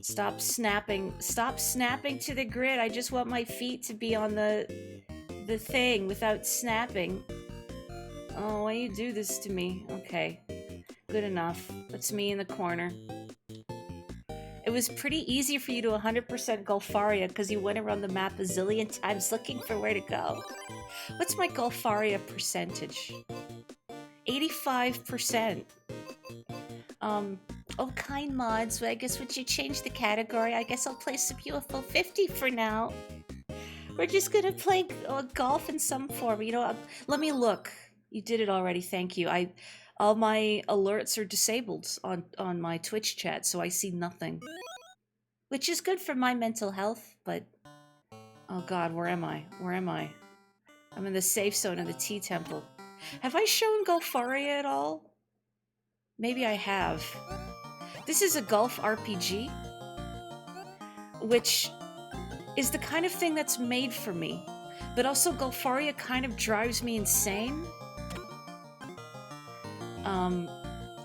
Stop snapping. Stop snapping to the grid. I just want my feet to be on the thing without snapping. Oh, why you do this to me? Okay. Good enough. That's me in the corner. It was pretty easy for you to 100% Golfaria because you went around the map a zillion times looking for where to go. What's my Golfaria percentage? 85%. Oh, kind mods, I guess would you change the category? I guess I'll play some UFO 50 for now. We're just gonna play golf in some form. You know, let me look. You did it already, thank you. All my alerts are disabled on my Twitch chat, so I see nothing. Which is good for my mental health, but... Oh god, where am I? Where am I? I'm in the safe zone of the Tea Temple. Have I shown Golfaria at all? Maybe I have. This is a golf RPG, which is the kind of thing that's made for me. But also Golfaria kind of drives me insane.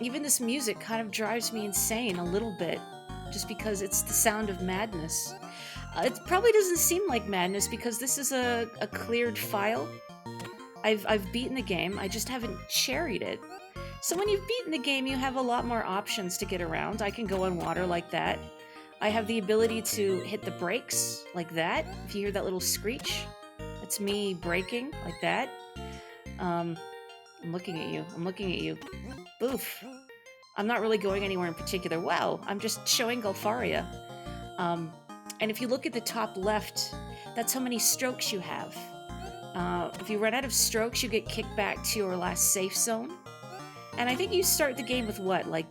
Even this music kind of drives me insane a little bit, just because it's the sound of madness. It probably doesn't seem like madness because this is a cleared file. I've beaten the game, I just haven't cherried it. So when you've beaten the game, you have a lot more options to get around. I can go on water like that. I have the ability to hit the brakes like that. If you hear that little screech, that's me braking like that. I'm looking at you. I'm looking at you. Boof. I'm not really going anywhere in particular. Wow, I'm just showing Golfaria. And if you look at the top left, that's how many strokes you have. If you run out of strokes, you get kicked back to your last safe zone. And I think you start the game with what, like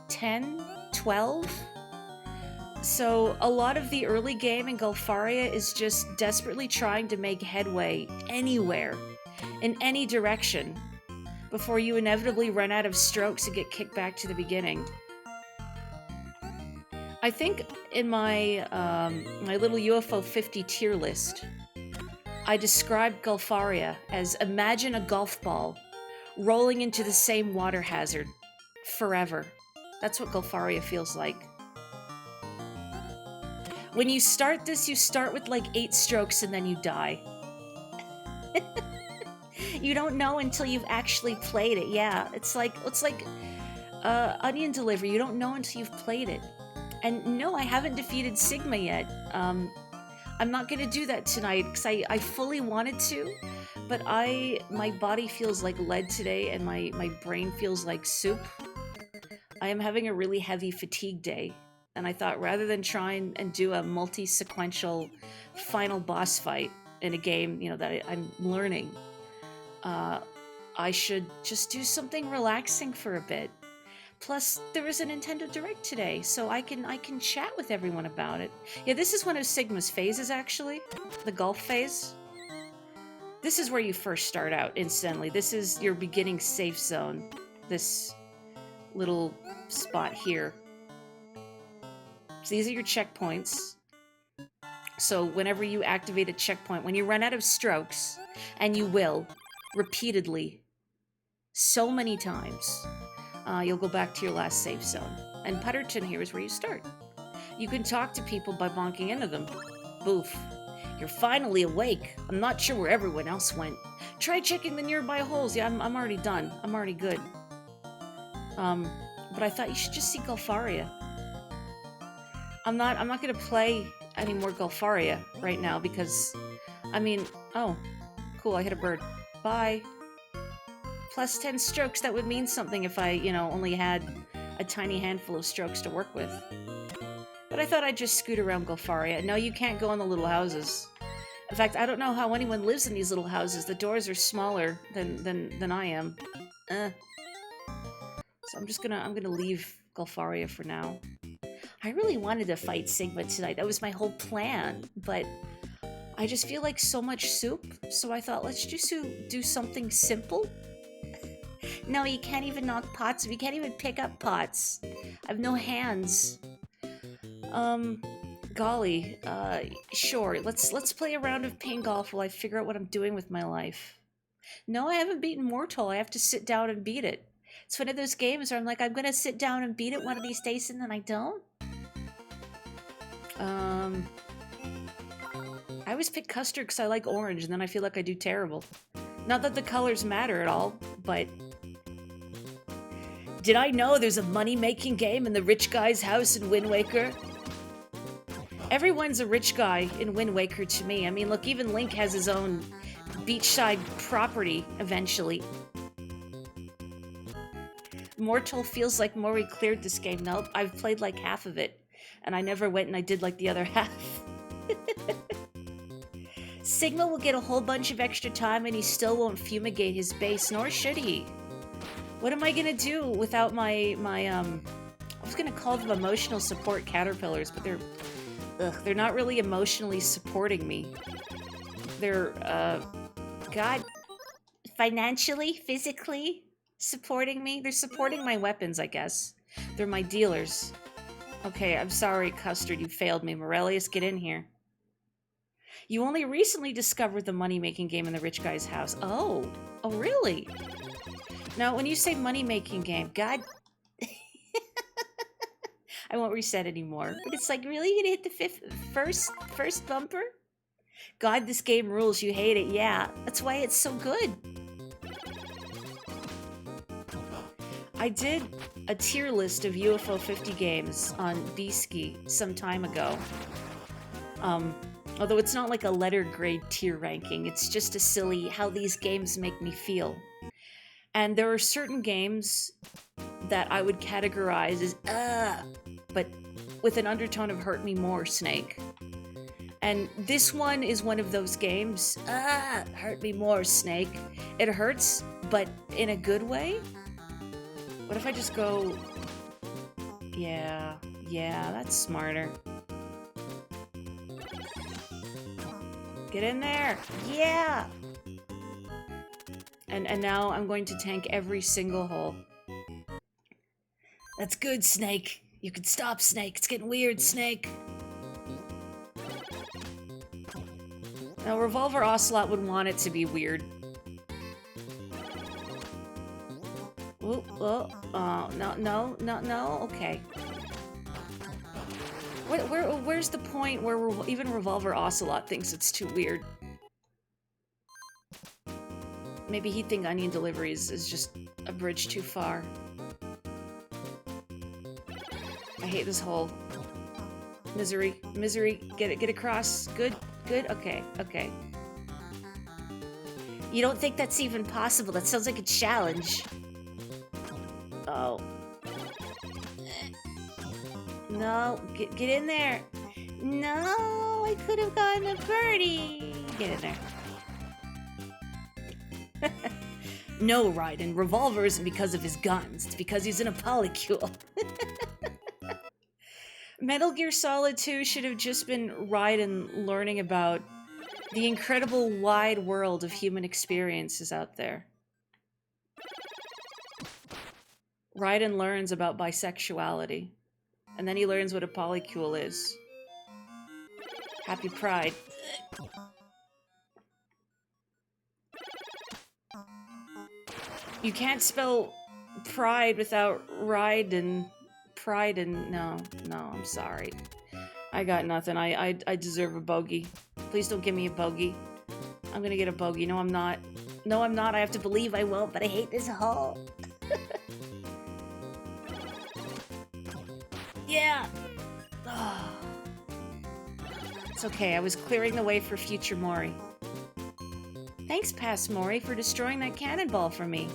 10, 12? So a lot of the early game in Golfaria is just desperately trying to make headway anywhere, in any direction, before you inevitably run out of strokes and get kicked back to the beginning. I think in my my little UFO 50 tier list, I described Golfaria as imagine a golf ball rolling into the same water hazard forever. That's what Golfaria feels like. When you start this, you start with like 8 strokes and then you die. You don't know until you've actually played it. Yeah, it's like Onion Delivery. You don't know until you've played it. And no, I haven't defeated Sigma yet. I'm not gonna do that tonight because I fully wanted to, but my body feels like lead today and my brain feels like soup. I am having a really heavy fatigue day, and I thought rather than try and do a multi-sequential final boss fight in a game, you know, that I'm learning, I should just do something relaxing for a bit. Plus, there is a Nintendo Direct today, so I can chat with everyone about it. Yeah, this is one of Sigma's phases, actually. The golf phase. This is where you first start out, incidentally. This is your beginning safe zone. This little spot here. So these are your checkpoints. So whenever you activate a checkpoint, when you run out of strokes, and you will, repeatedly, so many times, you'll go back to your last safe zone. And Putterton here is where you start. You can talk to people by bonking into them. Boof. You're finally awake. I'm not sure where everyone else went. Try checking the nearby holes. Yeah, I'm already done. I'm already good. But I thought you should just see Golfaria. I'm not gonna play any more Golfaria right now because, I mean, oh, cool, I hit a bird. Bye. Plus 10 strokes, that would mean something if I, you know, only had a tiny handful of strokes to work with. But I thought I'd just scoot around Golfaria. No, you can't go in the little houses. In fact, I don't know how anyone lives in these little houses. The doors are smaller than I am. So I'm gonna leave Golfaria for now. I really wanted to fight Sigma tonight. That was my whole plan, but I just feel like so much soup, so I thought let's just do something simple. No, you can't even knock pots. You can't even pick up pots. I have no hands. Golly, sure. Let's play a round of ping golf while I figure out what I'm doing with my life. No, I haven't beaten Mortal. I have to sit down and beat it. It's one of those games where I'm like, I'm gonna sit down and beat it one of these days, and then I don't. I always pick custard because I like orange, and then I feel like I do terrible. Not that the colors matter at all, but... Did I know there's a money-making game in the rich guy's house in Wind Waker? Everyone's a rich guy in Wind Waker to me. I mean, look, even Link has his own beachside property eventually. Mortal feels like Mori cleared this game. Nope, I've played like half of it, and I never went and I did like the other half. Sigma will get a whole bunch of extra time and he still won't fumigate his base, nor should he. What am I gonna do without my I was gonna call them emotional support caterpillars, but they're not really emotionally supporting me. They're, God, financially, physically supporting me? They're supporting my weapons, I guess. They're my dealers. Okay, I'm sorry, Custard, you failed me. Morelius, get in here. You only recently discovered the money-making game in the rich guy's house. Oh, really? Now, when you say money-making game, God... I won't reset anymore. But it's like, really? You gonna hit the first bumper? God, this game rules. You hate it. Yeah, that's why it's so good. I did a tier list of UFO 50 games on B-Ski some time ago. Although it's not like a letter grade tier ranking, it's just a silly how these games make me feel. And there are certain games that I would categorize as, but with an undertone of hurt me more, Snake. And this one is one of those games, hurt me more, Snake. It hurts, but in a good way? What if I just go, yeah, that's smarter. Get in there! Yeah! And now I'm going to tank every single hole. That's good, Snake. You can stop, Snake. It's getting weird, Snake. Now, Revolver Ocelot would want it to be weird. Ooh, no, okay. Where's the point where even Revolver Ocelot thinks it's too weird? Maybe he'd think Onion Deliveries is just a bridge too far. I hate this hole. Misery, get across. Good, okay. You don't think that's even possible? That sounds like a challenge. Oh. No, get in there. No, I could have gotten a birdie. Get in there. No, Raiden. Revolver isn't because of his guns. It's because he's in a polycule. Metal Gear Solid 2 should have just been Raiden learning about the incredible wide world of human experiences out there. Raiden learns about bisexuality. And then he learns what a polycule is. Happy Pride. You can't spell pride without ride and pride and... No, I'm sorry. I got nothing. I deserve a bogey. Please don't give me a bogey. I'm gonna get a bogey. No, I'm not. No, I'm not. I have to believe I won't, but I hate this hole. Yeah! Oh. It's okay, I was clearing the way for future Mori. Thanks, past Mori, for destroying that cannonball for me.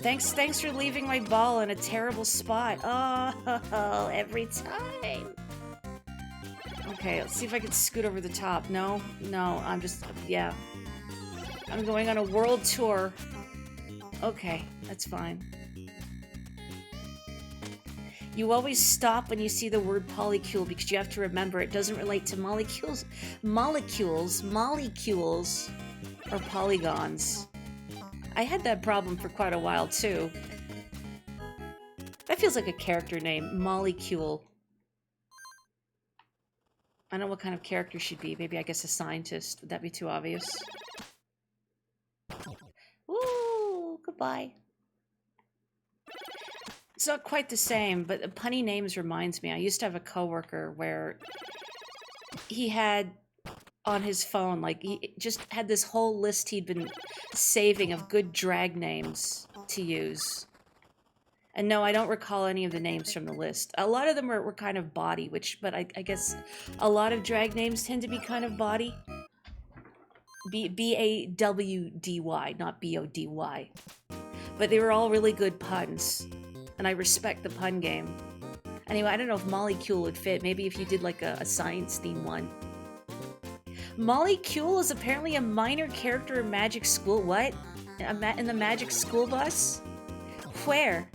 Thanks for leaving my ball in a terrible spot. Oh, every time. Okay, let's see if I can scoot over the top. No, I'm just, yeah. I'm going on a world tour. Okay, that's fine. You always stop when you see the word polycule because you have to remember it doesn't relate to molecules. Molecules are polygons. I had that problem for quite a while too. That feels like a character name, Molecule. I don't know what kind of character she'd be. Maybe, I guess, a scientist. Would that be too obvious? Woo! Goodbye. It's not quite the same, but punny names reminds me. I used to have a coworker where he had on his phone, like, he just had this whole list he'd been saving of good drag names to use. And no, I don't recall any of the names from the list. A lot of them were kind of bawdy, but I guess a lot of drag names tend to be kind of bawdy. B-A-W-D-Y, not B-O-D-Y. But they were all really good puns. And I respect the pun game. Anyway, I don't know if Molecule would fit. Maybe if you did like a science theme one. Molecule is apparently a minor character in Magic School. What? In the Magic School Bus? Where?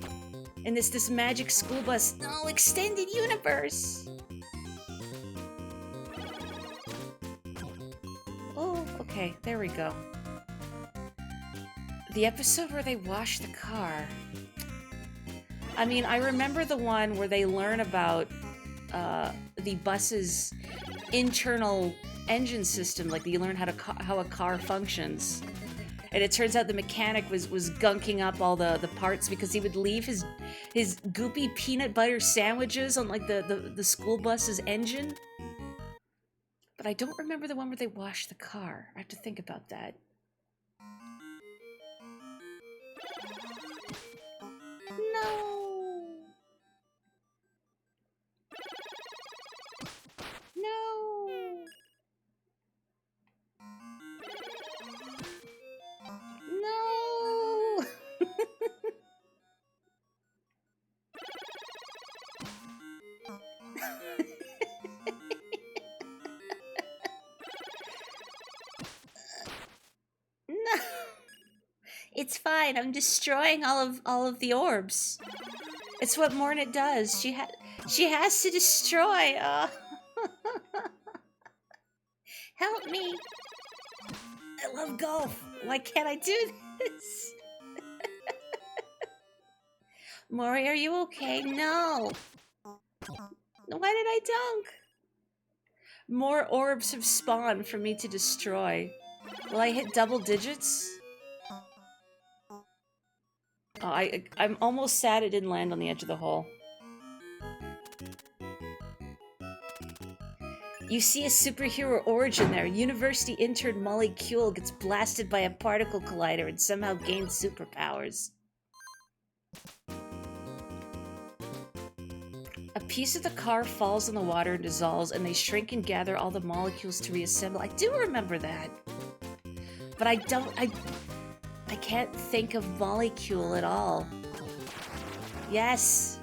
In this Magic School Bus? No, extended universe! Oh, okay, there we go. The episode where they wash the car. I mean, I remember the one where they learn about the bus's internal engine system, like you learn how a car functions. And it turns out the mechanic was gunking up all the parts because he would leave his goopy peanut butter sandwiches on like the school bus's engine. But I don't remember the one where they wash the car. I have to think about that. No. No. No. No. It's fine. I'm destroying all of the orbs. It's what Morna does. She has to destroy. Help me. I love golf. Why can't I do this? Mori, are you okay? No. Why did I dunk? More orbs have spawned for me to destroy. Will I hit double digits? Oh, I'm almost sad it didn't land on the edge of the hole. You see a superhero origin there. University intern Molly Kuehl gets blasted by a particle collider and somehow gains superpowers. A piece of the car falls in the water and dissolves, and they shrink and gather all the molecules to reassemble. I do remember that. But I can't think of Molecule at all. Yes.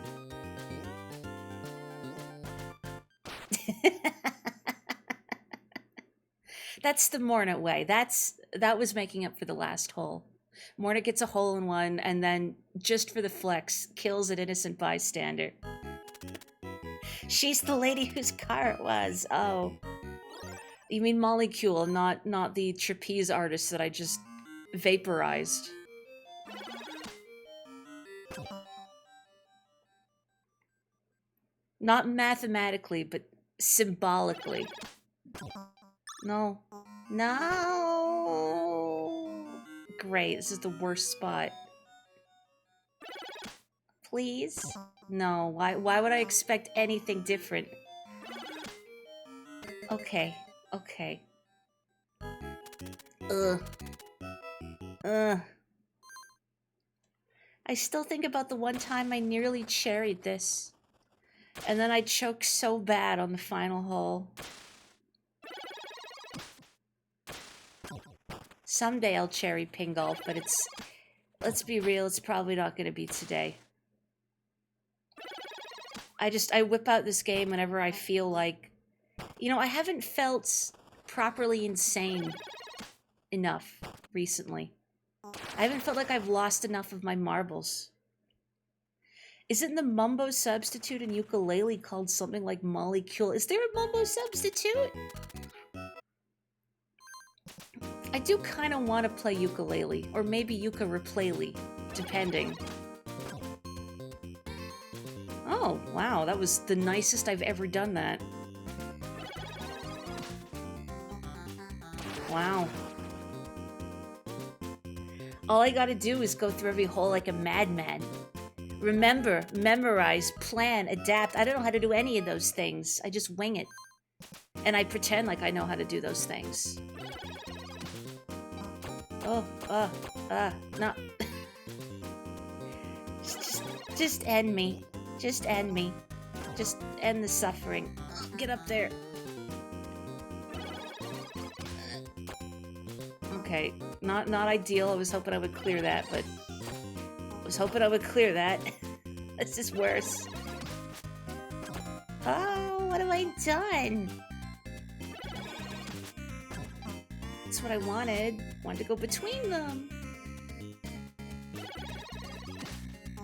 That's the Morna way. That was making up for the last hole. Morna gets a hole in one, and then, just for the flex, kills an innocent bystander. She's the lady whose car it was. Oh. You mean Molecule, not the trapeze artist that I just vaporized. Not mathematically, but symbolically. No. No! Great, this is the worst spot. Please? No, why would I expect anything different? Okay, okay. Ugh. Ugh. I still think about the one time I nearly cherried this. And then I choked so bad on the final hole. Someday I'll cherry ping golf, but let's be real, it's probably not gonna be today. I whip out this game whenever I feel like... You know, I haven't felt properly insane enough recently. I haven't felt like I've lost enough of my marbles. Isn't the Mumbo substitute in ukulele called something like Molecule? Is there a Mumbo substitute? I do kind of want to play ukulele, or maybe uka-replay-ly, depending. Oh, wow, that was the nicest I've ever done that. Wow. All I gotta do is go through every hole like a madman. Remember, memorize, plan, adapt. I don't know how to do any of those things. I just wing it. And I pretend like I know how to do those things. Oh, no. just end me. Just end me. Just end the suffering. Get up there. Okay, not ideal. I was hoping I would clear that, but... This is worse. Oh, what have I done? That's what I wanted. Wanted to go between them.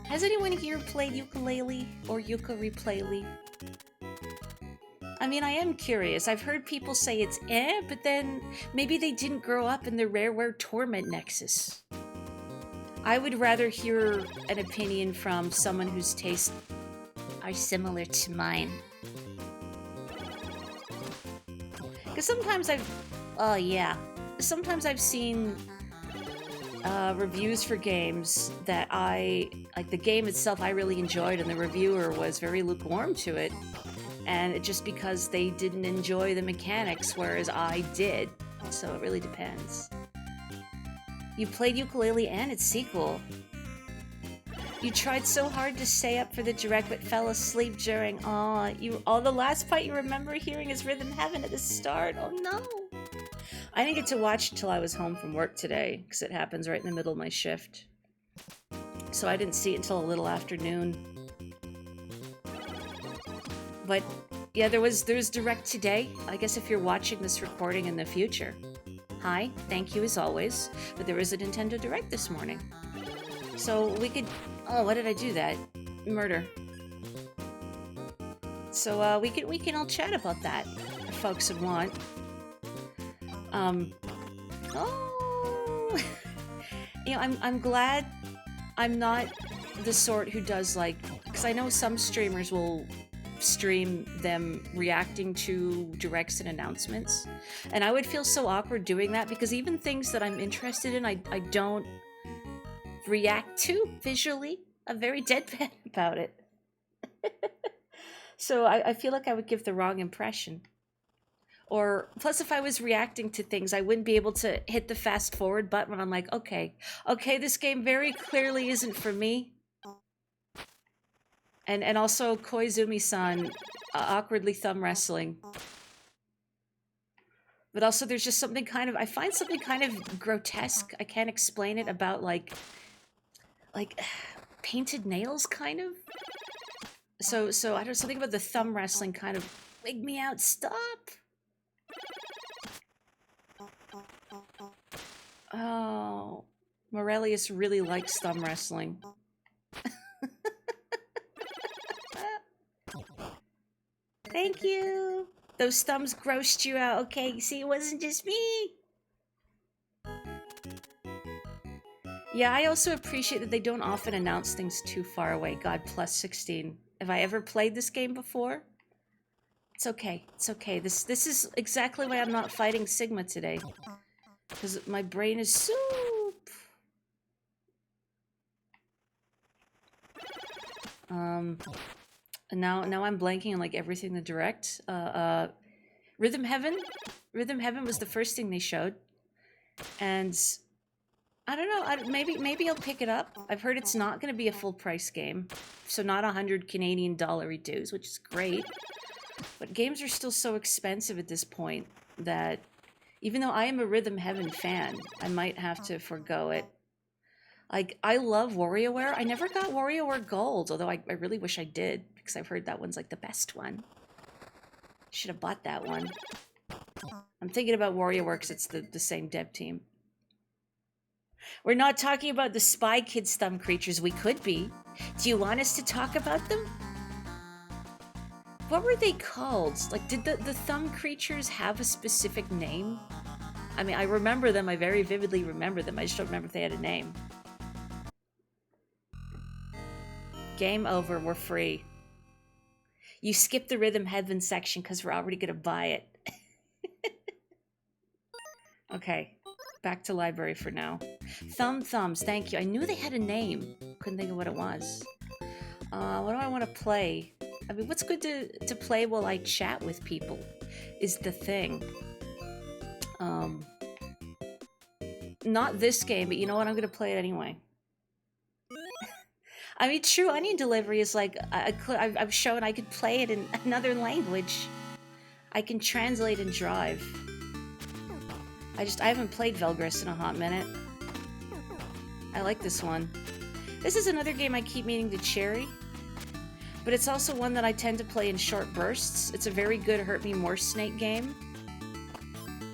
Has anyone here played Yooka-Laylee or Yooka-Replayley? I mean, I am curious. I've heard people say it's but then maybe they didn't grow up in the Rareware Torment Nexus. I would rather hear an opinion from someone whose tastes are similar to mine. Because sometimes sometimes I've seen reviews for games that like the game itself I really enjoyed and the reviewer was very lukewarm to it. And it just because they didn't enjoy the mechanics, whereas I did. So it really depends. You played Yooka-Laylee and its sequel. You tried so hard to stay up for the direct but fell asleep during. The last part you remember hearing is Rhythm Heaven at the start. Oh no. I didn't get to watch until I was home from work today, because it happens right in the middle of my shift. So I didn't see it until a little after noon. But yeah, there's direct today. I guess if you're watching this recording in the future. Hi, thank you as always. But there is a Nintendo Direct this morning. So we could... Oh, why did I do that? Murder. So we can all chat about that, if folks would want. You know, I'm glad I'm not the sort who does like... Because I know some streamers will stream them reacting to directs and announcements. And I would feel so awkward doing that because even things that I'm interested in, I don't react to visually. I'm very deadpan about it. So I feel like I would give the wrong impression. Or, plus if I was reacting to things, I wouldn't be able to hit the fast forward button when I'm like, okay, this game very clearly isn't for me. And also Koizumi-san awkwardly thumb wrestling. But also there's just something kind of, I find something kind of grotesque, I can't explain it, about like painted nails kind of. So I don't know, something about the thumb wrestling kind of wig me out, stop. Oh, Morelius really likes thumb wrestling. Thank you. Those thumbs grossed you out. Okay, see, it wasn't just me. Yeah, I also appreciate that they don't often announce things too far away. God plus 16. Have I ever played this game before? It's okay. It's okay. This is exactly why I'm not fighting Sigma today. Because my brain is soup. Now I'm blanking on like everything in the direct. Rhythm Heaven was the first thing they showed, and I don't know. Maybe I'll pick it up. I've heard it's not going to be a full price game, so not 100 Canadian dollar dues, which is great. But games are still so expensive at this point that even though I am a Rhythm Heaven fan, I might have to forgo it. Like, I love WarioWare. I never got WarioWare Gold, although I really wish I did, because I've heard that one's like the best one. Should have bought that one. I'm thinking about WarioWare because it's the same dev team. We're not talking about the Spy Kids thumb creatures. We could be. Do you want us to talk about them? What were they called? Like, did the thumb creatures have a specific name? I mean, I remember them. I very vividly remember them. I just don't remember if they had a name. Game over. We're free. You skipped the Rhythm Heaven section because we're already going to buy it. Okay. Back to library for now. Thumbs. Thank you. I knew they had a name. Couldn't think of what it was. What do I want to play? I mean, what's good to play while I chat with people is the thing. Not this game, but you know what? I'm gonna play it anyway. I mean, True Onion Delivery is like I've shown I could play it in another language. I can translate and drive. I haven't played Velgris in a hot minute. I like this one. This is another game I keep meaning to cherry, but it's also one that I tend to play in short bursts. It's a very good Hurt Me More Snake game.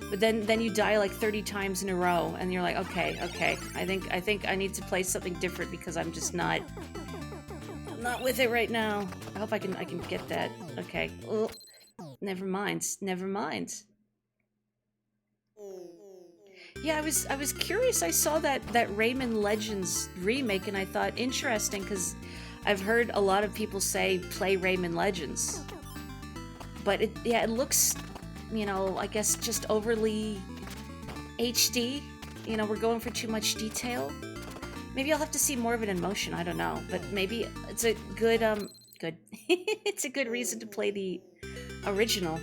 But then you die like 30 times in a row, and you're like, okay, I think I need to play something different because I'm just not with it right now. I hope I can get that. Okay. Oh, never mind. Yeah, I was curious. I saw that Rayman Legends remake, and I thought interesting because I've heard a lot of people say play Rayman Legends, but it looks, you know, I guess just overly HD. You know, we're going for too much detail. Maybe I'll have to see more of it in motion. I don't know, but maybe it's a good it's a good reason to play the original.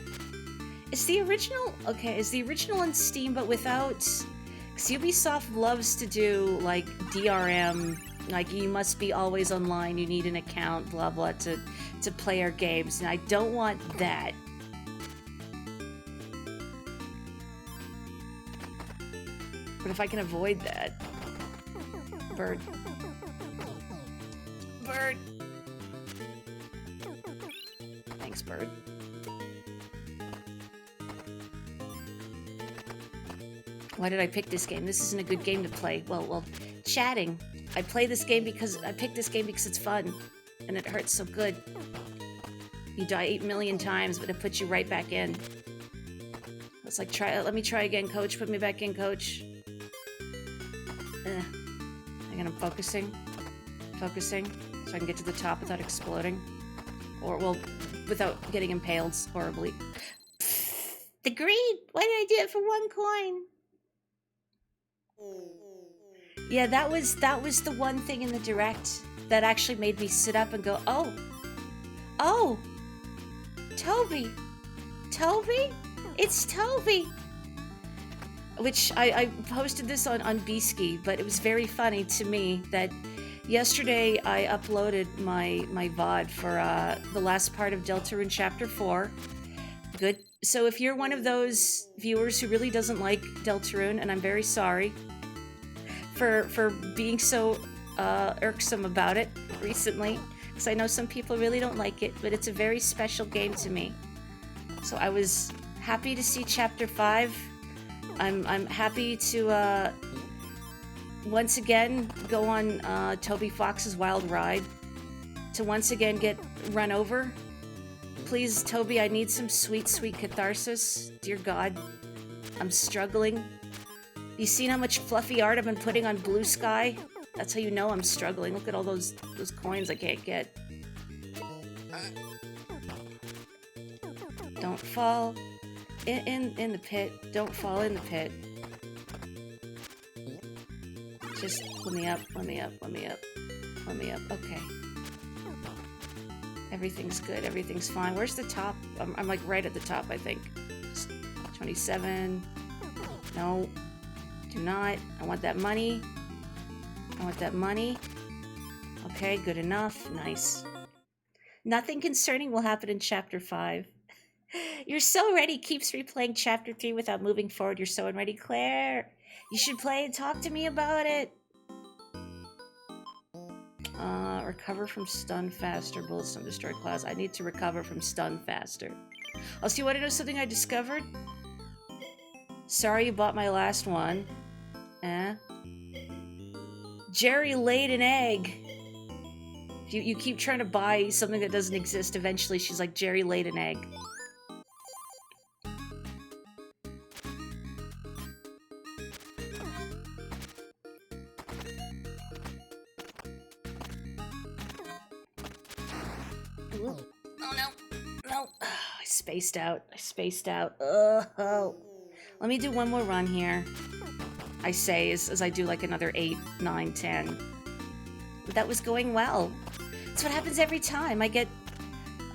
Is the original okay? Is the original on Steam but without? Because Ubisoft loves to do like DRM, like you must be always online. You need an account, blah blah, to play our games, and I don't want that. But if I can avoid that, bird. Thanks, bird. Why did I pick this game? This isn't a good game to play. Well, chatting. I picked this game because it's fun, and it hurts so good. You die 8 million times, but it puts you right back in. It's like, let me try again, coach. Put me back in, coach. Again, I'm focusing, so I can get to the top without exploding. Or, well, without getting impaled horribly. The greed! Why did I do it for 1 coin? Yeah, that was the one thing in the direct that actually made me sit up and go, oh, Toby, it's Toby. Which I posted this on Beesky, but it was very funny to me that yesterday I uploaded my VOD for the last part of Deltarune Chapter 4. Good. So if you're one of those viewers who really doesn't like Deltarune, and I'm very sorry for being so irksome about it recently, because I know some people really don't like it, but it's a very special game to me. So I was happy to see Chapter 5. I'm happy to once again go on Toby Fox's wild ride, to once again get run over. Please, Toby, I need some sweet, sweet catharsis. Dear God, I'm struggling. You seen how much fluffy art I've been putting on Blue Sky? That's how you know I'm struggling. Look at all those coins I can't get. Don't fall in the pit. Don't fall in the pit. Just let me up. Okay. Everything's good. Everything's fine. Where's the top? I'm like right at the top, I think. 27. No. Do not. I want that money. Okay, good enough. Nice. Nothing concerning will happen in Chapter 5. You're so ready keeps replaying Chapter 3 without moving forward. You're so unready, Claire. You should play and talk to me about it. Recover from stun faster. Bullets don't destroy clouds. I need to recover from stun faster. Oh, so you want to know something I discovered? Sorry you bought my last one. Jerry laid an egg. You keep trying to buy something that doesn't exist. Eventually, she's like, Jerry laid an egg. No. I spaced out. Oh. Let me do one more run here. I say as I do like another 8, 9, 10. That was going well. That's what happens every time. I get...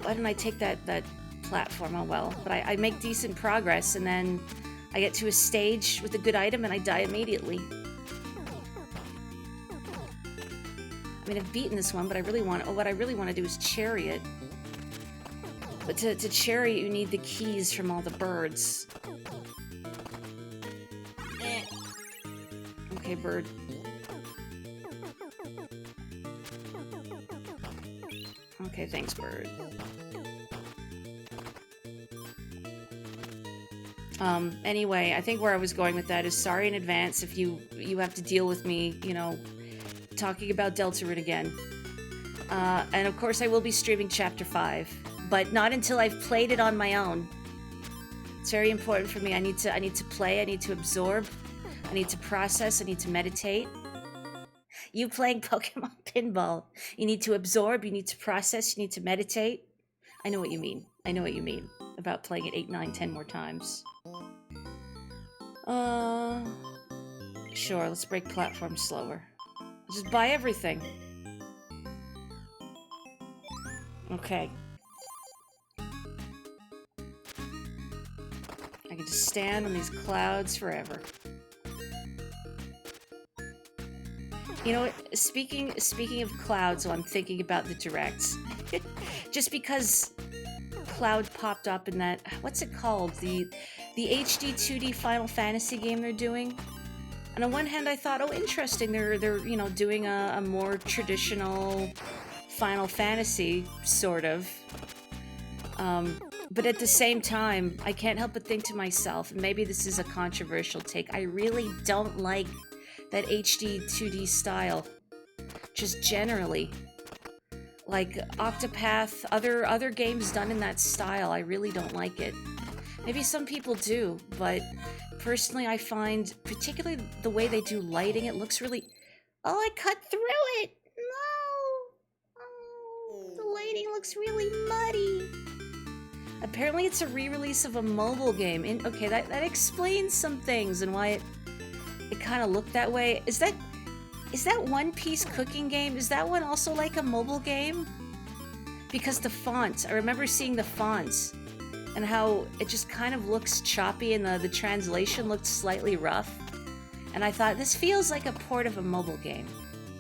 Why didn't I take that platform? Oh well. But I make decent progress, and then I get to a stage with a good item, and I die immediately. I mean, I've beaten this one, but I really want... what I really want to do is Chariot. But to Chariot, you need the keys from all the birds. Okay, bird. Okay, thanks, bird. Anyway, I think where I was going with that is sorry in advance if you have to deal with me, you know, talking about Deltarune again. And of course I will be streaming Chapter 5, but not until I've played it on my own. It's very important for me. I need to play, I need to absorb, I need to process, I need to meditate. You playing Pokemon Pinball. You need to absorb, you need to process, you need to meditate. I know what you mean. I know what you mean about playing it 8, 9, 10 more times. Sure, let's break platforms slower. Just buy everything. Okay. I can just stand on these clouds forever. You know what? Speaking of clouds, while I'm thinking about the directs, just because Cloud popped up in that, what's it called? The HD 2D Final Fantasy game they're doing. And on one hand, I thought, oh, interesting. They're you know, doing a more traditional Final Fantasy sort of. But at the same time, I can't help but think to myself, and maybe this is a controversial take, I really don't like that HD 2D style, just generally. Like Octopath, other games done in that style, I really don't like it. Maybe some people do, but personally I find, particularly the way they do lighting, it looks really... Oh, I cut through it! No! Oh, the lighting looks really muddy. Apparently it's a re-release of a mobile game. Okay, that explains some things and why it kind of looked that way. Is that One Piece cooking game? Is that one also like a mobile game? Because the fonts, I remember seeing the fonts and how it just kind of looks choppy and the translation looked slightly rough. And I thought, this feels like a port of a mobile game.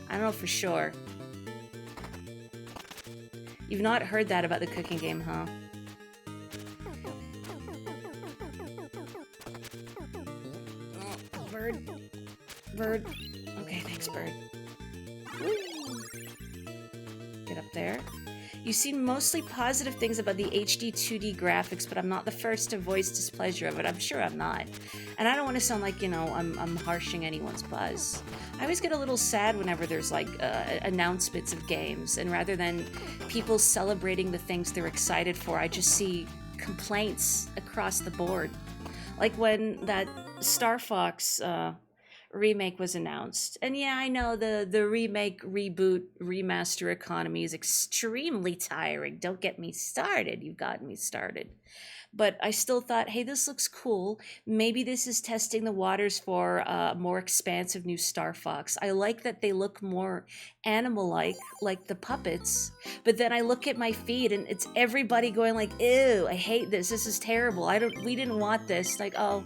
I don't know for sure. You've not heard that about the cooking game, huh? Bird. Bird. Okay, thanks, bird. Get up there. You've seen mostly positive things about the HD 2D graphics, but I'm not the first to voice displeasure of it. I'm sure I'm not. And I don't want to sound like, you know, I'm harshing anyone's buzz. I always get a little sad whenever there's, like, announcements of games, and rather than people celebrating the things they're excited for, I just see complaints across the board. Like when that Star Fox, remake was announced. And yeah, I know the remake, reboot, remaster economy is extremely tiring. Don't get me started. You've gotten me started. But I still thought, hey, this looks cool. Maybe this is testing the waters for a more expansive new Star Fox. I like that they look more animal-like, like the puppets. But then I look at my feed and it's everybody going like, ew, I hate this. This is terrible. We didn't want this. Like, oh,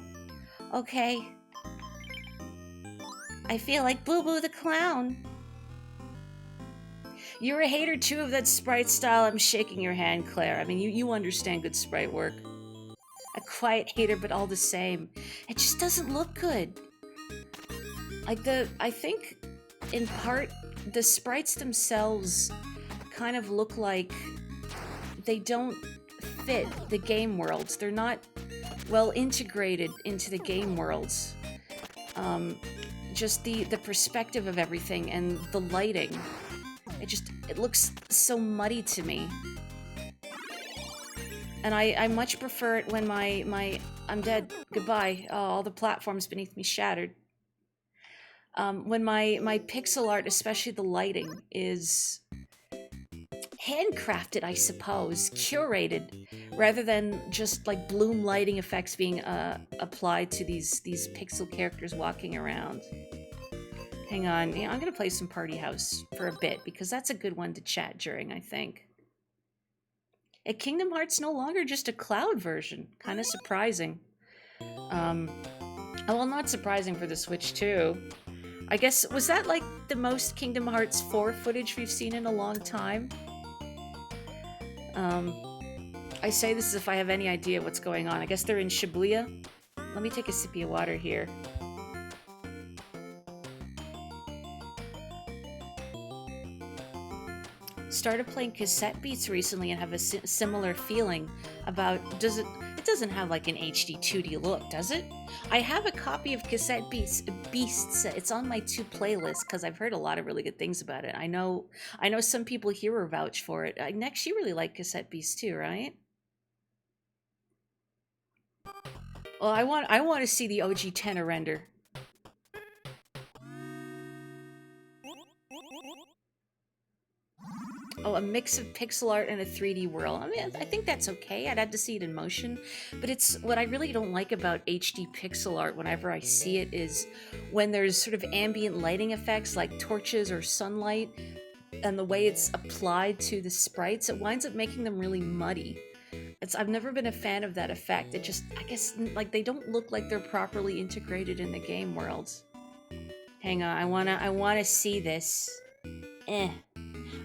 okay. I feel like Boo Boo the Clown. You're a hater too of that sprite style. I'm shaking your hand, Claire. I mean, you understand good sprite work. A quiet hater, but all the same. It just doesn't look good. Like I think, in part, the sprites themselves kind of look like they don't fit the game worlds. They're not well integrated into the game worlds. Just the perspective of everything and the lighting. It looks so muddy to me. And I much prefer it when I'm dead. Goodbye. Oh, all the platforms beneath me shattered. When my pixel art, especially the lighting, is handcrafted, I suppose, curated, rather than just like bloom lighting effects being applied to these pixel characters walking around. Hang on. Yeah, I'm going to play some Party House for a bit because that's a good one to chat during, I think. Kingdom Hearts no longer just a cloud version. Kind of surprising. Well, not surprising for the Switch too. I guess, was that like the most Kingdom Hearts 4 footage we've seen in a long time? I say this as if I have any idea what's going on. I guess they're in Shibuya. Let me take a sip of water here. Started playing Cassette Beats recently and have a similar feeling about, it doesn't have like an HD 2D look, does it? I have a copy of Cassette Beasts. It's on my 2 playlist because I've heard a lot of really good things about it. I know some people here are vouch for it. Next, you really like Cassette Beasts too, right? Well, I want to see the OG Tenor render. Oh, a mix of pixel art and a 3D world. I mean, I think that's okay. I'd have to see it in motion. But it's what I really don't like about HD pixel art whenever I see it is when there's sort of ambient lighting effects like torches or sunlight and the way it's applied to the sprites, it winds up making them really muddy. I've never been a fan of that effect. It just, I guess, like they don't look like they're properly integrated in the game world. Hang on, I wanna see this.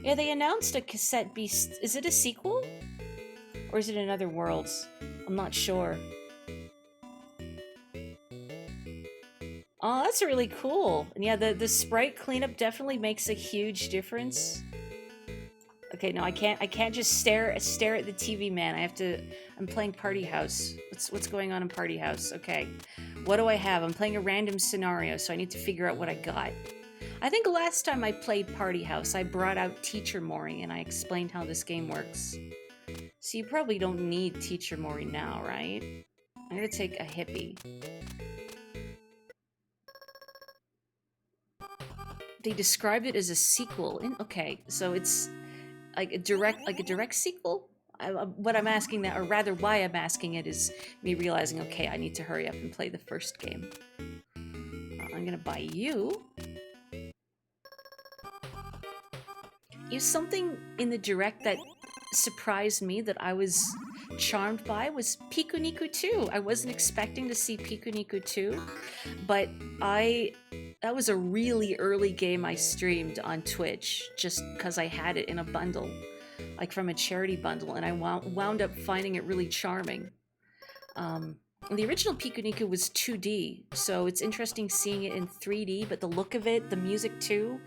Yeah, they announced a Cassette Beast. Is it a sequel? Or is it another Worlds? I'm not sure. Oh, that's really cool. And yeah, the sprite cleanup definitely makes a huge difference. Okay, no, I can't just stare at the TV, man. I'm playing Party House. What's going on in Party House? Okay. What do I have? I'm playing a random scenario, so I need to figure out what I got. I think last time I played Party House, I brought out Teacher Mori and I explained how this game works. So you probably don't need Teacher Mori now, right? I'm gonna take a hippie. They described it as a sequel. Okay, so it's like a direct sequel? What I'm asking that, or rather why I'm asking it, is me realizing, okay, I need to hurry up and play the first game. I'm gonna buy you. Something in the direct that surprised me that I was charmed by was Pikuniku 2. I wasn't expecting to see Pikuniku 2, but that was a really early game I streamed on Twitch just because I had it in a bundle, like from a charity bundle, and I wound up finding it really charming. The original Pikuniku was 2D, so it's interesting seeing it in 3D, but the look of it, the music too,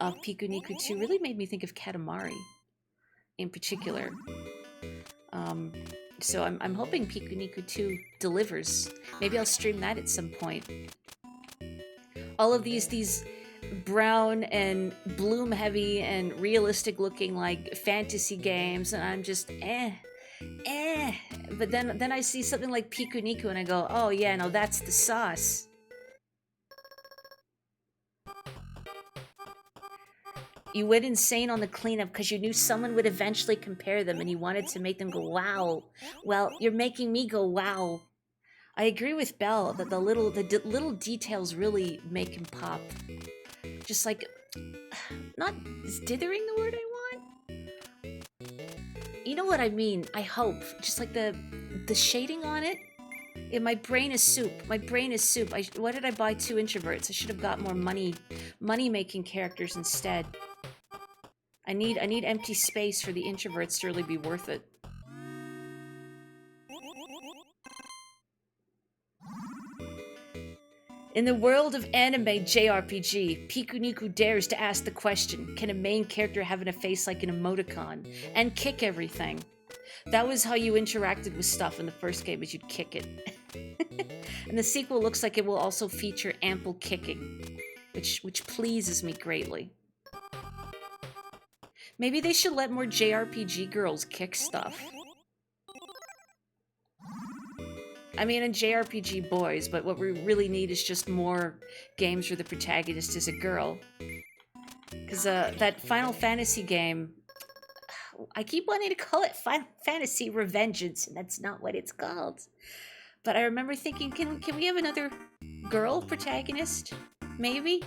of Pikuniku 2 really made me think of Katamari in particular. So I'm hoping Pikuniku 2 delivers. Maybe I'll stream that at some point. All of these brown and bloom heavy and realistic looking like fantasy games, and I'm just but then I see something like Pikuniku and I go, oh yeah, no, that's the sauce. You went insane on the cleanup because you knew someone would eventually compare them and you wanted to make them go, wow. Well, you're making me go, wow. I agree with Belle that the little details really make him pop. Just like, not, is dithering the word I want? You know what I mean, I hope. Just like the shading on it. Yeah, my brain is soup. My brain is soup. Why did I buy 2 introverts? I should have got more money-making characters instead. I need empty space for the introverts to really be worth it. In the world of anime JRPG, Pikuniku dares to ask the question, can a main character have a face like an emoticon and kick everything? That was how you interacted with stuff in the first game, is you'd kick it. And the sequel looks like it will also feature ample kicking, which pleases me greatly. Maybe they should let more JRPG girls kick stuff. I mean, and JRPG boys, but what we really need is just more games where the protagonist is a girl. Because that Final Fantasy game, I keep wanting to call it Final Fantasy Revengeance, and that's not what it's called. But I remember thinking, can we have another girl protagonist? Maybe?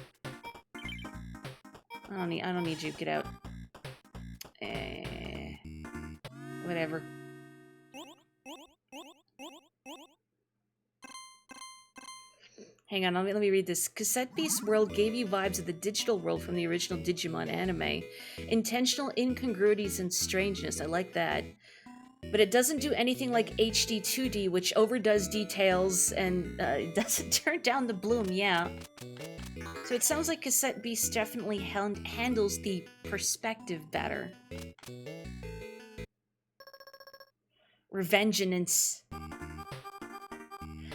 I don't need you. Get out. Whatever. Hang on, let me read this. Cassette Beast World gave you vibes of the digital world from the original Digimon anime. Intentional incongruities and strangeness. I like that. But it doesn't do anything like HD 2D, which overdoes details and doesn't turn down the bloom, yeah. So it sounds like Cassette Beast definitely handles the perspective better. Revengeance.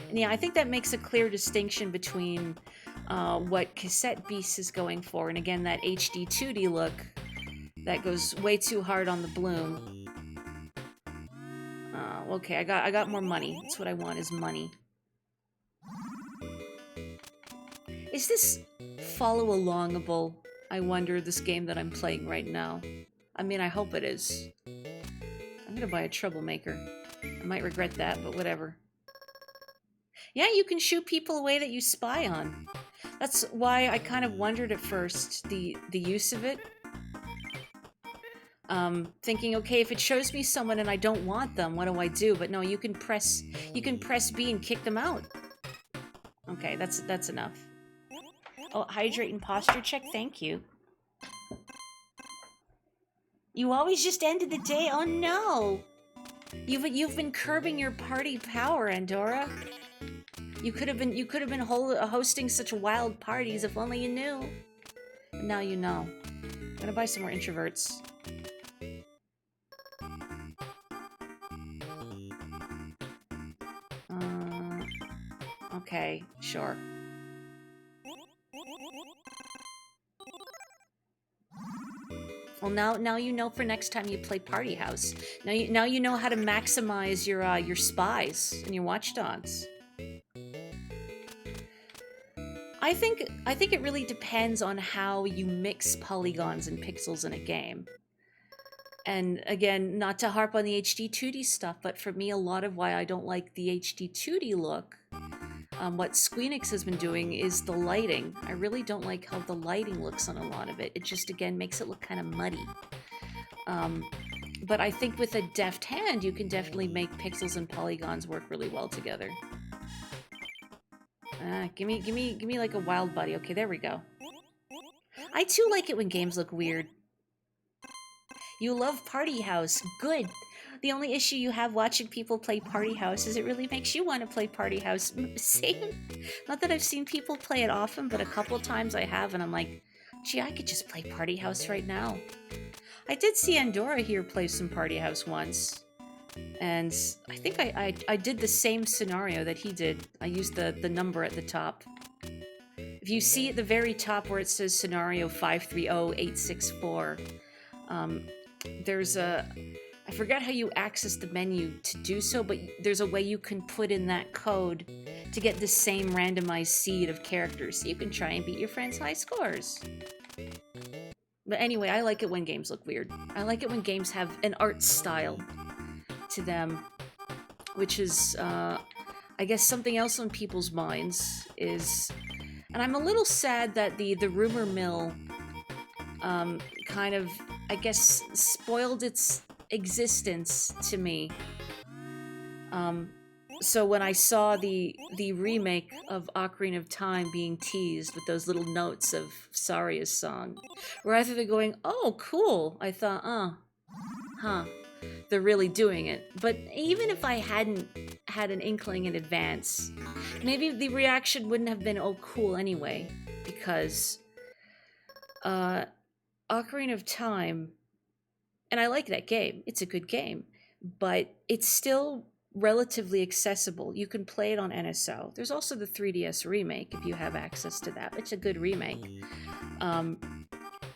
And yeah, I think that makes a clear distinction between what Cassette Beast is going for, and again, that HD 2D look that goes way too hard on the bloom. Okay, I got more money. That's what I want, is money. Is this follow-alongable, I wonder, this game that I'm playing right now? I mean, I hope it is. I'm gonna buy a troublemaker. I might regret that, but whatever. Yeah, you can shoot people away that you spy on. That's why I kind of wondered at first the use of it. Thinking, okay, if it shows me someone and I don't want them, what do I do? But no, you can press B and kick them out. Okay, that's enough. Oh, hydrate and posture check, thank you. You always just ended the day. Oh no! You've been curbing your party power, Andorra. You could have been hosting such wild parties if only you knew. But now you know. I'm gonna buy some more introverts. Okay, sure. Well, now you know for next time you play Party House. Now you know how to maximize your spies and your watchdogs. I think it really depends on how you mix polygons and pixels in a game. And again, not to harp on the HD 2D stuff, but for me, a lot of why I don't like the HD 2D look, what Squeenix has been doing is the lighting. I really don't like how the lighting looks on a lot of it. It just, again, makes it look kind of muddy. But I think with a deft hand, you can definitely make pixels and polygons work really well together. Give me like a wild buddy. Okay, there we go. I too like it when games look weird. You love Party House. Good. The only issue you have watching people play Party House is it really makes you want to play Party House. Same. Not that I've seen people play it often, but a couple times I have, and I'm like, gee, I could just play Party House right now. I did see Andorra here play some Party House once, and I think I did the same scenario that he did. I used the number at the top. If you see at the very top where it says scenario 530864, there's a... I forget how you access the menu to do so, but there's a way you can put in that code to get the same randomized seed of characters, so you can try and beat your friends' high scores. But anyway, I like it when games look weird. I like it when games have an art style to them, which is, I guess, something else on people's minds is... And I'm a little sad that the rumor mill kind of, I guess, spoiled its existence to me. So when I saw the remake of Ocarina of Time being teased with those little notes of Saria's song, rather than going, oh, cool, I thought, they're really doing it. But even if I hadn't had an inkling in advance, maybe the reaction wouldn't have been, oh, cool anyway, because Ocarina of Time, and I like that game, it's a good game, but it's still relatively accessible. You can play it on NSO. There's also the 3DS remake if you have access to that. It's a good remake. And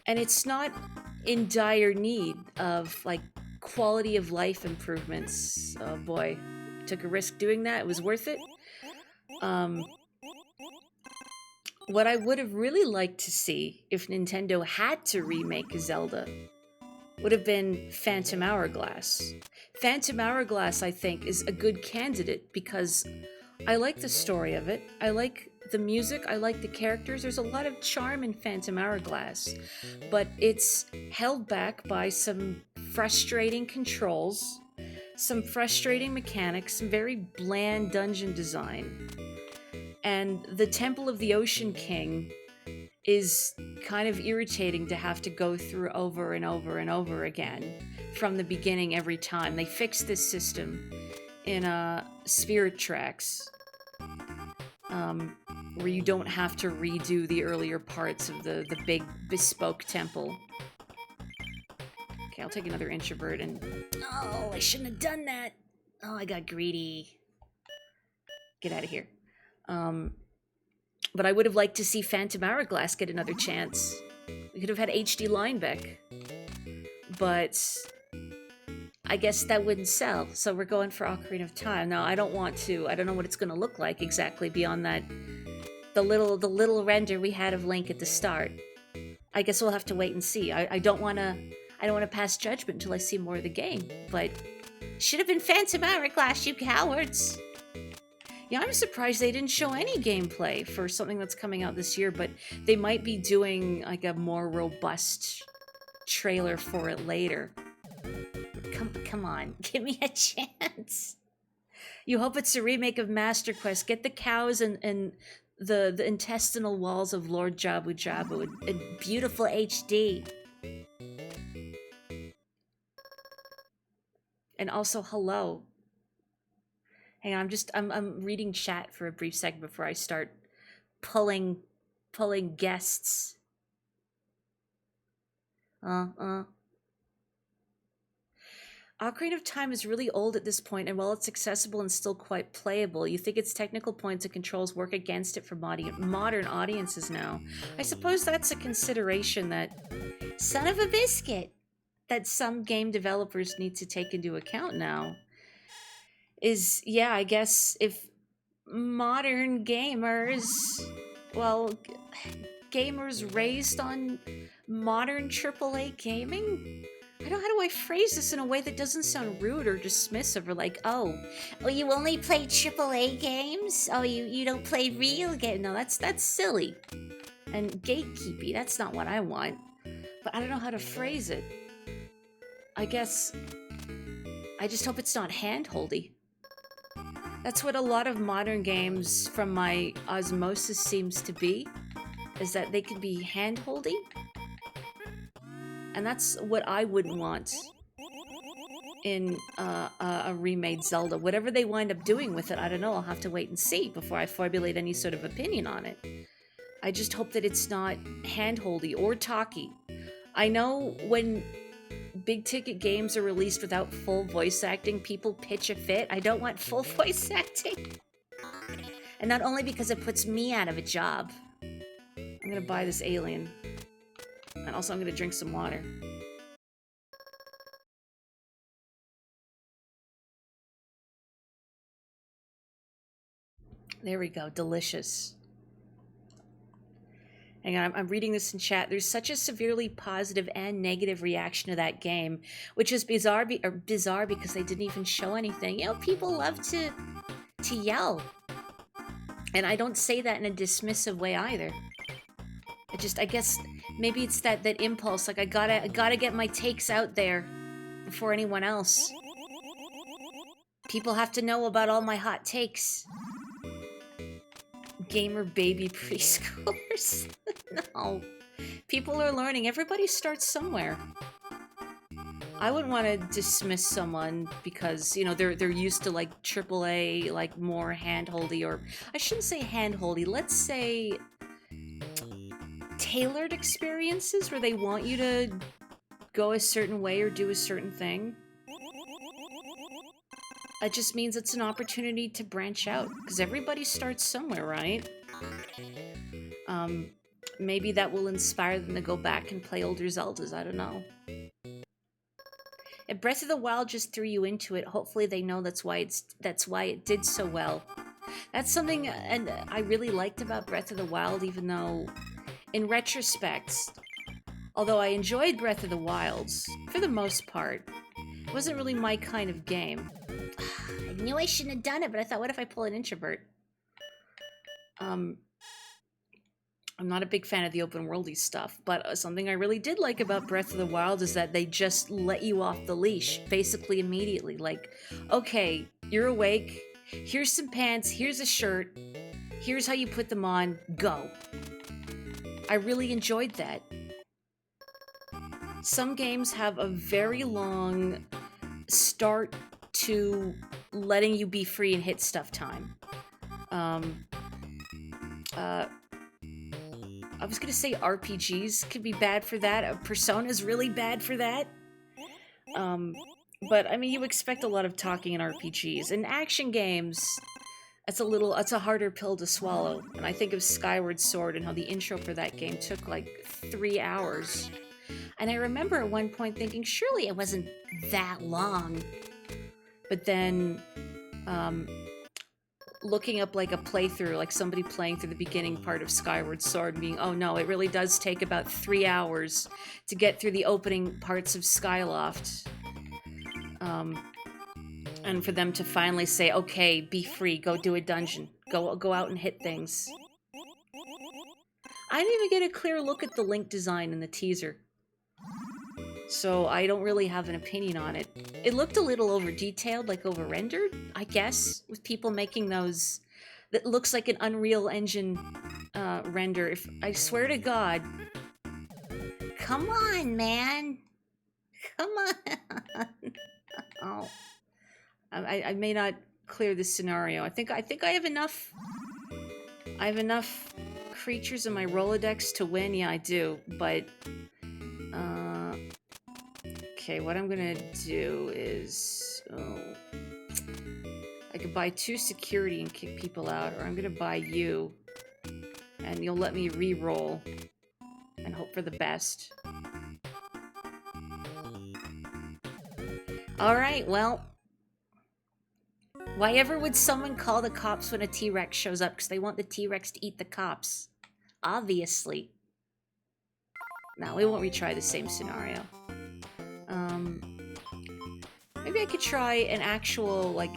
it's not in dire need of like quality of life improvements. Oh boy, took a risk doing that. It was worth it. What I would have really liked to see if Nintendo had to remake Zelda would have been Phantom Hourglass. Phantom Hourglass, I think, is a good candidate because I like the story of it. I like the music, I like the characters. There's a lot of charm in Phantom Hourglass, but it's held back by some frustrating controls, some frustrating mechanics, some very bland dungeon design. And the Temple of the Ocean King is kind of irritating to have to go through over and over and over again from the beginning every time. They fixed this system in Spirit Tracks, where you don't have to redo the earlier parts of the big bespoke temple. Okay, I'll take another introvert and... Oh, I shouldn't have done that! Oh, I got greedy. Get out of here. But I would have liked to see Phantom Hourglass get another chance. We could have had HD Linebeck. But I guess that wouldn't sell, so we're going for Ocarina of Time. Now, I don't want to. I don't know what it's going to look like exactly beyond that. The little render we had of Link at the start. I guess we'll have to wait and see. I don't want to pass judgment until I see more of the game. But should have been Phantom Hourglass, you cowards. Yeah, I'm surprised they didn't show any gameplay for something that's coming out this year, but they might be doing like a more robust trailer for it later. Come on, give me a chance. You hope it's a remake of Master Quest. Get the cows and the intestinal walls of Lord Jabu Jabu in beautiful HD. And also, hello. Hang on, I'm reading chat for a brief second before I start pulling guests. Ocarina of Time is really old at this point, and while it's accessible and still quite playable, you think its technical points and controls work against it for modern audiences now. I suppose that's a consideration that, son of a biscuit, that some game developers need to take into account now. Is, yeah, I guess if modern gamers, well, gamers raised on modern AAA gaming? I don't know, how do I phrase this in a way that doesn't sound rude or dismissive or like, oh, you only play AAA games? Oh, you don't play real games? No, that's silly. And gatekeepy, that's not what I want. But I don't know how to phrase it. I guess I just hope it's not hand-holdy. That's what a lot of modern games from my osmosis seems to be, is that they can be hand-holdy. And that's what I wouldn't want in a remade Zelda. Whatever they wind up doing with it, I don't know, I'll have to wait and see before I formulate any sort of opinion on it. I just hope that it's not hand-holdy or talky. I know when big-ticket games are released without full voice acting, people pitch a fit. I don't want full voice acting. And not only because it puts me out of a job. I'm gonna buy this alien. And also I'm gonna drink some water. There we go, delicious. Hang on, I'm reading this in chat. There's such a severely positive and negative reaction to that game, which is bizarre because they didn't even show anything. You know, people love to yell. And I don't say that in a dismissive way either. I guess maybe it's that impulse, like I gotta get my takes out there before anyone else. People have to know about all my hot takes. Gamer baby preschoolers. No. People are learning. Everybody starts somewhere. I wouldn't want to dismiss someone because, you know, they're used to like AAA, like more hand-holdy, or I shouldn't say hand-holdy, let's say tailored experiences where they want you to go a certain way or do a certain thing. It just means it's an opportunity to branch out, because everybody starts somewhere, right? Maybe that will inspire them to go back and play older Zeldas, I don't know. If Breath of the Wild just threw you into it, hopefully they know that's why it did so well. That's something and I really liked about Breath of the Wild, even though, in retrospect, although I enjoyed Breath of the Wild, for the most part, it wasn't really my kind of game. I knew I shouldn't have done it, but I thought, what if I pull an introvert? I'm not a big fan of the open worldy stuff, but something I really did like about Breath of the Wild is that they just let you off the leash basically immediately. Like, okay, you're awake. Here's some pants. Here's a shirt. Here's how you put them on. Go. I really enjoyed that. Some games have a very long start to letting you be free and hit stuff time. I was gonna say RPGs could be bad for that. Persona's really bad for that. But I mean, you expect a lot of talking in RPGs. In action games, it's a harder pill to swallow. And I think of Skyward Sword and how the intro for that game took like 3 hours. And I remember at one point thinking, surely it wasn't that long. But then, looking up like a playthrough, like somebody playing through the beginning part of Skyward Sword and being, oh no, it really does take about 3 hours to get through the opening parts of Skyloft. And for them to finally say, okay, be free, go do a dungeon, go out and hit things. I didn't even get a clear look at the Link design in the teaser, so I don't really have an opinion on it. It looked a little over-detailed, like over-rendered, I guess, with people making those... That looks like an Unreal Engine render. If I swear to God... Come on, man! Come on! Oh. I may not clear this scenario. I think I have enough... I have enough creatures in my Rolodex to win. Yeah, I do, but... Okay, what I'm gonna do is... Oh, I could buy 2 security and kick people out, or I'm gonna buy you, and you'll let me re-roll and hope for the best. Alright, well... Why ever would someone call the cops when a T-Rex shows up? Because they want the T-Rex to eat the cops. Obviously. No, we won't retry the same scenario. Maybe I could try an actual, like,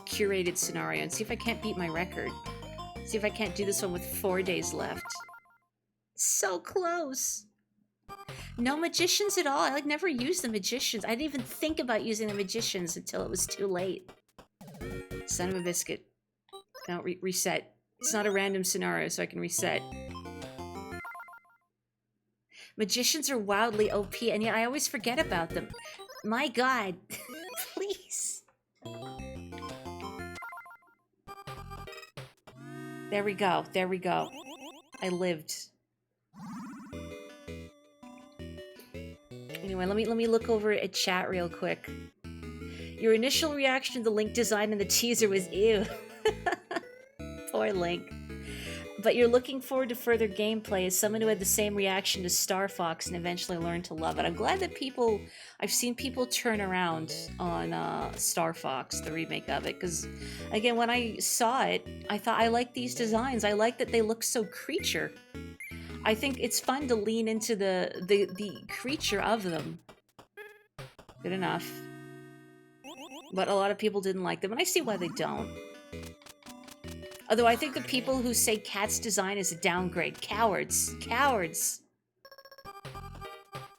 curated scenario and see if I can't beat my record. See if I can't do this one with 4 days left. So close! No magicians at all. I, like, never used the magicians. I didn't even think about using the magicians until it was too late. Son of a biscuit. No, reset. It's not a random scenario, so I can reset. Magicians are wildly OP, and yet I always forget about them. My God. Please. There we go. There we go. I lived. Anyway, let me look over at chat real quick. Your initial reaction to the Link design in the teaser was ew. Poor Link. But you're looking forward to further gameplay as someone who had the same reaction to Star Fox and eventually learned to love it. I'm glad that I've seen people turn around on Star Fox, the remake of it, because, again, when I saw it, I thought, I like these designs. I like that they look so creature. I think it's fun to lean into the creature of them. Good enough. But a lot of people didn't like them, and I see why they don't. Although I think the people who say Cat's design is a downgrade, cowards. Cowards.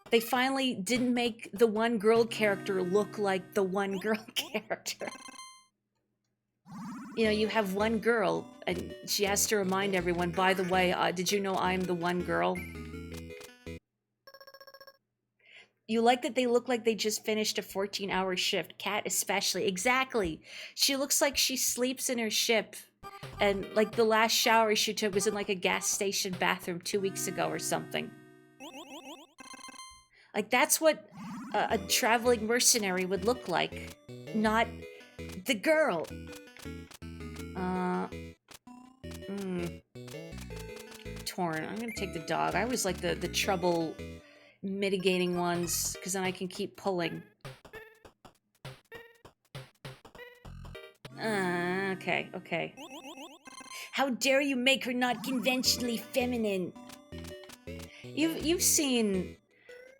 They finally didn't make the one girl character look like the one girl character. You know, you have one girl, and she has to remind everyone, by the way, did you know I'm the one girl? You like that they look like they just finished a 14-hour shift. Cat especially. Exactly. She looks like she sleeps in her ship. And, like, the last shower she took was in, like, a gas station bathroom 2 weeks ago or something. Like, that's what a traveling mercenary would look like. Not the girl. Torn. I'm gonna take the dog. I always like the trouble mitigating ones, because then I can keep pulling. Okay, okay. How dare you make her not conventionally feminine? You've seen...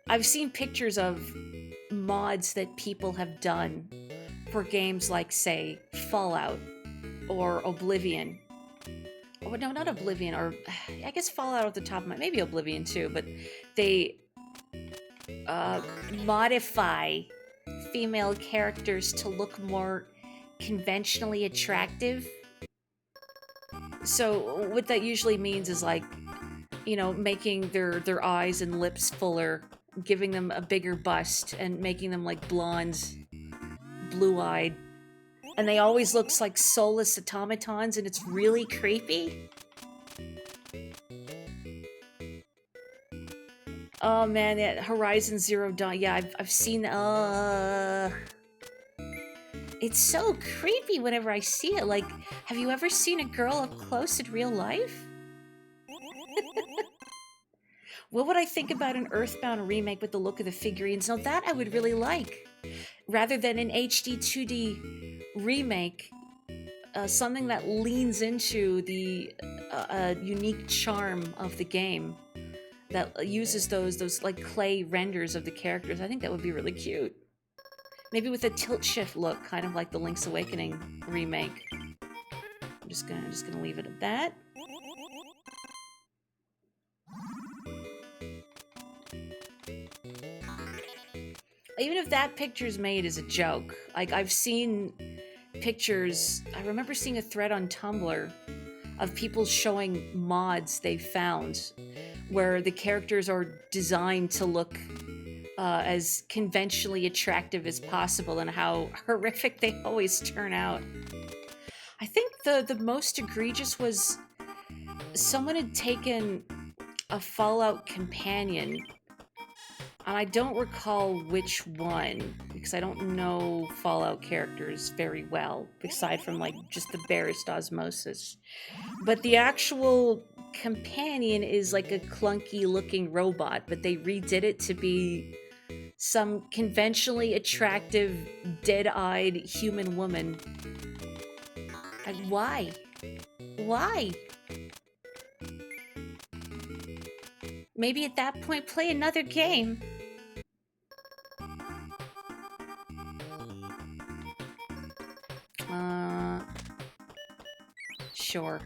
I've seen pictures of mods that people have done for games like, say, Fallout or Oblivion. oh no, not Oblivion, or I guess Fallout at the top of my, maybe Oblivion too, but they modify female characters to look more conventionally attractive. So what that usually means is like, you know, making their eyes and lips fuller, giving them a bigger bust, and making them like blonde, blue-eyed. And they always looks like soulless automatons, and it's really creepy. Oh man, that Horizon Zero Dawn. Yeah, I've seen. It's so creepy whenever I see it. Like, have you ever seen a girl up close in real life? What would I think about an Earthbound remake with the look of the figurines? Now that I would really like, rather than an HD 2D remake. Something that leans into the unique charm of the game, that uses those like clay renders of the characters. I think that would be really cute. Maybe with a tilt shift look, kind of like the Link's Awakening remake. I'm just gonna leave it at that. Even if that picture's made as a joke, like I've seen pictures. I remember seeing a thread on Tumblr of people showing mods they found where the characters are designed to look as conventionally attractive as possible, and how horrific they always turn out. I think the most egregious was someone had taken a Fallout companion, and I don't recall which one, because I don't know Fallout characters very well, aside from like just the barest osmosis. But the actual companion is like a clunky looking robot, but they redid it to be some conventionally attractive, dead-eyed human woman. Like, why? Why? Maybe at that point, play another game. Sure.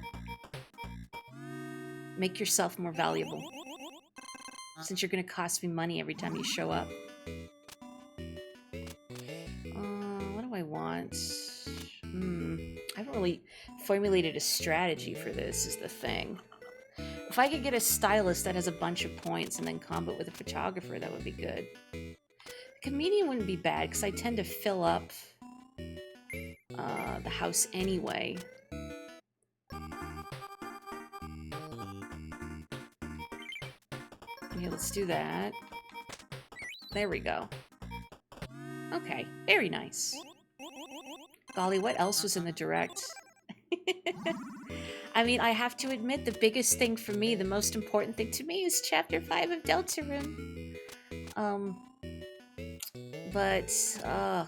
Make yourself more valuable, since you're gonna cost me money every time you show up. What do I want? I haven't really formulated a strategy for this, is the thing. If I could get a stylist that has a bunch of points and then combo it with a photographer, that would be good. A comedian wouldn't be bad, because I tend to fill up the house anyway. Okay, let's do that. There we go. Okay, very nice. Golly, what else was in the direct? I mean, I have to admit, the biggest thing for me, the most important thing to me, is Chapter 5 of Deltarune.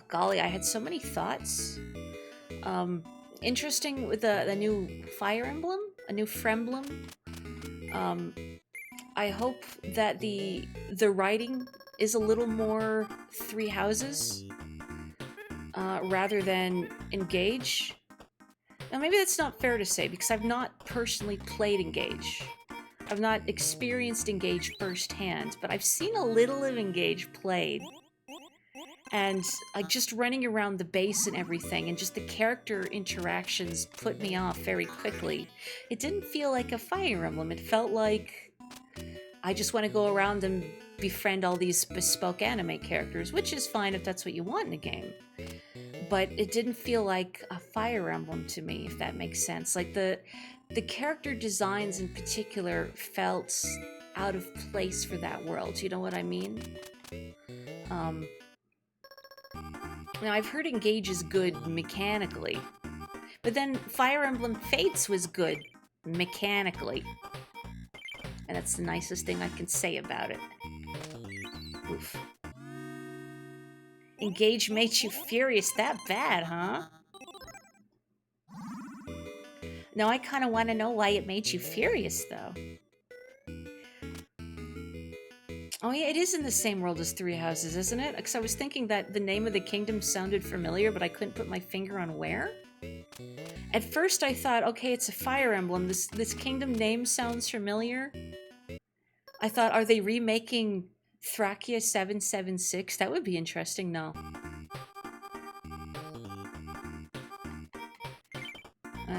Golly, I had so many thoughts. Interesting with the new Fire Emblem, a new Fremblem. I hope that the writing is a little more Three Houses, rather than Engage. Now, maybe that's not fair to say, because I've not personally played Engage. I've not experienced Engage firsthand, but I've seen a little of Engage played. And like just running around the base and everything, and just the character interactions put me off very quickly. It didn't feel like a Fire Emblem. It felt like I just want to go around and befriend all these bespoke anime characters, which is fine if that's what you want in a game. But it didn't feel like a Fire Emblem to me, if that makes sense. Like the character designs in particular felt out of place for that world. You know what I mean? Now, I've heard Engage is good mechanically, but then Fire Emblem Fates was good mechanically. And that's the nicest thing I can say about it. Oof. Engage made you furious that bad, huh? Now I kind of want to know why it made you furious, though. Oh yeah, it is in the same world as Three Houses, isn't it? Because I was thinking that the name of the kingdom sounded familiar, but I couldn't put my finger on where. At first I thought, okay, it's a Fire Emblem. This kingdom name sounds familiar. I thought, are they remaking Thrakia 776? That would be interesting. No.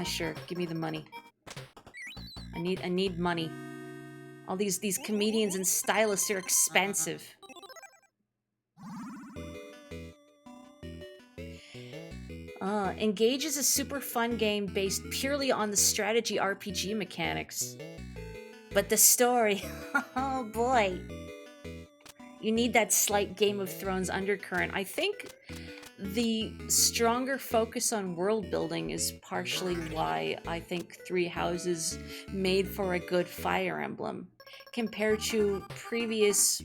Sure. Give me the money. I need money. All these comedians and stylists are expensive. Engage is a super fun game based purely on the strategy RPG mechanics. But the story, oh boy. You need that slight Game of Thrones undercurrent. I think the stronger focus on world building is partially why I think Three Houses made for a good Fire Emblem compared to previous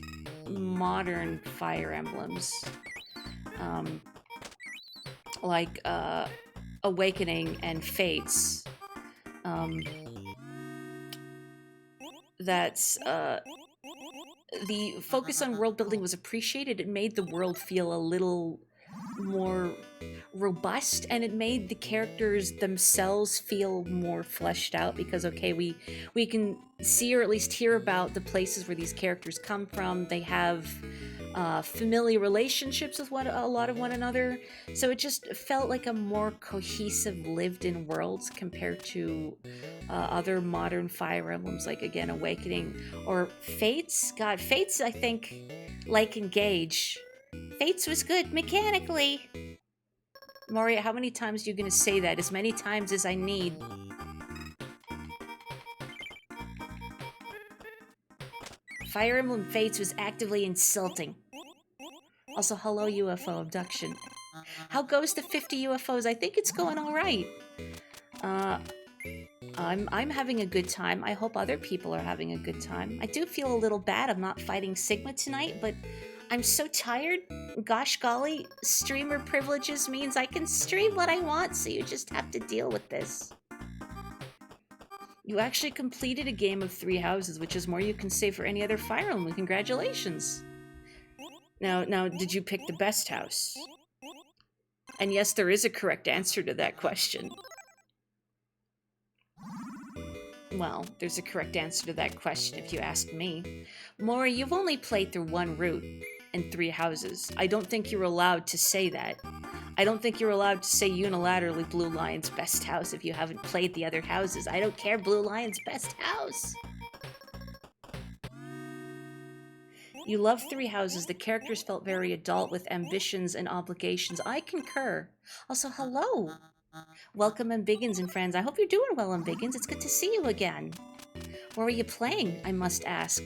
modern Fire Emblems. Like Awakening and Fates. That's the focus on world building was appreciated. It made the world feel a little more robust, and it made the characters themselves feel more fleshed out because, okay, we can see or at least hear about the places where these characters come from. They have familiar relationships with a lot of one another, so it just felt like a more cohesive lived-in world compared to other modern Fire Emblems, like, again, Awakening or Fates. God, Fates, I think, like Engage, Fates was good mechanically. Moria, how many times are you gonna say that? As many times as I need. Fire Emblem Fates was actively insulting. Also, hello UFO abduction. How goes the 50 UFOs? I think it's going all right. I'm having a good time. I hope other people are having a good time. I do feel a little bad I'm not fighting Sigma tonight, but I'm so tired. Gosh golly, streamer privileges means I can stream what I want, so you just have to deal with this. You actually completed a game of Three Houses, which is more you can say for any other Fire Emblem. Congratulations. Now, did you pick the best house? And yes, there is a correct answer to that question. Well, there's a correct answer to that question if you ask me. Mori, you've only played through one route in Three Houses. I don't think you're allowed to say that. I don't think you're allowed to say unilaterally Blue Lion's best house if you haven't played the other houses. I don't care, Blue Lion's best house. You love Three Houses. The characters felt very adult with ambitions and obligations. I concur. Also, hello. Welcome, Ambiggins and friends. I hope you're doing well, Ambiggins. It's good to see you again. What are you playing, I must ask?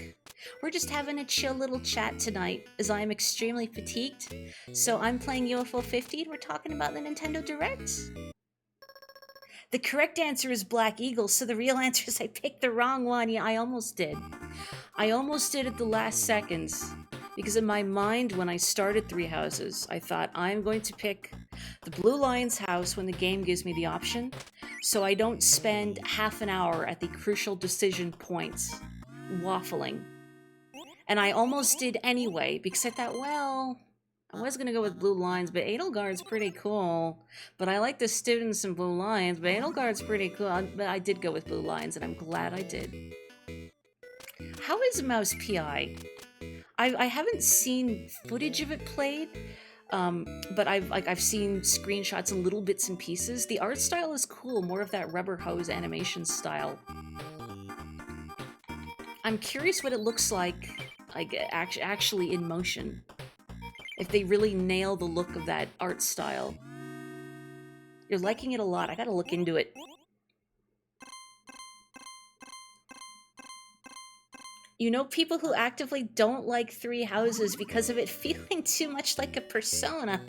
We're just having a chill little chat tonight, as I am extremely fatigued. So I'm playing UFO 50, and we're talking about the Nintendo Direct. The correct answer is Black Eagle, so the real answer is I picked the wrong one. Yeah, I almost did. I almost did at the last seconds. Because in my mind, when I started Three Houses, I thought, I'm going to pick the Blue Lion's house when the game gives me the option, so I don't spend half an hour at the crucial decision points waffling. And I almost did anyway, because I thought, well, I was going to go with Blue Lions, but Edelgard's pretty cool. But I like the students in Blue Lions, but Edelgard's pretty cool. But I did go with Blue Lions, and I'm glad I did. How is Mouse PI? I haven't seen footage of it played, but I've seen screenshots and little bits and pieces. The art style is cool, more of that rubber hose animation style. I'm curious what it looks like actually in motion. If they really nail the look of that art style. You're liking it a lot. I gotta look into it. You know, people who actively don't like Three Houses because of it feeling too much like a Persona.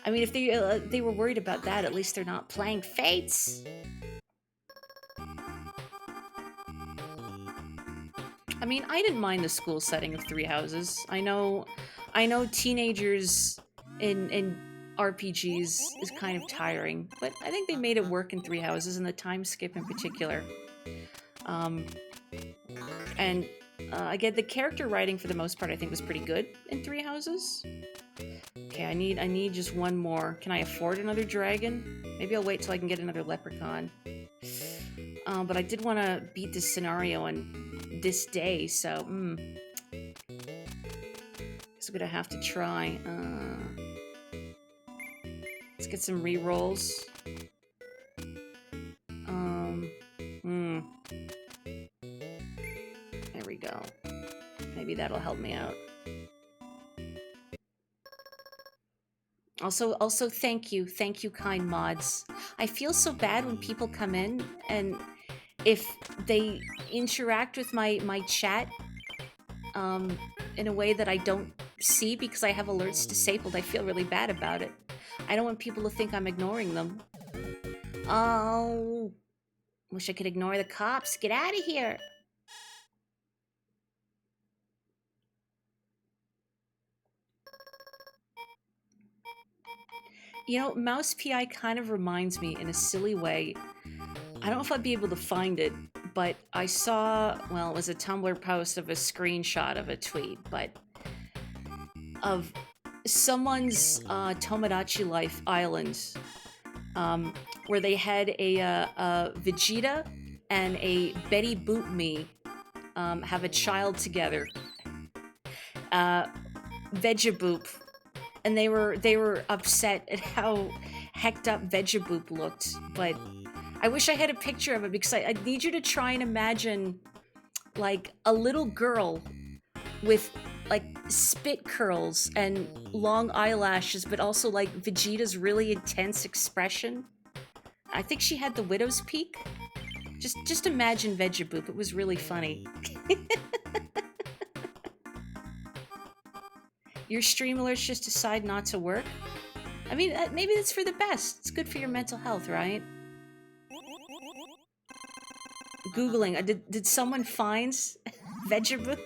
I mean, if they were worried about that, at least they're not playing Fates. I mean, I didn't mind the school setting of Three Houses. I know teenagers in RPGs is kind of tiring, but I think they made it work in Three Houses, and the time skip in particular. And again, the character writing for the most part I think was pretty good in Three Houses. Okay, I need just one more. Can I afford another dragon? Maybe I'll wait till I can get another leprechaun. But I did want to beat this scenario on this day, so guess I'm gonna have to try. Let's get some re-rolls. There we go. Maybe that'll help me out. Also, thank you, kind mods. I feel so bad when people come in and if they interact with my chat in a way that I don't see because I have alerts disabled. I feel really bad about it. I don't want people to think I'm ignoring them. Oh, wish I could ignore the cops. Get out of here. You know, Mouse PI kind of reminds me in a silly way. I don't know if I'd be able to find it, but I saw, well, it was a Tumblr post of a screenshot of a tweet, but of someone's Tomodachi Life Island, where they had a Vegeta and a Betty Boop Me have a child together, Vegaboop, and they were upset at how hecked up Vegaboop looked. But I wish I had a picture of it because I need you to try and imagine like a little girl with like spit curls and long eyelashes, but also like Vegeta's really intense expression. I think she had the widow's peak. Just imagine Vegaboop. It was really funny. Your stream alerts just decide not to work? I mean, maybe that's for the best. It's good for your mental health, right? Googling. Did someone find Vegaboop?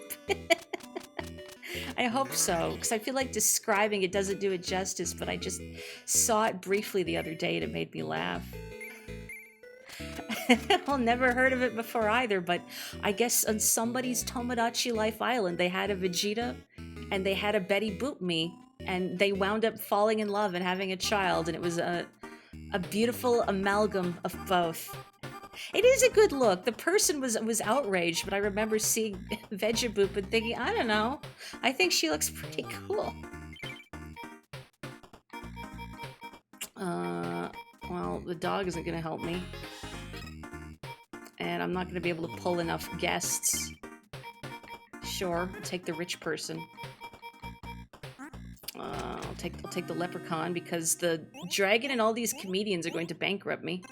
I hope so, because I feel like describing it doesn't do it justice, but I just saw it briefly the other day and it made me laugh. I've never heard of it before either, but I guess on somebody's Tomodachi Life Island, they had a Vegeta and they had a Betty Boop Me, and they wound up falling in love and having a child, and it was a beautiful amalgam of both. It is a good look. The person was outraged, but I remember seeing Vegaboop and thinking, I don't know, I think she looks pretty cool. Well, the dog isn't going to help me. And I'm not going to be able to pull enough guests. Sure, I'll take the rich person. I'll take the leprechaun because the dragon and all these comedians are going to bankrupt me.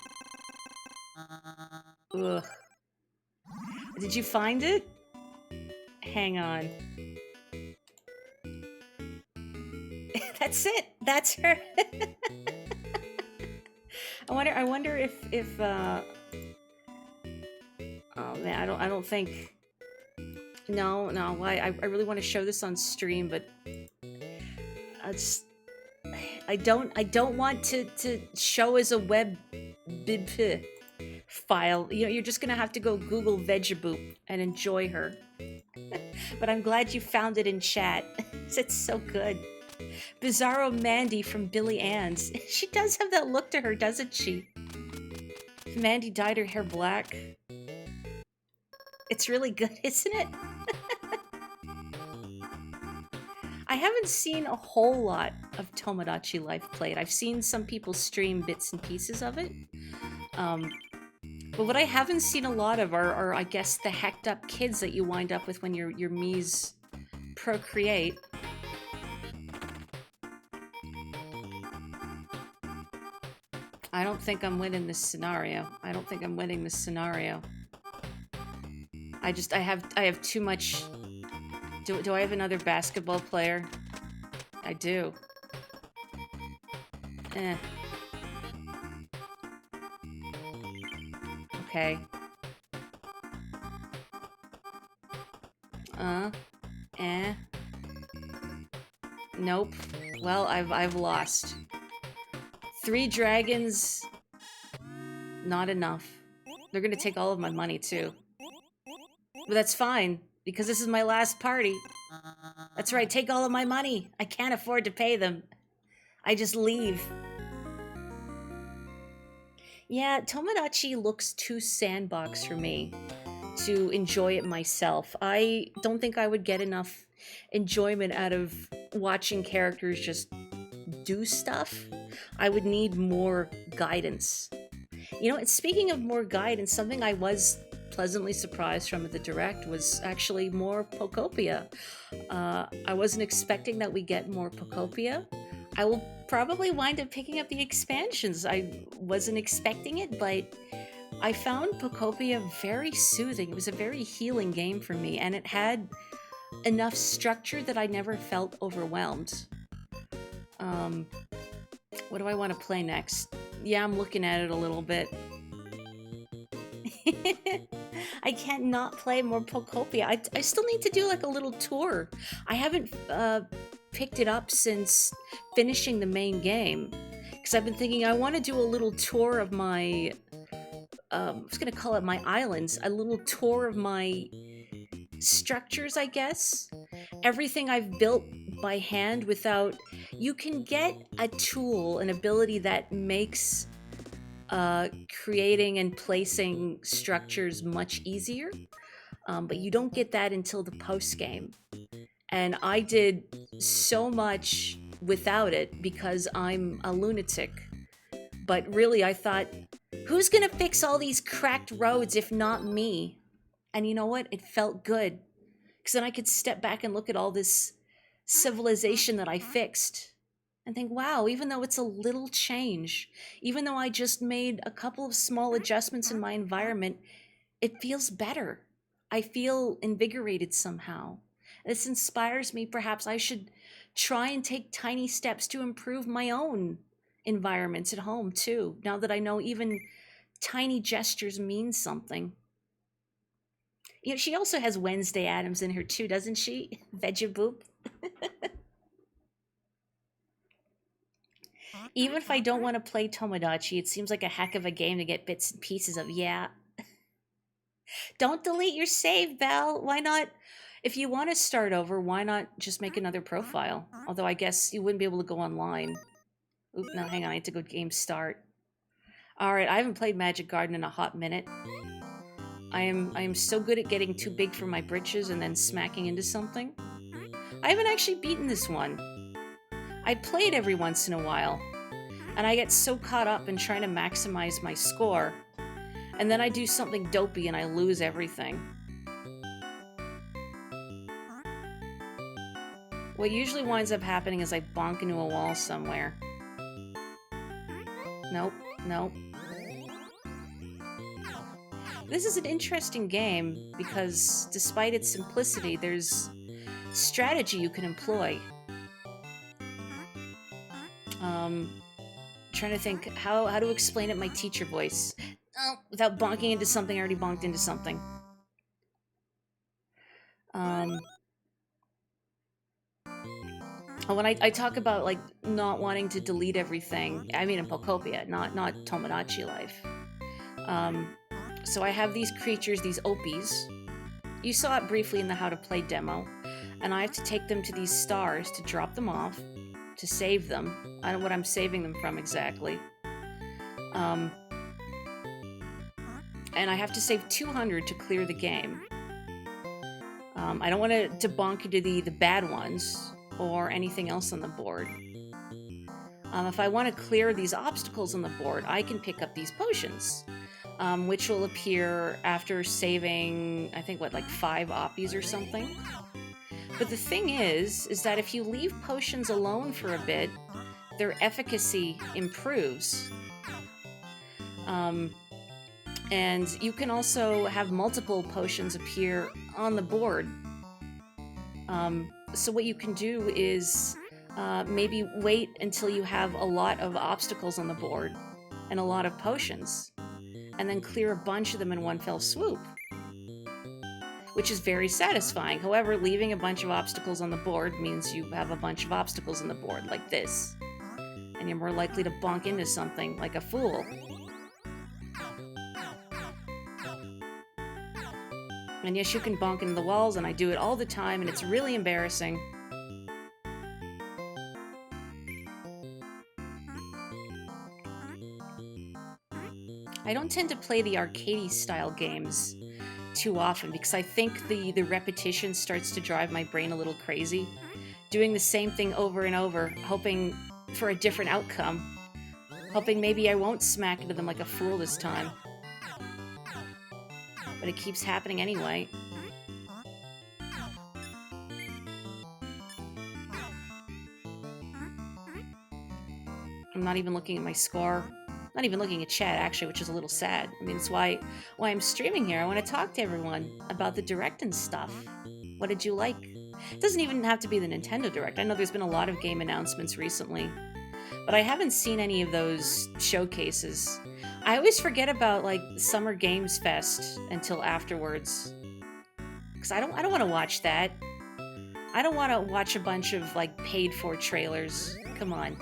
Ugh. Did you find it? Hang on. That's it. That's her. I wonder if oh man, I don't think. No. I really want to show this on stream, but I don't want to show as a web bib file. You know, you're just gonna have to go Google Vegaboop and enjoy her. But I'm glad you found it in chat. It's so good. Bizarro Mandy from Billy Ann's. She does have that look to her, doesn't she? If Mandy dyed her hair black. It's really good, isn't it? I haven't seen a whole lot of Tomodachi Life played. I've seen some people stream bits and pieces of it. But what I haven't seen a lot of are I guess, the hecked up kids that you wind up with when your Miis procreate. I don't think I'm winning this scenario. I don't think I'm winning this scenario. I have too much. Do I have another basketball player? I do. Okay. Nope. Well, I've lost. 3 dragons. Not enough. They're gonna take all of my money too. But that's fine, because this is my last party. That's right, take all of my money. I can't afford to pay them. I just leave. Yeah, Tomodachi looks too sandbox for me to enjoy it myself. I don't think I would get enough enjoyment out of watching characters just do stuff. I would need more guidance. You know, and speaking of more guidance, something I was pleasantly surprised from at the direct was actually more Pokopia. I wasn't expecting that we get more Pokopia. I will probably wind up picking up the expansions. I wasn't expecting it, but I found Pokopia very soothing. It was a very healing game for me, and it had enough structure that I never felt overwhelmed. Um, what do I want to play next? Yeah, I'm looking at it a little bit. I can't not play more Pokopia. I still need to do like a little tour. I haven't picked it up since finishing the main game because I've been thinking I want to do a little tour of my. I was gonna call it my islands. A little tour of my structures, I guess. Everything I've built by hand without. You can get a tool, an ability that makes creating and placing structures much easier, but you don't get that until the post game. And I did so much without it because I'm a lunatic. But really, I thought, who's gonna fix all these cracked roads if not me? And you know what? It felt good. Because then I could step back and look at all this civilization that I fixed and think, wow, even though it's a little change, even though I just made a couple of small adjustments in my environment, it feels better. I feel invigorated somehow. This inspires me. Perhaps I should try and take tiny steps to improve my own environments at home too, now that I know even tiny gestures mean something. You know, she also has Wednesday Addams in her too, doesn't she? Vegaboop. Even if I don't want to play Tomodachi, it seems like a heck of a game to get bits and pieces of. Yeah. Don't delete your save, Belle. Why not? If you want to start over, why not just make another profile? Although I guess you wouldn't be able to go online. Oop, no, hang on. I have to go game start. Alright, I haven't played Magic Garden in a hot minute. I am so good at getting too big for my britches and then smacking into something. I haven't actually beaten this one. I played every once in a while, and I get so caught up in trying to maximize my score, and then I do something dopey and I lose everything. What usually winds up happening is I bonk into a wall somewhere. Nope, nope. This is an interesting game because despite its simplicity, there's strategy you can employ. Trying to think how to explain it in my teacher voice. Oh, without bonking into something I already bonked into something. When I talk about like not wanting to delete everything, I mean in Pokopia, not Tomodachi Life. So I have these creatures, these Opies. You saw it briefly in the How to Play demo, and I have to take them to these stars to drop them off, to save them. I don't know what I'm saving them from exactly. And I have to save 200 to clear the game. I don't want to bonk into the bad ones or anything else on the board. If I want to clear these obstacles on the board, I can pick up these potions, which will appear after saving, I think, what, like 5 Oppies or something? But the thing is that if you leave potions alone for a bit, their efficacy improves. And you can also have multiple potions appear on the board. So what you can do is maybe wait until you have a lot of obstacles on the board and a lot of potions, and then clear a bunch of them in one fell swoop, which is very satisfying. However, leaving a bunch of obstacles on the board means you have a bunch of obstacles on the board, like this, and you're more likely to bonk into something like a fool. And yes, you can bonk into the walls, and I do it all the time, and it's really embarrassing. I don't tend to play the arcade style games too often because I think the repetition starts to drive my brain a little crazy. Doing the same thing over and over, hoping for a different outcome. Hoping maybe I won't smack into them like a fool this time. But it keeps happening anyway. I'm not even looking at my score. Not even looking at chat, actually, which is a little sad. I mean, it's why I'm streaming here. I want to talk to everyone about the Direct and stuff. What did you like? It doesn't even have to be the Nintendo Direct. I know there's been a lot of game announcements recently, but I haven't seen any of those showcases. I always forget about, like, Summer Games Fest until afterwards. Because I don't want to watch that. I don't want to watch a bunch of, like, paid-for trailers. Come on.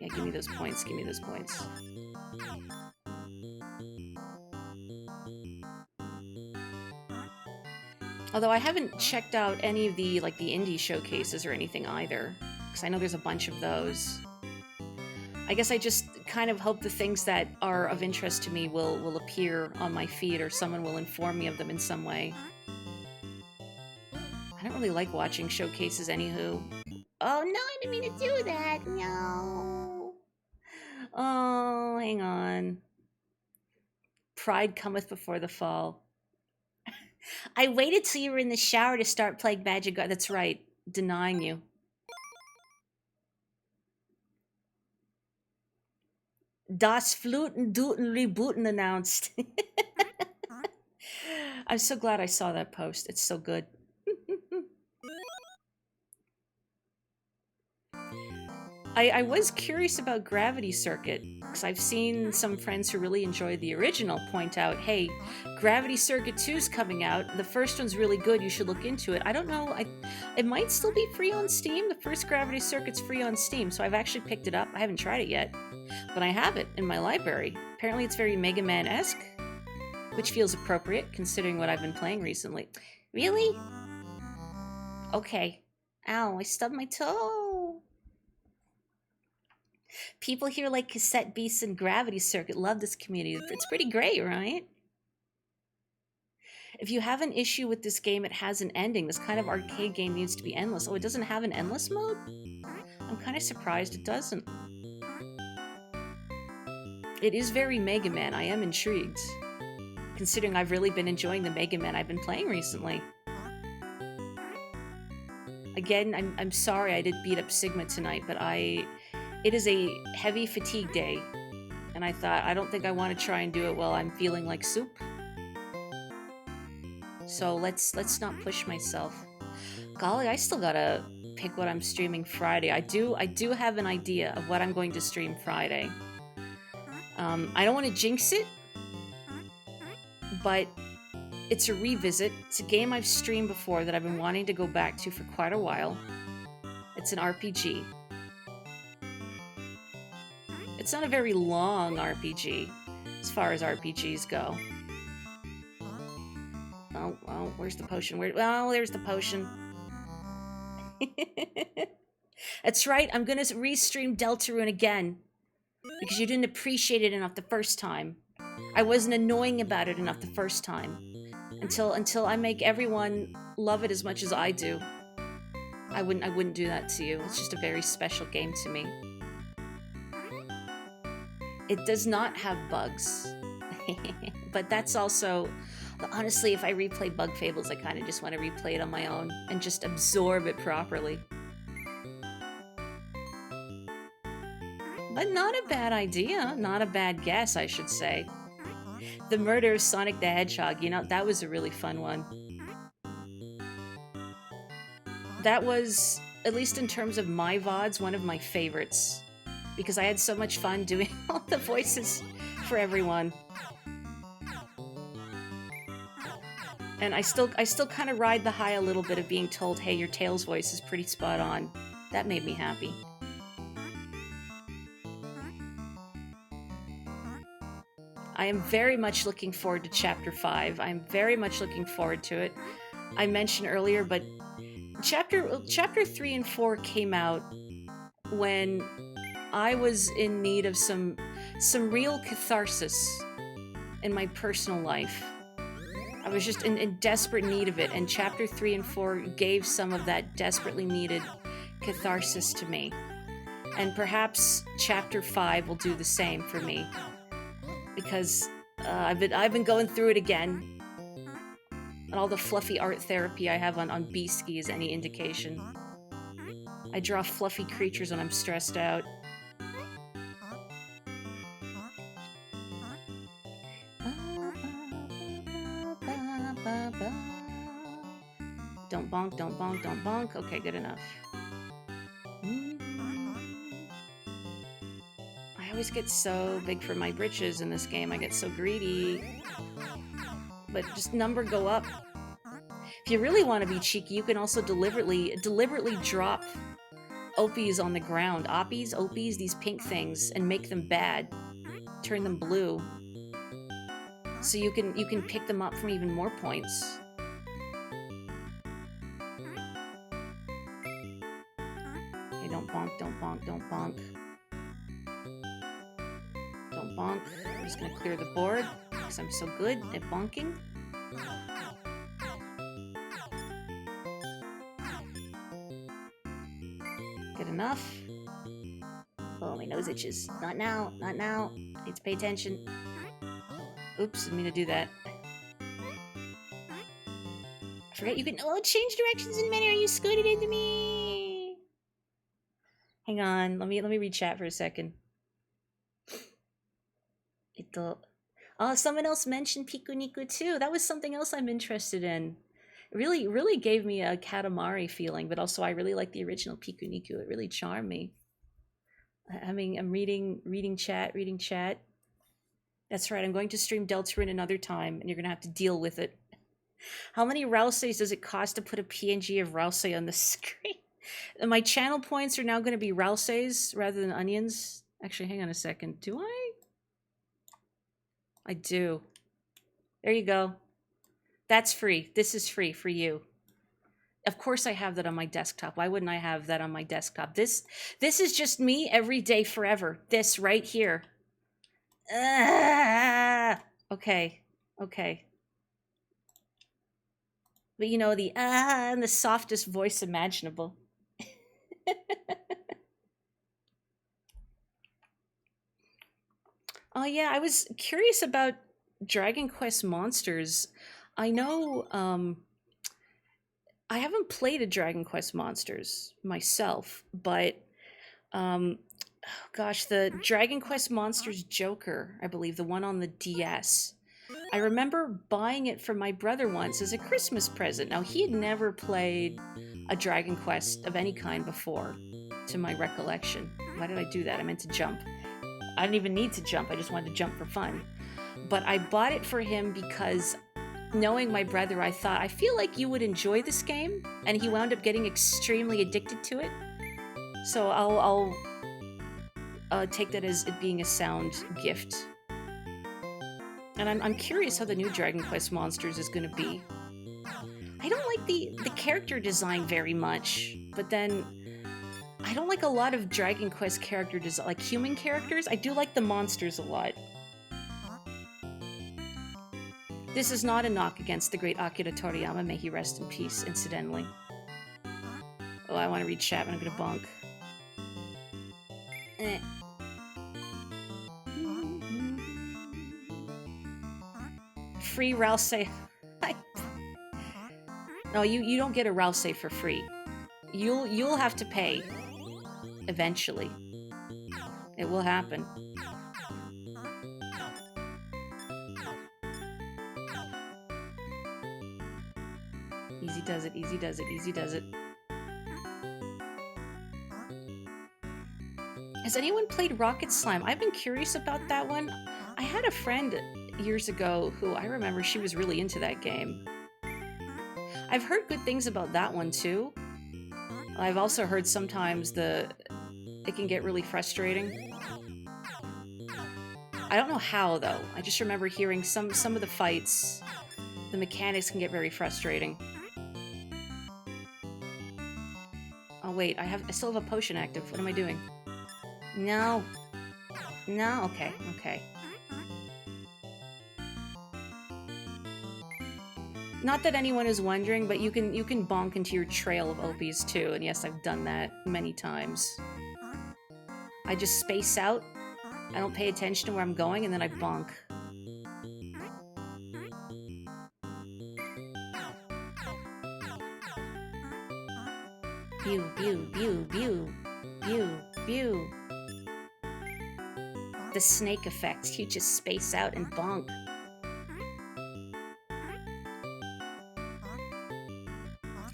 Yeah, give me those points. Give me those points. Although I haven't checked out any of the, like, the indie showcases or anything either. Because I know there's a bunch of those. I guess I just kind of hope the things that are of interest to me will appear on my feed or someone will inform me of them in some way. I don't really like watching showcases anywho. Oh, no, I didn't mean to do that. No. Oh, hang on. Pride cometh before the fall. I waited till you were in the shower to start playing Magic Garden. That's right. Denying you. Das Fluten, Duten, Rebooten announced. I'm so glad I saw that post. It's so good. I was curious about Gravity Circuit, because I've seen some friends who really enjoyed the original point out, hey, Gravity Circuit 2's coming out. The first one's really good. You should look into it. I don't know. It might still be free on Steam. The first Gravity Circuit's free on Steam, so I've actually picked it up. I haven't tried it yet, but I have it in my library. Apparently it's very Mega Man-esque, which feels appropriate considering what I've been playing recently. Really? Okay. Ow, I stubbed my toe. People here like Cassette Beasts and Gravity Circuit love this community. It's pretty great, right? If you have an issue with this game, it has an ending. This kind of arcade game needs to be endless. Oh, it doesn't have an endless mode? I'm kind of surprised it doesn't. It is very Mega Man. I am intrigued, considering I've really been enjoying the Mega Man I've been playing recently. Again, I'm sorry I did beat up Sigma tonight, but it is a heavy fatigue day, and I thought, I don't think I want to try and do it while I'm feeling like soup. So let's not push myself. Golly, I still gotta pick what I'm streaming Friday. I do have an idea of what I'm going to stream Friday. I don't want to jinx it, but it's a revisit. It's a game I've streamed before that I've been wanting to go back to for quite a while. It's an RPG. It's not a very long RPG, as far as RPGs go. Oh, where's the potion? Oh, there's the potion. That's right, I'm gonna restream Deltarune again. Because you didn't appreciate it enough the first time. I wasn't annoying about it enough the first time. Until I make everyone love it as much as I do. I wouldn't do that to you. It's just a very special game to me. It does not have bugs. But that's also... Honestly, if I replay Bug Fables, I kind of just want to replay it on my own and just absorb it properly. But not a bad idea. Not a bad guess, I should say. The Murder of Sonic the Hedgehog, you know, that was a really fun one. That was, at least in terms of my VODs, one of my favorites. Because I had so much fun doing all the voices for everyone. And I still kind of ride the high a little bit of being told, hey, your Tails voice is pretty spot on. That made me happy. I am very much looking forward to Chapter 5. I'm very much looking forward to it. I mentioned earlier, but Chapter 3 and 4 came out when I was in need of some real catharsis in my personal life. I was just in desperate need of it, and Chapter 3 and 4 gave some of that desperately needed catharsis to me. And perhaps Chapter 5 will do the same for me, because I've been going through it again. And all the fluffy art therapy I have on B-Ski is any indication. I draw fluffy creatures when I'm stressed out. Don't bonk, don't bonk, don't bonk. Okay, good enough. I always get so big for my britches in this game. I get so greedy. But just number go up. If you really want to be cheeky, you can also deliberately drop Opies on the ground. Opies, these pink things, and make them bad. Turn them blue. So you can pick them up from even more points. Okay, don't bonk, don't bonk, don't bonk. Don't bonk. I'm just gonna clear the board because I'm so good at bonking. Good enough. Oh, my nose itches. Not now, not now. I need to pay attention. Oops, didn't mean to do that. I forget you can change directions in menu. Are you scooted into me? Hang on, let me read chat for a second. Oh, someone else mentioned Pikuniku too. That was something else I'm interested in. It really gave me a Katamari feeling, but also I really like the original Pikuniku. It really charmed me. I mean, I'm reading chat. That's right, I'm going to stream Deltarune another time, and you're gonna have to deal with it. How many Ralseis does it cost to put a PNG of Ralsei on the screen? And my channel points are now gonna be Ralseis rather than onions. Actually, hang on a second. Do I? I do. There you go. That's free. This is free for you. Of course I have that on my desktop. Why wouldn't I have that on my desktop? This is just me every day forever. This right here. Okay. But you know, the in the softest voice imaginable. Oh yeah, I was curious about Dragon Quest Monsters. I know I haven't played a Dragon Quest Monsters myself, but gosh, the Dragon Quest Monsters Joker, I believe, the one on the DS. I remember buying it for my brother once as a Christmas present. Now, he had never played a Dragon Quest of any kind before, to my recollection. Why did I do that? I meant to jump. I didn't even need to jump. I just wanted to jump for fun. But I bought it for him because, knowing my brother, I thought, I feel like you would enjoy this game. And he wound up getting extremely addicted to it. So I'll take that as it being a sound gift. And I'm curious how the new Dragon Quest Monsters is going to be. I don't like the character design very much, but then I don't like a lot of Dragon Quest character design, like human characters. I do like the monsters a lot. This is not a knock against the great Akira Toriyama, may he rest in peace, incidentally. Oh, I want to read chat, but I'm gonna bonk. Free Ralsei. No, you don't get a Ralsei for free. You'll have to pay. Eventually. It will happen. Easy does it, easy does it, easy does it. Has anyone played Rocket Slime? I've been curious about that one. I had a friend years ago who I remember she was really into that game. I've heard good things about that one too. I've also heard sometimes it can get really frustrating. I don't know how though. I just remember hearing some of the fights, the mechanics can get very frustrating. Oh, wait, I still have a potion active. What am I doing? No. No? Okay, okay. Not that anyone is wondering, but you can bonk into your trail of Opies too, and yes, I've done that many times. I just space out, I don't pay attention to where I'm going, and then I bonk. Pew, pew, pew, pew, pew, pew. The snake effect, you just space out and bonk.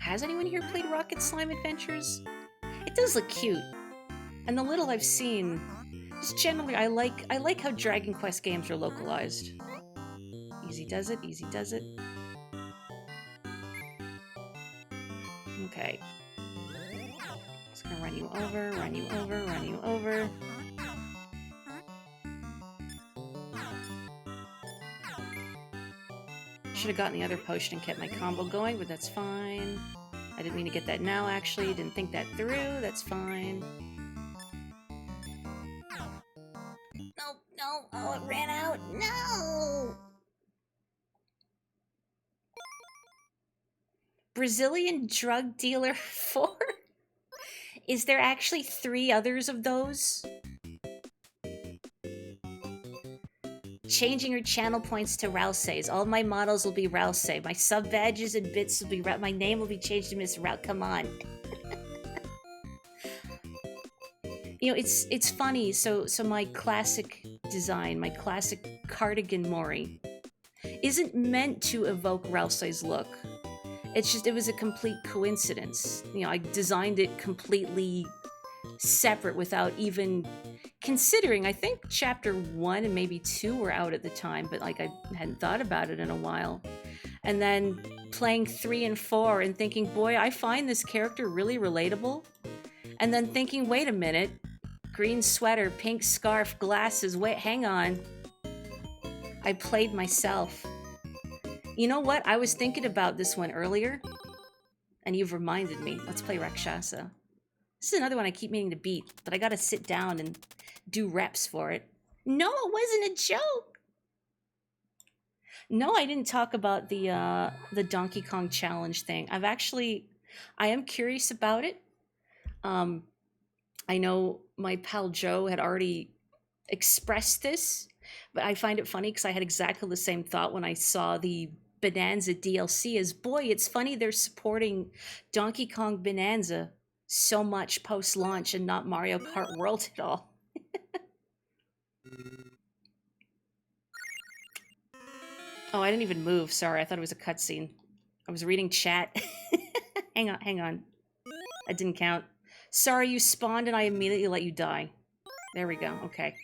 Has anyone here played Rocket Slime Adventures? It does look cute. And the little I've seen, just generally, I like how Dragon Quest games are localized. Easy does it, easy does it. Okay. Just gonna run you over, run you over, run you over. Should have gotten the other potion and kept my combo going, but that's fine. I didn't mean to get that now, actually. Didn't think that through. That's fine. No, no. Oh, it ran out. No! Brazilian drug dealer 4? Is there actually 3 others of those? Changing your channel points to Rousey's. All my models will be Rousey. My sub badges and bits will be my name will be changed to Miss Rout. Come on. You know, it's funny. So my classic design, my classic cardigan Mori, isn't meant to evoke Rousey's look. It's just, it was a complete coincidence. You know, I designed it completely separate without even considering. I think chapter 1 and maybe 2 were out at the time, but like I hadn't thought about it in a while. And then playing 3 and 4 and thinking, boy, I find this character really relatable. And then thinking, wait a minute, green sweater, pink scarf, glasses, wait, hang on. I played myself. You know what? I was thinking about this one earlier, and you've reminded me. Let's play Rakshasa. This is another one I keep meaning to beat, but I gotta sit down and do reps for it. No, it wasn't a joke! No, I didn't talk about the Donkey Kong challenge thing. I am curious about it. I know my pal Joe had already expressed this, but I find it funny because I had exactly the same thought when I saw the Bonanza DLC as, boy, it's funny they're supporting Donkey Kong Bonanza so much post-launch and not Mario Kart World at all. Oh, I didn't even move. Sorry, I thought it was a cutscene. I was reading chat. Hang on. That didn't count. Sorry, you spawned and I immediately let you die. There we go. Okay.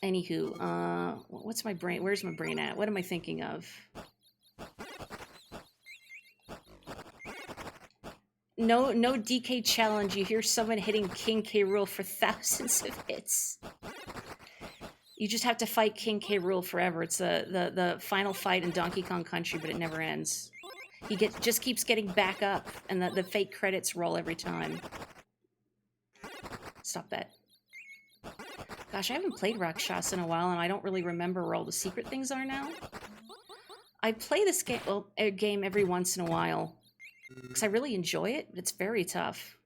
Anywho, what's my brain? Where's my brain at? What am I thinking of? No DK challenge. You hear someone hitting King K. Rool for thousands of hits. You just have to fight King K. Rool forever. It's the final fight in Donkey Kong Country, but it never ends. He just keeps getting back up, and the fake credits roll every time. Stop that. Gosh, I haven't played Rakshasa in a while, and I don't really remember where all the secret things are now. I play this game every once in a while, because I really enjoy it, but it's very tough.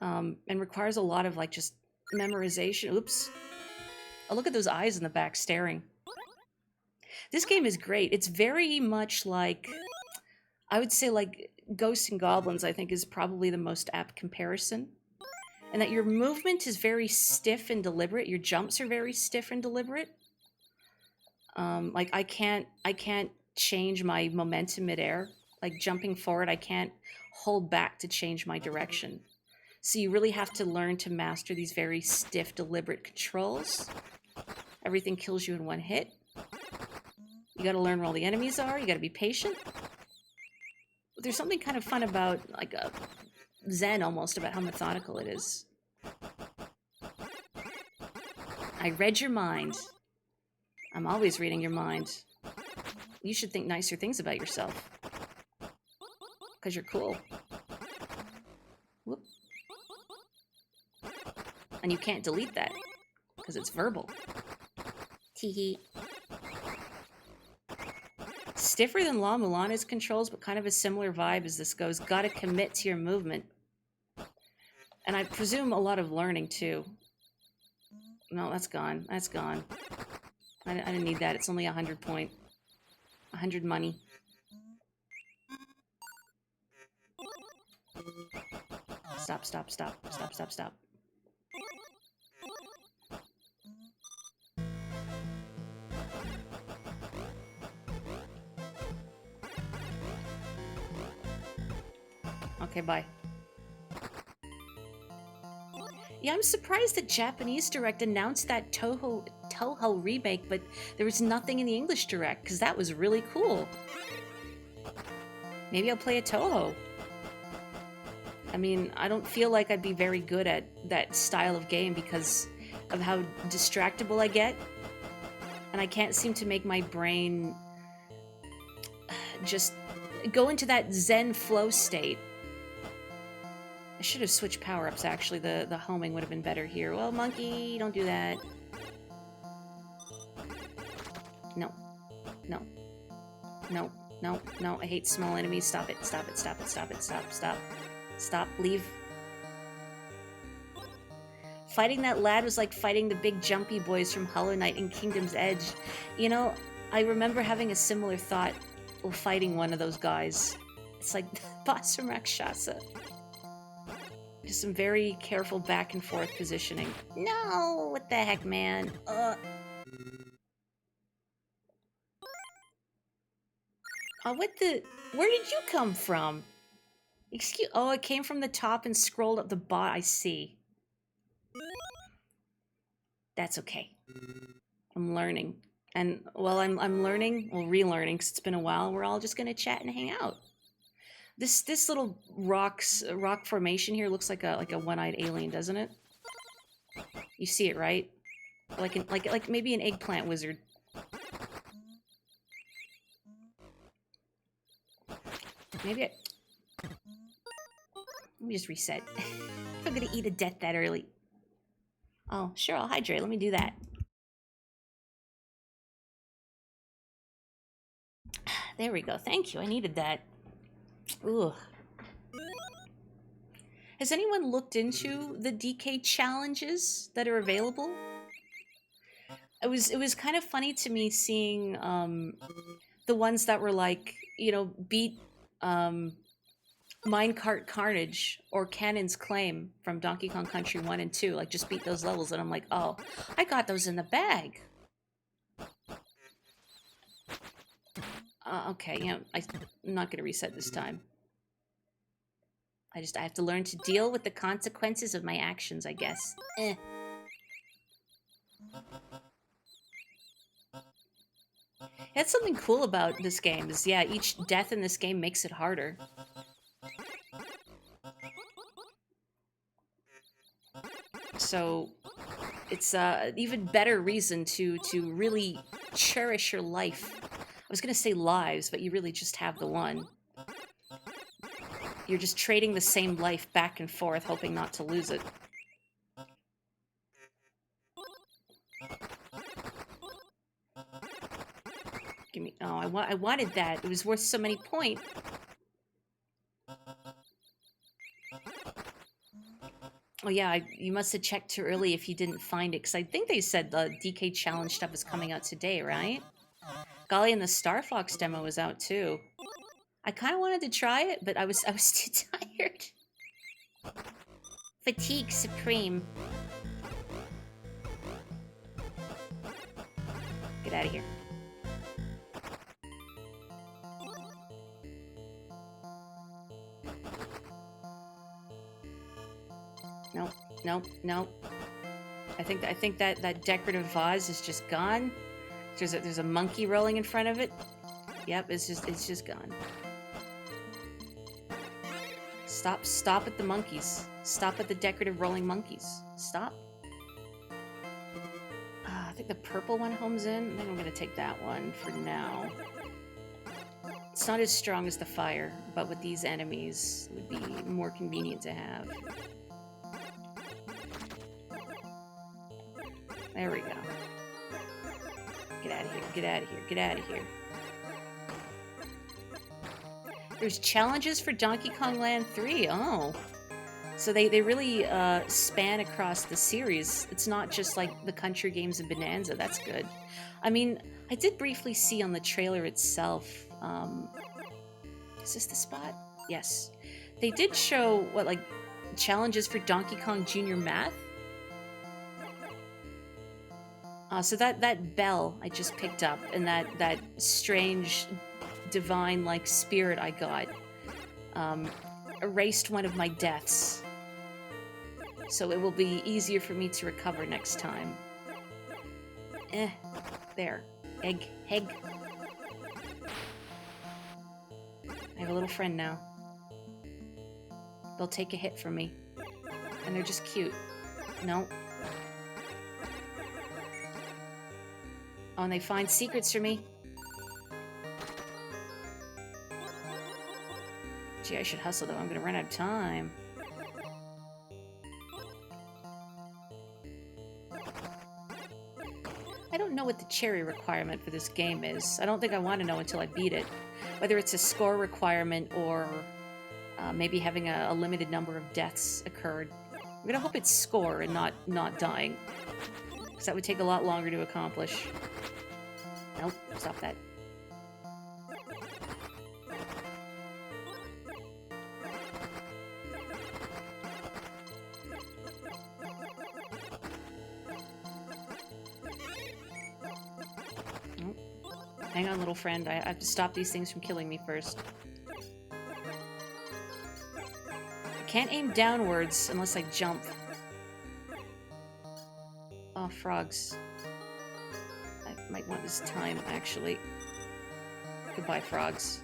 And requires a lot of, like, just memorization. Oops. Oh, look at those eyes in the back staring. This game is great. It's very much like, I would say, like, Ghosts and Goblins, I think, is probably the most apt comparison. And that your movement is very stiff and deliberate. Your jumps are very stiff and deliberate. Like, I can't change my momentum midair. Like, jumping forward, I can't hold back to change my direction. So you really have to learn to master these very stiff, deliberate controls. Everything kills you in one hit. You gotta learn where all the enemies are. You gotta be patient. But there's something kind of fun about, like, a Zen almost, about how methodical it is. I read your mind. I'm always reading your mind. You should think nicer things about yourself. Because you're cool. Whoop. And you can't delete that. Because it's verbal. Teehee. Stiffer than La Mulana's controls, but kind of a similar vibe as this goes. Gotta commit to your movement. And I presume a lot of learning, too. No, that's gone. That's gone. I didn't need that. It's only 100 point. 100 money. Stop, stop, stop. Stop, stop, stop. Okay, bye. Yeah, I'm surprised that Japanese Direct announced that Toho remake, but there was nothing in the English Direct, because that was really cool. Maybe I'll play a Toho. I mean, I don't feel like I'd be very good at that style of game because of how distractible I get. And I can't seem to make my brain just go into that Zen flow state. I should have switched power-ups, actually. The homing would have been better here. Well, monkey, don't do that. No. No. No. No. No. I hate small enemies. Stop it. Stop it. Stop it. Stop it. Stop. Stop. Stop. Leave. Fighting that lad was like fighting the big jumpy boys from Hollow Knight and Kingdom's Edge. You know, I remember having a similar thought while fighting one of those guys. It's like the boss from Rakshasa. Just some very careful back and forth positioning. No! What the heck, man? What the... Where did you come from? Excuse... Oh, it came from the top and scrolled up the bot. I see. That's okay. I'm learning. And while I'm learning, well, relearning, because it's been a while, we're all just going to chat and hang out. This little rock formation here looks like a one-eyed alien, doesn't it? You see it, right? Like maybe an eggplant wizard. Maybe let me just reset. I'm gonna eat a death that early. Oh, sure, I'll hydrate. Let me do that. There we go. Thank you. I needed that. Ooh. Has anyone looked into the DK challenges that are available? It was kind of funny to me seeing the ones that were like, you know, beat Minecart Carnage or Cannon's Claim from Donkey Kong Country 1 and 2. Like, just beat those levels, and I'm like, oh, I got those in the bag. Okay, yeah, I'm not going to reset this time. I have to learn to deal with the consequences of my actions, I guess. That's something cool about this game, is, yeah, each death in this game makes it harder. So, it's an even better reason to really cherish your life. I was gonna say lives, but you really just have the one. You're just trading the same life back and forth, hoping not to lose it. Give me... Oh, I wanted that. It was worth so many points. Oh yeah, you must have checked too early if you didn't find it, because I think they said the DK Challenge stuff is coming out today, right? Golly, and the Star Fox demo was out too. I kind of wanted to try it, but I was too tired. Fatigue supreme. Get out of here. Nope, nope, nope. I think that decorative vase is just gone. There's a monkey rolling in front of it. Yep, it's just gone. Stop at the monkeys. Stop at the decorative rolling monkeys. Stop. I think the purple one homes in. I think I'm gonna take that one for now. It's not as strong as the fire, but with these enemies, it would be more convenient to have. There we go. Get out of here, get out of here, get out of here. There's challenges for Donkey Kong Land 3. Oh. So they really span across the series. It's not just like the country games and Bonanza. That's good. I mean, I did briefly see on the trailer itself. Is this the spot? Yes. They did show, what, like, challenges for Donkey Kong Jr. Math? So that bell I just picked up, and that strange divine-like spirit I got, erased one of my deaths. So it will be easier for me to recover next time. There. Egg. I have a little friend now. They'll take a hit from me. And they're just cute. No. Oh, and they find secrets for me. Gee, I should hustle though. I'm gonna run out of time. I don't know what the cherry requirement for this game is. I don't think I want to know until I beat it. Whether it's a score requirement or maybe having a limited number of deaths occurred. I'm gonna hope it's score and not dying. Because that would take a lot longer to accomplish. Nope, stop that. Nope. Hang on, little friend. I have to stop these things from killing me first. I can't aim downwards unless I jump. Oh, frogs. I might want this time, actually. Goodbye, frogs.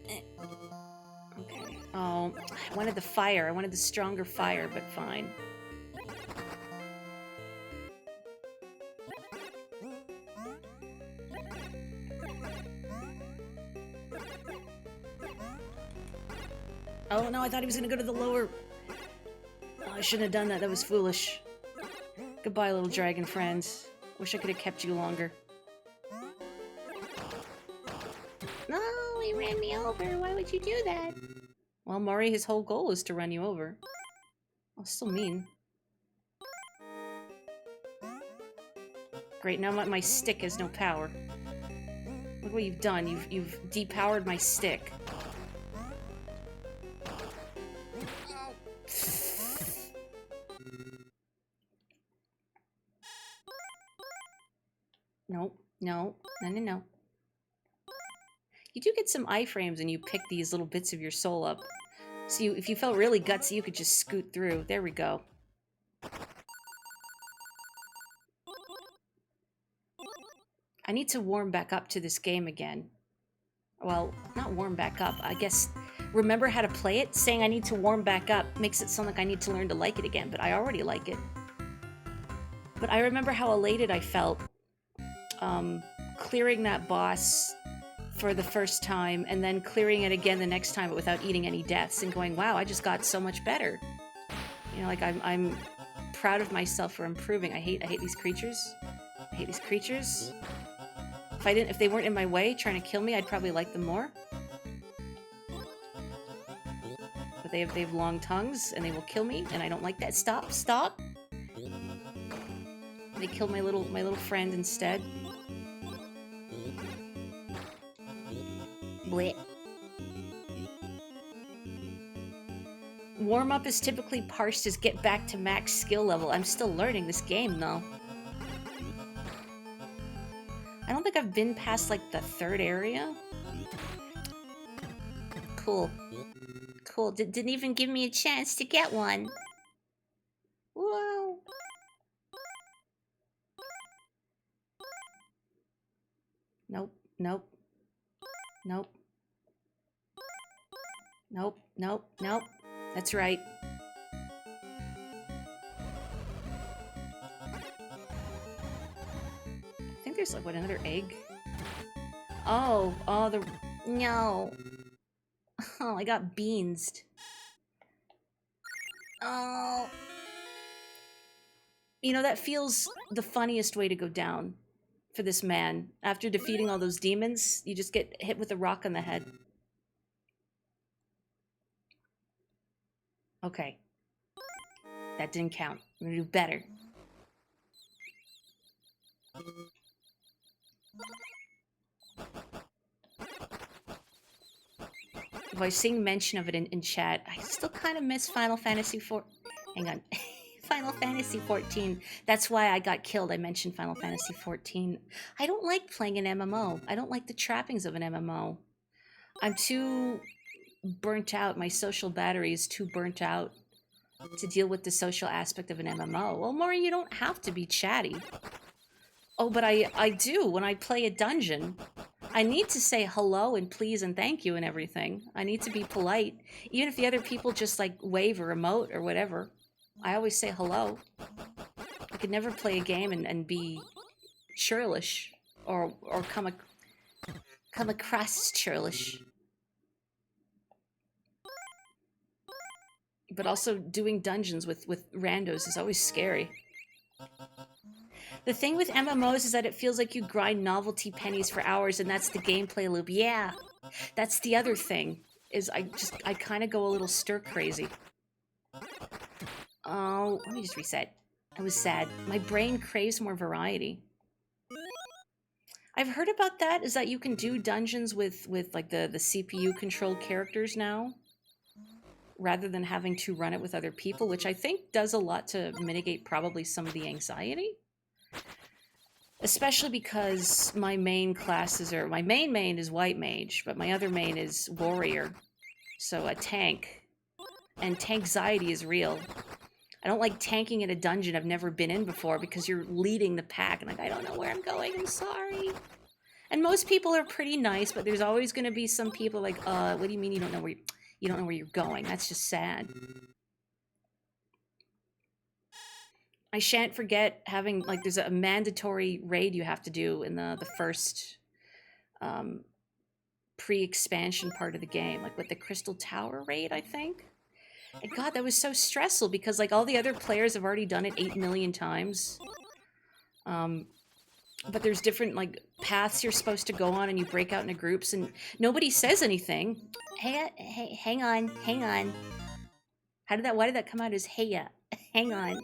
Okay. Oh, I wanted the fire. I wanted the stronger fire, but fine. Oh, no, I thought he was gonna go to the lower... Oh, I shouldn't have done that. That was foolish. Goodbye, little dragon friend. Wish I could have kept you longer. No, he ran me over. Why would you do that? Well, Maury, his whole goal is to run you over. Oh, still mean. Great, now my stick has no power. Look what you've done. You've depowered my stick. Nope. No. No. You do get some iframes and you pick these little bits of your soul up. So if you felt really gutsy, you could just scoot through. There we go. I need to warm back up to this game again. Well, not warm back up. I guess remember how to play it? Saying I need to warm back up makes it sound like I need to learn to like it again, but I already like it. But I remember how elated I felt clearing that boss for the first time and then clearing it again the next time but without eating any deaths and going, wow, I just got so much better. You know, like I'm proud of myself for improving. I hate these creatures. I hate these creatures. If they weren't in my way trying to kill me, I'd probably like them more. But they have long tongues and they will kill me and I don't like that. Stop. They killed my little friend instead. Blech. Warm-up is typically parsed as get back to max skill level. I'm still learning this game, though. I don't think I've been past, like, the third area. Cool. Didn't even give me a chance to get one. Whoa. Nope. That's right. there's like, what, another egg? Oh, no. Oh, I got beansed. Oh. You know, that feels the funniest way to go down for this man. After defeating all those demons, you just get hit with a rock on the head. Okay. That didn't count. I'm gonna do better. If I sing mention of it in chat, I still kind of miss Final Fantasy IV. Hang on. Final Fantasy XIV. That's why I got killed. I mentioned Final Fantasy XIV. I don't like playing an MMO. I don't like the trappings of an MMO. I'm too burnt out. My social battery is too burnt out to deal with the social aspect of an MMO. Well, Maury, you don't have to be chatty. Oh, but I do when I play a dungeon. I need to say hello and please and thank you and everything. I need to be polite. Even if the other people just like wave or emote or whatever. I always say hello. I could never play a game and be churlish or come across churlish. But also doing dungeons with randos is always scary. The thing with MMOs is that it feels like you grind novelty pennies for hours and that's the gameplay loop. Yeah, that's the other thing, is I kind of go a little stir crazy. Oh, let me just reset. I was sad. My brain craves more variety. I've heard about that, is that you can do dungeons with like the CPU controlled characters now, rather than having to run it with other people, which I think does a lot to mitigate probably some of the anxiety. Especially because my main classes are, my main is White Mage, but my other main is Warrior. So a tank. And tankxiety is real. I don't like tanking in a dungeon I've never been in before because you're leading the pack and like, I don't know where I'm going, I'm sorry. And most people are pretty nice, but there's always gonna be some people like, what do you mean you don't know where you're going? That's just sad. I shan't forget having, like, there's a mandatory raid you have to do in the first pre-expansion part of the game, like with the Crystal Tower raid, I think. And God, that was so stressful because, like, all the other players have already done it 8 million times. But there's different, like, paths you're supposed to go on and you break out into groups and nobody says anything. Hey, hang on. Why did that come out as hey, hang on?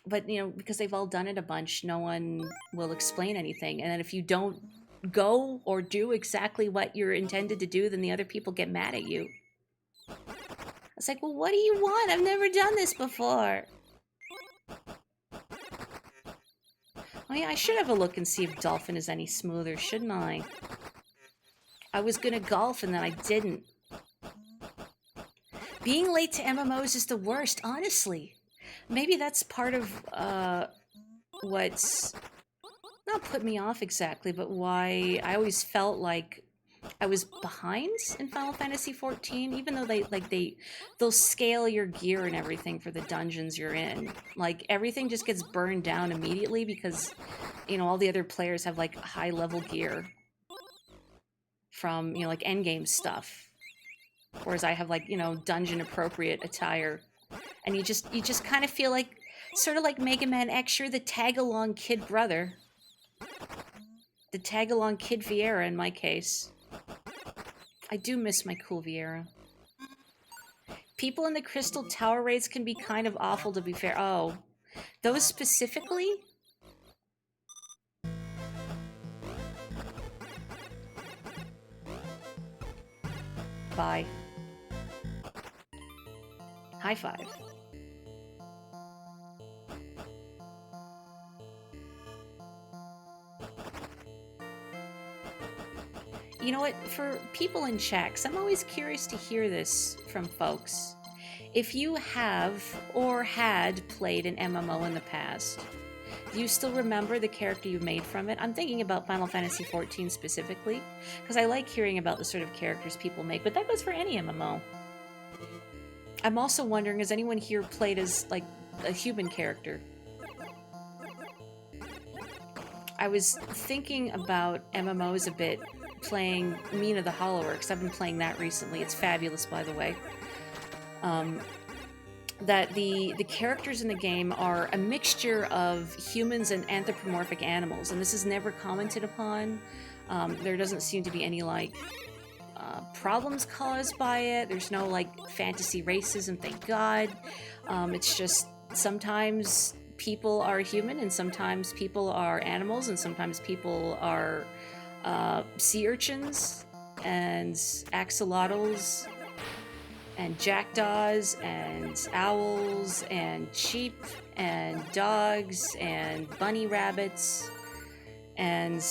But, you know, because they've all done it a bunch, no one will explain anything. And then if you don't go or do exactly what you're intended to do, then the other people get mad at you. It's like, well, what do you want? I've never done this before. Oh yeah, I should have a look and see if Dolphin is any smoother, shouldn't I? I was gonna golf and then I didn't. Being late to MMOs is the worst, honestly. Maybe that's part of what's not put me off exactly, but why I always felt like I was behind in Final Fantasy XIV, even though they'll scale your gear and everything for the dungeons you're in. Like, everything just gets burned down immediately because, you know, all the other players have like high level gear from, you know, like endgame stuff. Whereas I have, like, you know, dungeon appropriate attire. And you just kind of feel like, sort of like Mega Man X, you're the tag-along kid brother. The tag-along kid Viera in my case. I do miss my cool Viera. People in the Crystal Tower raids can be kind of awful, to be fair. Oh, those specifically? Bye. High five. You know what, for people in chat, 'cause I'm always curious to hear this from folks. If you have or had played an MMO in the past, do you still remember the character you made from it? I'm thinking about Final Fantasy XIV specifically, because I like hearing about the sort of characters people make, but that goes for any MMO. I'm also wondering, has anyone here played as, like, a human character? I was thinking about MMOs a bit, playing Mina the Hollower, because I've been playing that recently. It's fabulous, by the way. That the characters in the game are a mixture of humans and anthropomorphic animals, and this is never commented upon. There doesn't seem to be any, like, problems caused by it. There's no, like, fantasy racism, thank God. It's just sometimes people are human, and sometimes people are animals, and sometimes people are sea urchins, and axolotls, and jackdaws, and owls, and sheep, and dogs, and bunny rabbits, and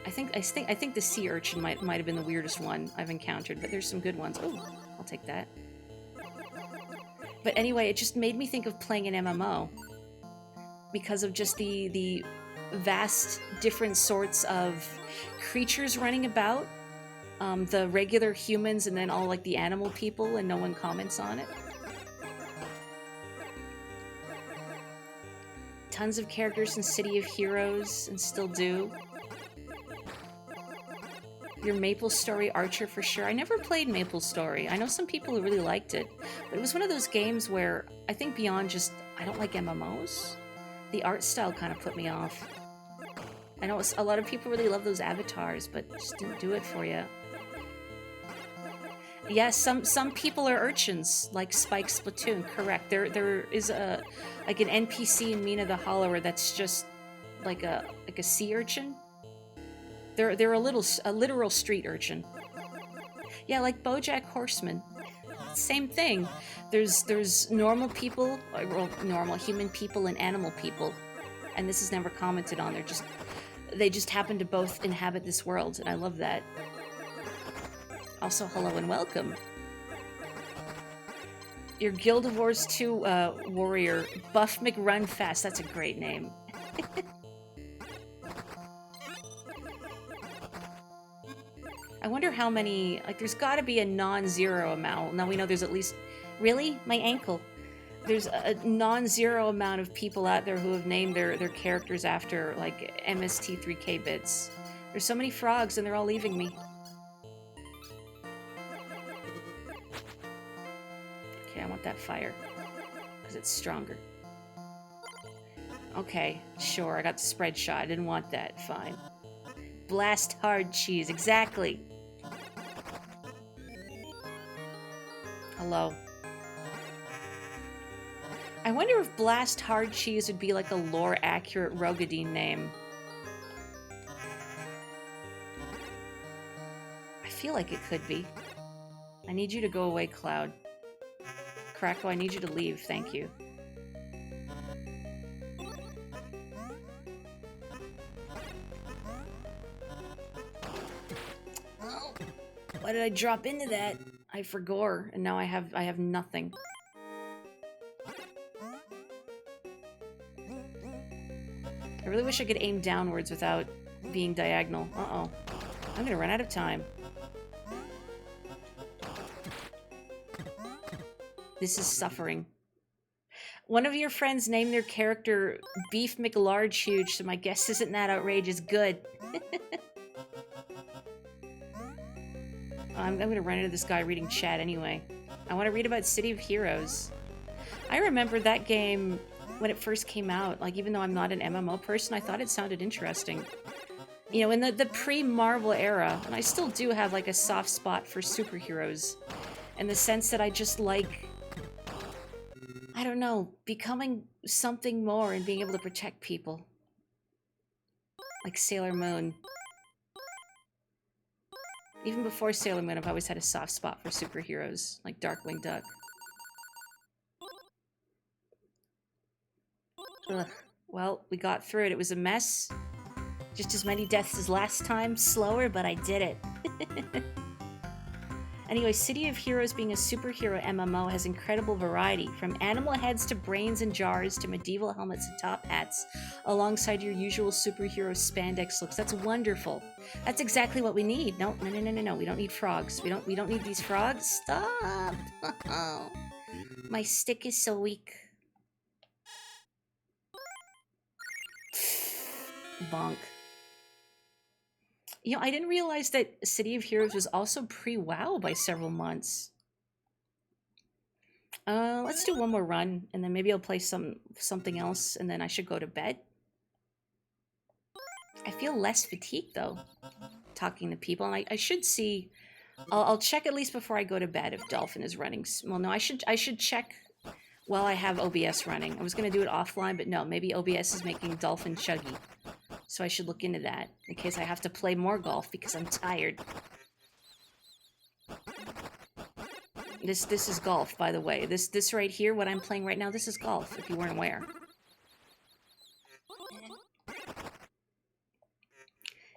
I think the sea urchin might have been the weirdest one I've encountered, but there's some good ones. Oh, I'll take that. But anyway, it just made me think of playing an MMO because of just the vast different sorts of creatures running about. The regular humans and then all, like, the animal people, and no one comments on it. Tons of characters in City of Heroes, and still do. Your MapleStory Archer for sure. I never played MapleStory. I know some people who really liked it, but it was one of those games where I think beyond just, I don't like MMOs, the art style kind of put me off. I know a lot of people really love those avatars, but just didn't do it for you. Yes, some people are urchins, like Spike Splatoon. Correct. There is an NPC in Mina the Hollower that's just like a sea urchin. They're a literal street urchin. Yeah, like BoJack Horseman. Same thing. There's normal people, well, normal human people and animal people, and this is never commented on. They just happen to both inhabit this world, and I love that. Also, hello and welcome. Your Guild of Wars 2 warrior, Buff McRunfast. That's a great name. I wonder how many, like, there's gotta be a non-zero amount. Now we know there's at least, really? My ankle. There's a non-zero amount of people out there who have named their characters after, like, MST3K bits. There's so many frogs and they're all leaving me. Okay, I want that fire, because it's stronger. Okay, sure, I got the spread shot. I didn't want that. Fine. Blast hard cheese, exactly. Hello. I wonder if Blast Hard Cheese would be like a lore-accurate Rogadine name. I feel like it could be. I need you to go away, Cloud. Krako, I need you to leave, thank you. Oh, why did I drop into that? I forgot, and now I have nothing. I really wish I could aim downwards without being diagonal. Uh-oh. I'm gonna run out of time. This is suffering. One of your friends named their character Beef McLarge Huge, so my guess isn't that outrageous. Good. I'm gonna run into this guy reading chat anyway. I want to read about City of Heroes. I remember that game when it first came out. Like, even though I'm not an MMO person, I thought it sounded interesting. You know, in the pre-Marvel era, and I still do have, like, a soft spot for superheroes. In the sense that I just like, I don't know, becoming something more and being able to protect people. Like Sailor Moon. Even before Sailor Moon, I've always had a soft spot for superheroes, like Darkwing Duck. Ugh. Well, we got through it. It was a mess. Just as many deaths as last time. Slower, but I did it. Anyway, City of Heroes being a superhero MMO has incredible variety, from animal heads to brains and jars to medieval helmets and top hats, alongside your usual superhero spandex looks. That's wonderful. That's exactly what we need. No. We don't need frogs. We don't need these frogs. Stop. My stick is so weak. Bonk. You know, I didn't realize that City of Heroes was also pre-WoW by several months. Let's do one more run, and then maybe I'll play something else, and then I should go to bed. I feel less fatigued, though, talking to people, and I should see... I'll check at least before I go to bed if Dolphin is running... Well, no, I should check while I have OBS running. I was going to do it offline, but no, maybe OBS is making Dolphin chuggy. So I should look into that, in case I have to play more golf, because I'm tired. This is golf, by the way. This right here, what I'm playing right now, this is golf, if you weren't aware.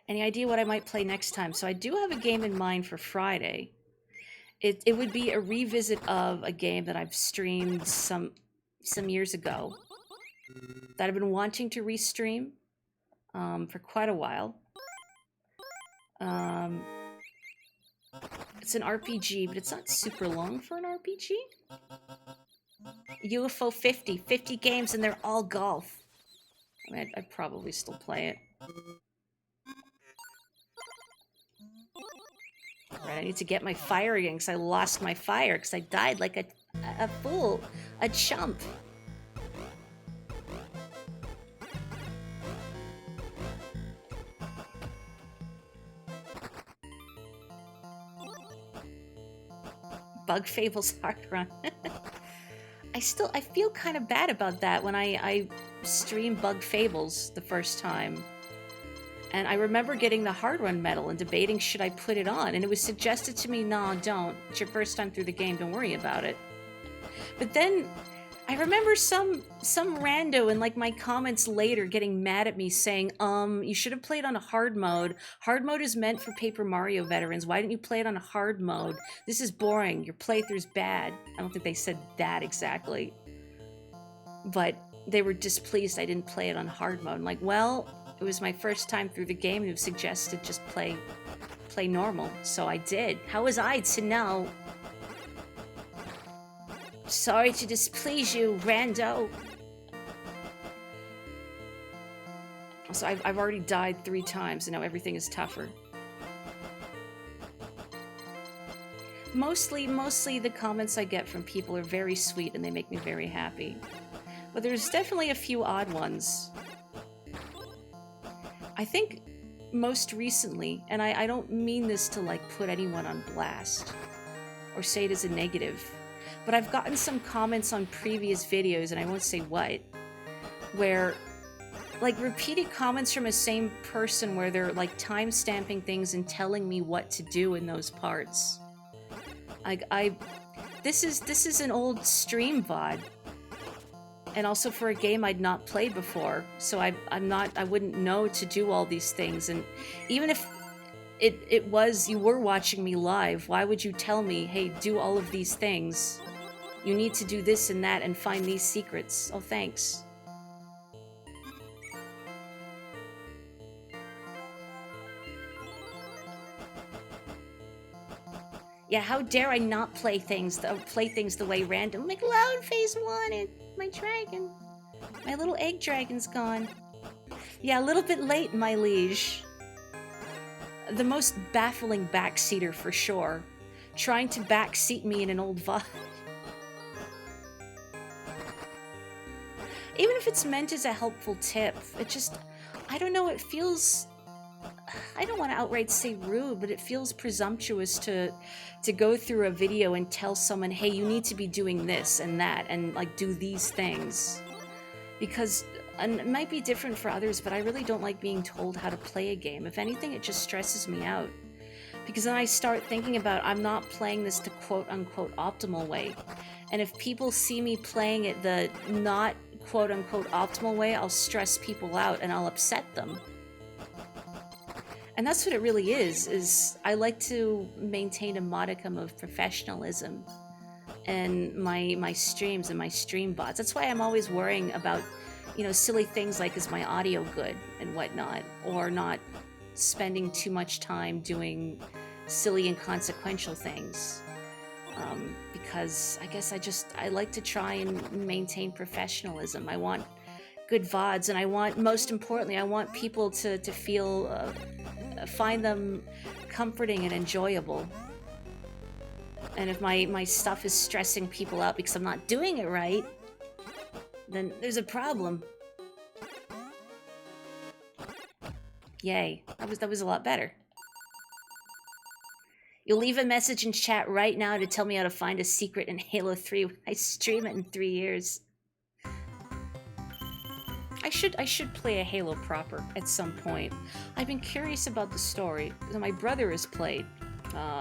Any idea what I might play next time? So I do have a game in mind for Friday. It would be a revisit of a game that I've streamed some years ago, that I've been wanting to restream for quite a while. It's an RPG, but it's not super long for an RPG. UFO 50 games, and they're all golf. I mean, I'd probably still play it. Right, I need to get my fire again, because I lost my fire, because I died like a fool, a chump. Bug Fables hard run. I feel kind of bad about that when I streamed Bug Fables the first time. And I remember getting the hard run medal and debating should I put it on. And it was suggested to me, no, don't. It's your first time through the game, don't worry about it. But then I remember some rando in like my comments later getting mad at me saying, you should have played on a hard mode. Hard mode is meant for Paper Mario veterans. Why didn't you play it on a hard mode? This is boring. Your playthrough's bad. I don't think they said that exactly. But they were displeased I didn't play it on hard mode. I'm like, well, it was my first time through the game, and it was suggested just play normal. So I did. How was I to know? Sorry to displease you, rando. So I've already died 3 times, and now everything is tougher. Mostly the comments I get from people are very sweet, and they make me very happy. But there's definitely a few odd ones. I think most recently, and I don't mean this to like put anyone on blast or say it as a negative, but I've gotten some comments on previous videos, and I won't say what, where like repeated comments from a same person where they're like time-stamping things and telling me what to do in those parts. This is an old stream VOD. And also for a game I'd not played before, so I wouldn't know to do all these things. And even if it was you were watching me live, why would you tell me, hey, do all of these things? You need to do this and that and find these secrets. Oh, thanks. Yeah, how dare I not play things the way random. McLoudface wanted my dragon. My little egg dragon's gone. Yeah, a little bit late, my liege. The most baffling backseater for sure. Trying to backseat me in an old VOD. Even if it's meant as a helpful tip, it just, I don't know, it feels, I don't want to outright say rude, but it feels presumptuous to go through a video and tell someone, hey, you need to be doing this and that, and like do these things. Because, and it might be different for others, but I really don't like being told how to play a game. If anything, it just stresses me out. Because then I start thinking about, I'm not playing this the quote-unquote optimal way. And if people see me playing it the not quote-unquote optimal way, I'll stress people out and I'll upset them. And that's what it really is I like to maintain a modicum of professionalism in my streams and my stream bots. That's why I'm always worrying about, you know, silly things like, is my audio good and whatnot, or not spending too much time doing silly inconsequential things. Because I guess I like to try and maintain professionalism. I want good VODs, and I want, most importantly, I want people to feel, find them comforting and enjoyable. And if my stuff is stressing people out because I'm not doing it right, then there's a problem. Yay. That was a lot better. You'll leave a message in chat right now to tell me how to find a secret in Halo 3 when I stream it in 3 years. I should play a Halo proper at some point. I've been curious about the story. My brother has played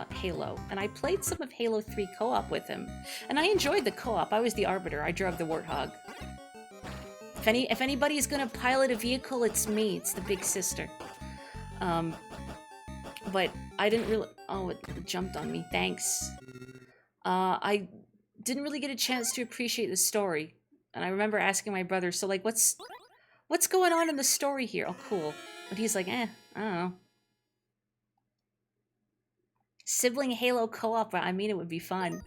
Halo, and I played some of Halo 3 co-op with him. And I enjoyed the co-op. I was the Arbiter. I drove the Warthog. If anybody's gonna pilot a vehicle, it's me. It's the big sister. But I didn't really... Oh, it jumped on me. Thanks. I didn't really get a chance to appreciate the story. And I remember asking my brother, so, like, what's going on in the story here? Oh, cool. But he's like, I don't know. Sibling Halo co-op, I mean, it would be fun.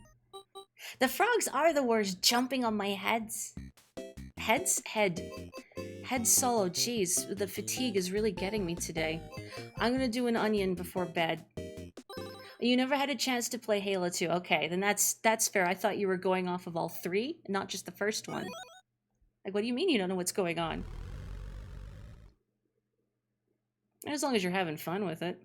The frogs are the worst, jumping on my heads. Head solo, jeez, the fatigue is really getting me today. I'm gonna do an onion before bed. You never had a chance to play Halo 2. Okay, then that's fair. I thought you were going off of all 3, not just the first one. Like, what do you mean you don't know what's going on? As long as you're having fun with it.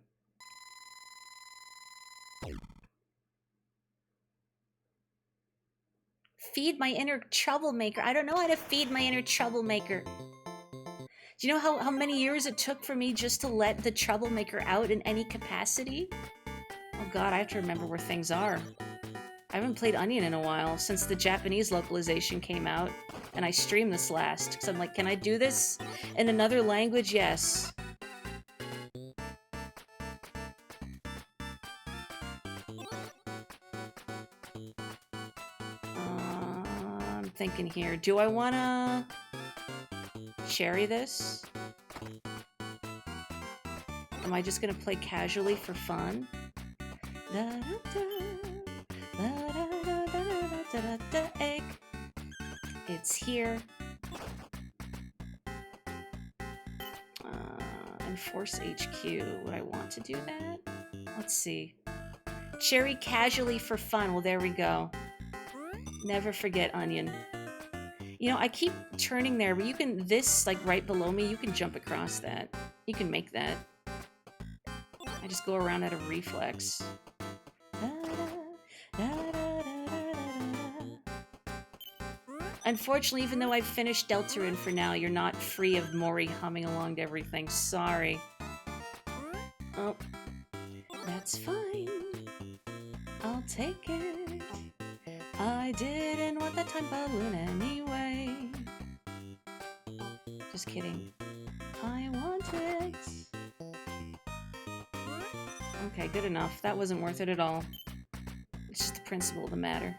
Feed my inner troublemaker. I don't know how to feed my inner troublemaker. Do you know how many years it took for me just to let the troublemaker out in any capacity? Oh god, I have to remember where things are. I haven't played Onion in a while, since the Japanese localization came out, and I streamed this last. Because I'm like, can I do this in another language? Yes. I'm thinking here, do I want to cherry this? Am I just going to play casually for fun? Egg. It's here. Enforce HQ. Would I want to do that? Let's see. Cherry casually for fun. Well, there we go. Never forget Onion. You know, I keep turning there, but you can, this, like, right below me, you can jump across that. You can make that. I just go around at a reflex. Unfortunately, even though I've finished Deltarune for now, you're not free of Mori humming along to everything. Sorry. Oh, that's fine. I'll take it. I didn't want that time balloon anyway. Just kidding. I want it. Okay, good enough. That wasn't worth it at all. It's just the principle of the matter.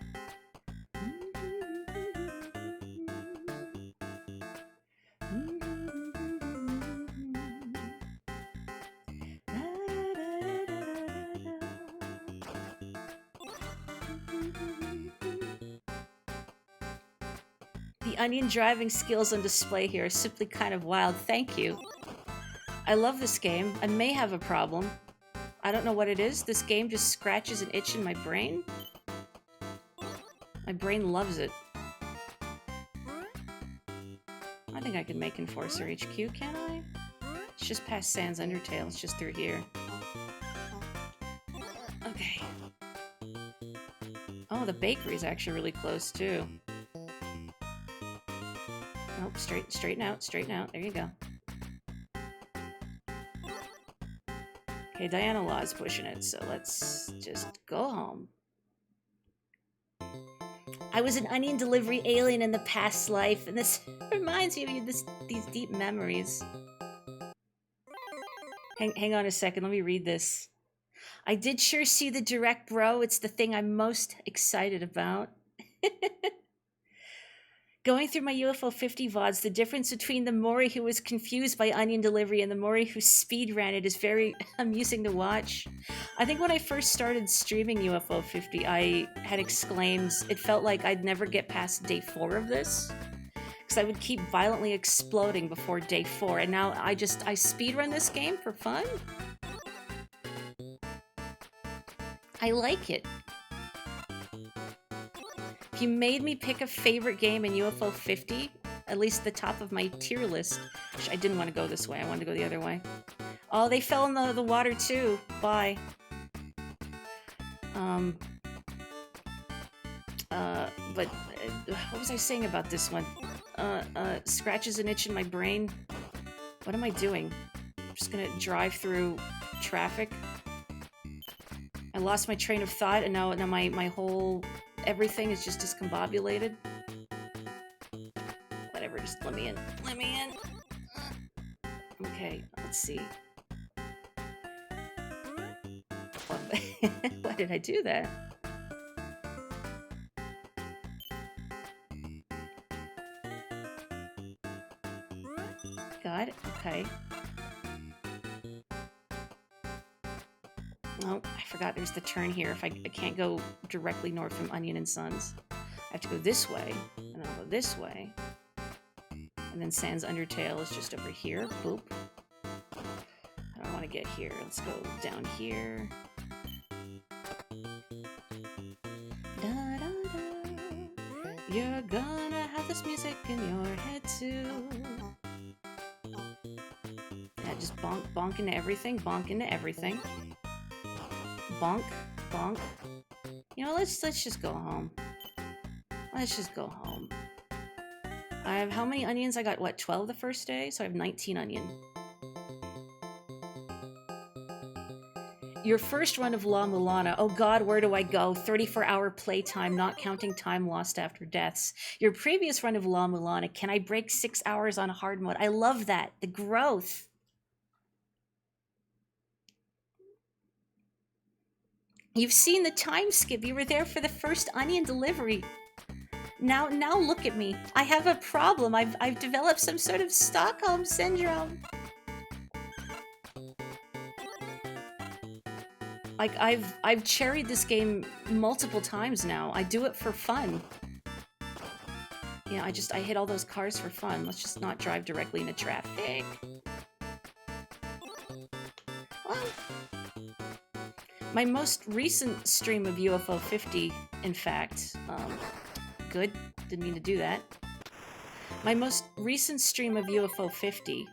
The Onion driving skills on display here are simply kind of wild. Thank you. I love this game. I may have a problem. I don't know what it is. This game just scratches an itch in my brain. My brain loves it. I think I can make Enforcer HQ, can I? It's just past Sans Undertale. It's just through here. Okay. Oh, the bakery's actually really close, too. Nope, straighten out, straighten out. There you go. Okay, Diana Law's pushing it, so let's just go home. I was an onion delivery alien in the past life, and this reminds me of these deep memories. Hang on a second, let me read this. I did sure see the direct, bro. It's the thing I'm most excited about. Going through my UFO 50 VODs, the difference between the Mori who was confused by onion delivery and the Mori who speed ran it is very amusing to watch. I think when I first started streaming UFO 50, I had exclaims. It felt like I'd never get past day 4 of this. because I would keep violently exploding before day 4, and now I speedrun this game for fun. I like it. If you made me pick a favorite game in UFO 50, at least the top of my tier list, I didn't want to go this way, I wanted to go the other way. Oh, they fell in the water too. Bye. But what was I saying about this one? Scratches an itch in my brain. What am I doing? I'm just gonna drive through traffic. I lost my train of thought, and now my whole everything is just discombobulated. Whatever, just let me in. Let me in. Okay, let's see. Why did I do that? Got it. Okay. Oh, I forgot there's the turn here. If I can't go directly north from Onion and Sons. I have to go this way, and I'll go this way. And then Sans Undertale is just over here. Boop. I don't want to get here. Let's go down here. Da, da, da. You're gonna have this music in your head too. Yeah, just bonk, bonk into everything, bonk into everything. Bonk, bonk. You know, let's just go home. Let's just go home. I have how many onions? I got, what, 12 the first day? So I have 19 onion. Your first run of La Mulana. Oh god, where do I go? 34-hour playtime, not counting time lost after deaths. Your previous run of La Mulana. Can I break 6 hours on hard mode? I love that. The growth. You've seen the time skip. You were there for the first onion delivery. Now look at me. I have a problem. I've developed some sort of Stockholm syndrome. Like I've cherried this game multiple times now. I do it for fun. Yeah, I hit all those cars for fun. Let's just not drive directly into traffic. Well, my most recent stream of UFO 50, in fact, good, didn't mean to do that. My most recent stream of UFO 50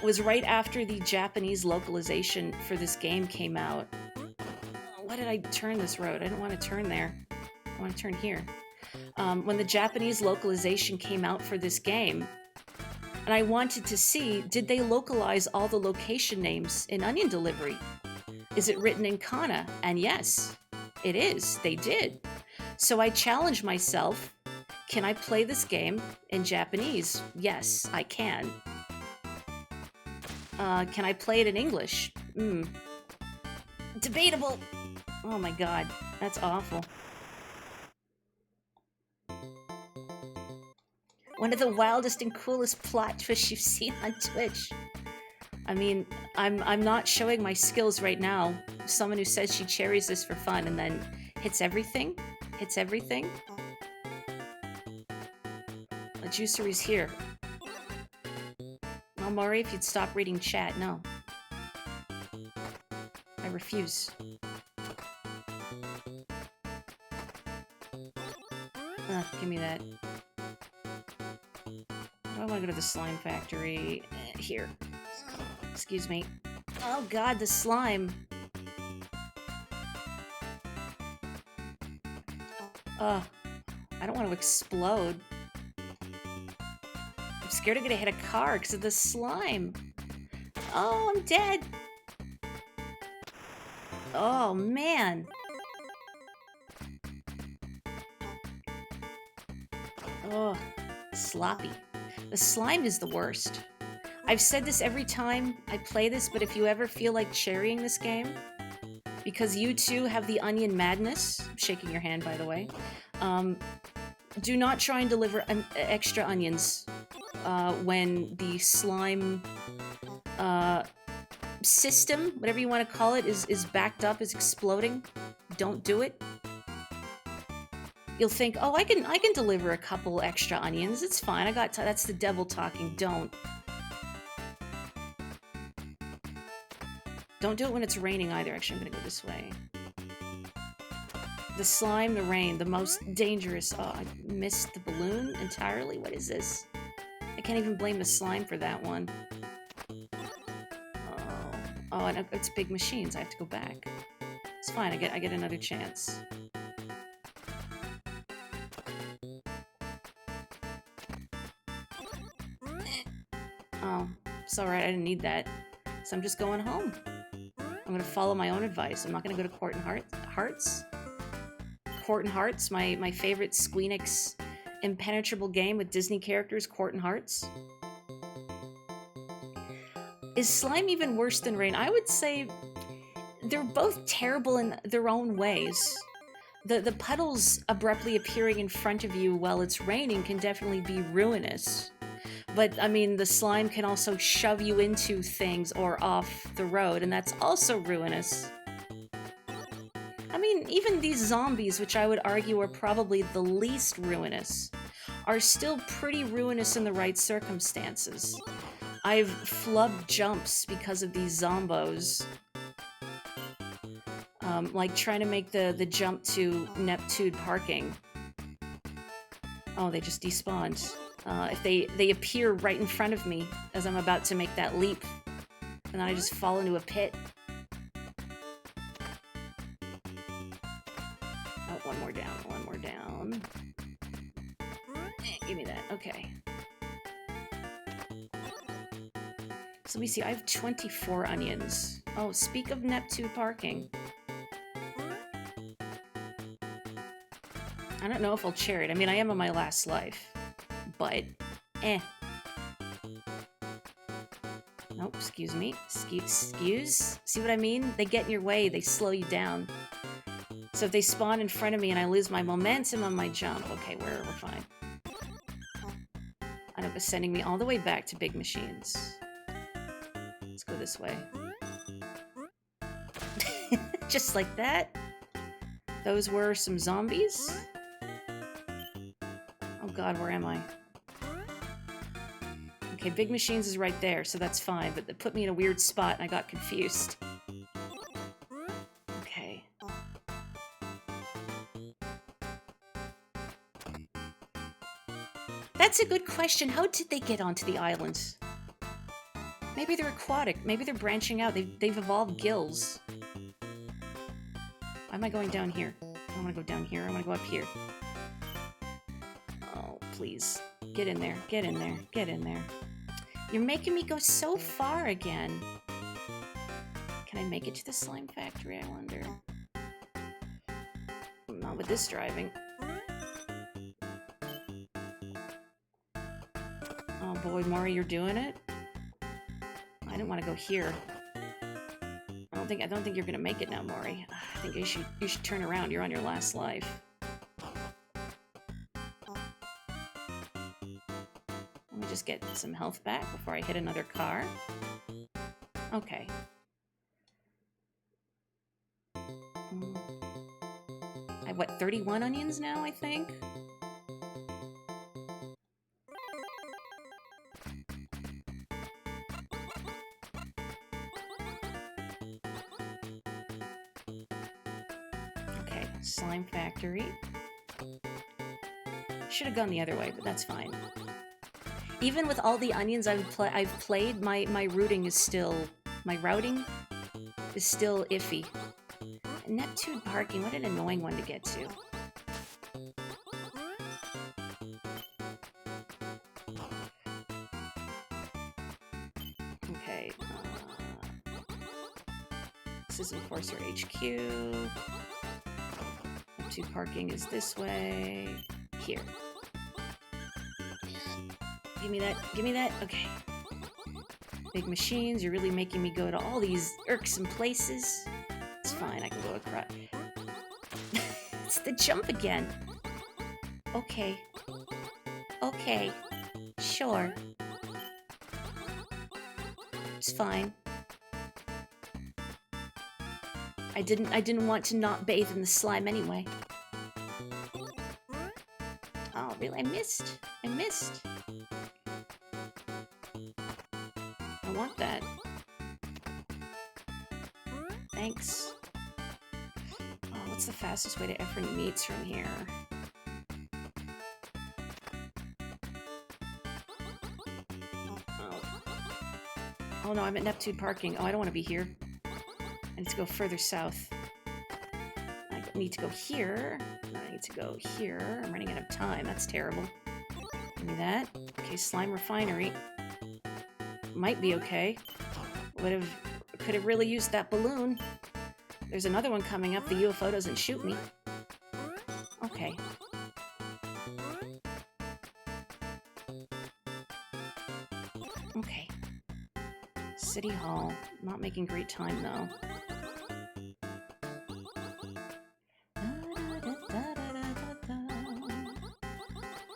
was right after the Japanese localization for this game came out. Why did I turn this road? I didn't want to turn there. I want to turn here. When the Japanese localization came out for this game, and I wanted to see, did they localize all the location names in Onion Delivery? Is it written in kana? And yes, it is. They did. So I challenged myself, can I play this game in Japanese? Yes, I can. Can I play it in English? Debatable. Oh my god, that's awful. One of the wildest and coolest plot twists you've seen on Twitch. I mean, I'm not showing my skills right now. Someone who says she cherries this for fun and then hits everything. Hits everything. A juicery's here. Oh, Maury, if you'd stop reading chat, no. I refuse. Give me that. I want to go to the slime factory. Here. Excuse me. Oh god, the slime. I don't want to explode. I'm scared I'm gonna hit a car because of the slime. Oh, I'm dead. Oh, man. Oh, sloppy. The slime is the worst. I've said this every time I play this, but if you ever feel like cherrying this game, because you too have the onion madness, I'm shaking your hand by the way, do not try and deliver extra onions when the slime system, whatever you want to call it, is backed up, is exploding. Don't do it. you'll think, oh, I can deliver a couple extra onions. It's fine. I got that's the devil talking. Don't do it when it's raining either. Actually, I'm gonna go this way. The slime, the rain, the most dangerous. Oh, I missed the balloon entirely. What is this? I can't even blame the slime for that one. Oh, and it's big machines. I have to go back. It's fine. I get another chance. Oh, it's alright. I didn't need that. So I'm just going home. I'm gonna follow my own advice. I'm not gonna go to Court and Hearts. Court and Hearts, my favorite Squeenix impenetrable game with Disney characters, Court and Hearts. Is slime even worse than rain? I would say they're both terrible in their own ways. The puddles abruptly appearing in front of you while it's raining can definitely be ruinous. But, I mean, the slime can also shove you into things or off the road, and that's also ruinous. I mean, even these zombies, which I would argue are probably the least ruinous, are still pretty ruinous in the right circumstances. I've flubbed jumps because of these zombos. Like trying to make the jump to Neptune parking. Oh, they just despawned. If they appear right in front of me as I'm about to make that leap, and then I just fall into a pit. Oh, one more down, one more down. Give me that, okay. So let me see, I have 24 onions. Oh, speak of Neptune parking. I don't know if I'll chair it. I mean, I am on my last life. But, Oh, excuse me. Excuse? See what I mean? They get in your way. They slow you down. So if they spawn in front of me and I lose my momentum on my jump, okay, we're fine. And it was sending me all the way back to big machines. Let's go this way. Just like that. Those were some zombies. Oh god, where am I? Okay, big machines is right there, so that's fine, but it put me in a weird spot and I got confused. Okay. That's a good question. How did they get onto the islands? Maybe they're aquatic. Maybe they're branching out. They've evolved gills. Why am I going down here? I don't want to go down here. I want to go up here. Oh, please. Get in there. Get in there. Get in there. You're making me go so far again. Can I make it to the slime factory, I wonder? Not with this driving. Oh boy, Maury, you're doing it? I didn't want to go here. I don't think you're gonna make it now, Maury. I think you should turn around. You're on your last life. Let me just get some health back before I hit another car. Okay. I have, what, 31 onions now, I think? Okay, slime factory. Should have gone the other way, but that's fine. Even with all the onions I've played, my routing is still iffy. Neptune parking, what an annoying one to get to. Okay, this is of course our HQ. Neptune parking is this way. Here. Give me that, give me that, okay. Big machines, you're really making me go to all these irksome places. It's fine, I can go across. It's the jump again. Okay. Okay. Sure. It's fine. I didn't want to not bathe in the slime anyway. I missed. I missed. I want that. Thanks. Oh, what's the fastest way to Efren Meats from here? Oh no, I'm at Neptune Parking. Oh, I don't want to be here. I need to go further south. I need to go here. I need to go here. I'm running out of time. That's terrible. Give me that. Okay, Slime Refinery. Might be okay. Could have really used that balloon. There's another one coming up. The UFO doesn't shoot me. Okay. Okay. City Hall. Not making great time, though.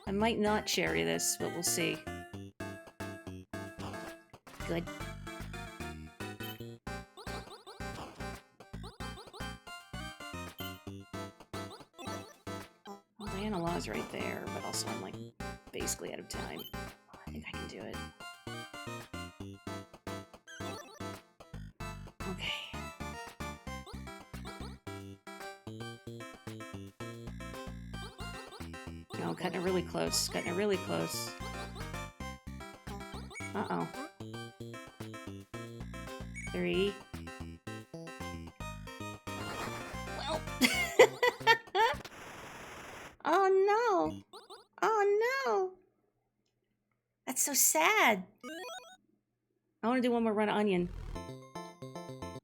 I might not cherry this, but we'll see. Good. Well, Diana Law's right there, but also I'm like basically out of time. I think I can do it. Okay. No, cutting it really close. Cutting it really close. Uh-oh. 3. Well. Oh no. Oh no. That's so sad. I want to do one more run of onion.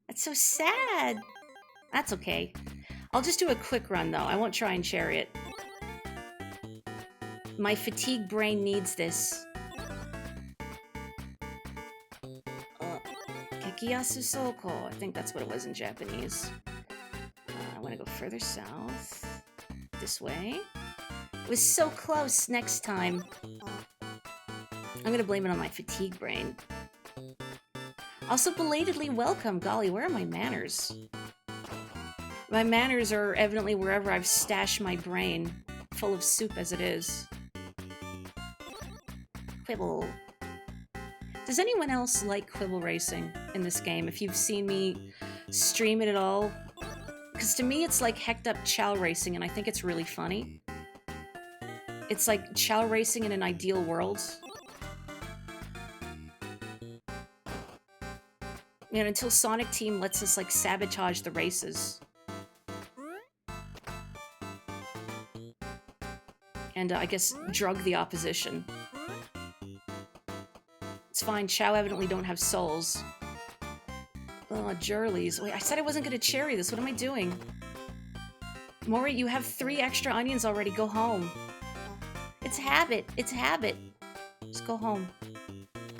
That's so sad. That's okay. I'll just do a quick run though. I won't try and chariot. My fatigued brain needs this. Kekiyasu Soko. I think that's what it was in Japanese. I want to go further south. This way. It was so close next time. I'm going to blame it on my fatigue brain. Also, belatedly welcome. Golly, where are my manners? My manners are evidently wherever I've stashed my brain, full of soup as it is. Quibble. Does anyone else like Quibble Racing in this game? If you've seen me stream it at all? Because to me, it's like hecked up Chow Racing, and I think it's really funny. It's like Chow Racing in an ideal world. And until Sonic Team lets us, like, sabotage the races. And, I guess, drug the opposition. It's fine, Chow evidently don't have souls. Oh, Jurleys. Wait, I said I wasn't gonna cherry this. What am I doing? Mori, you have 3 extra onions already. Go home. It's habit. It's habit. Just go home.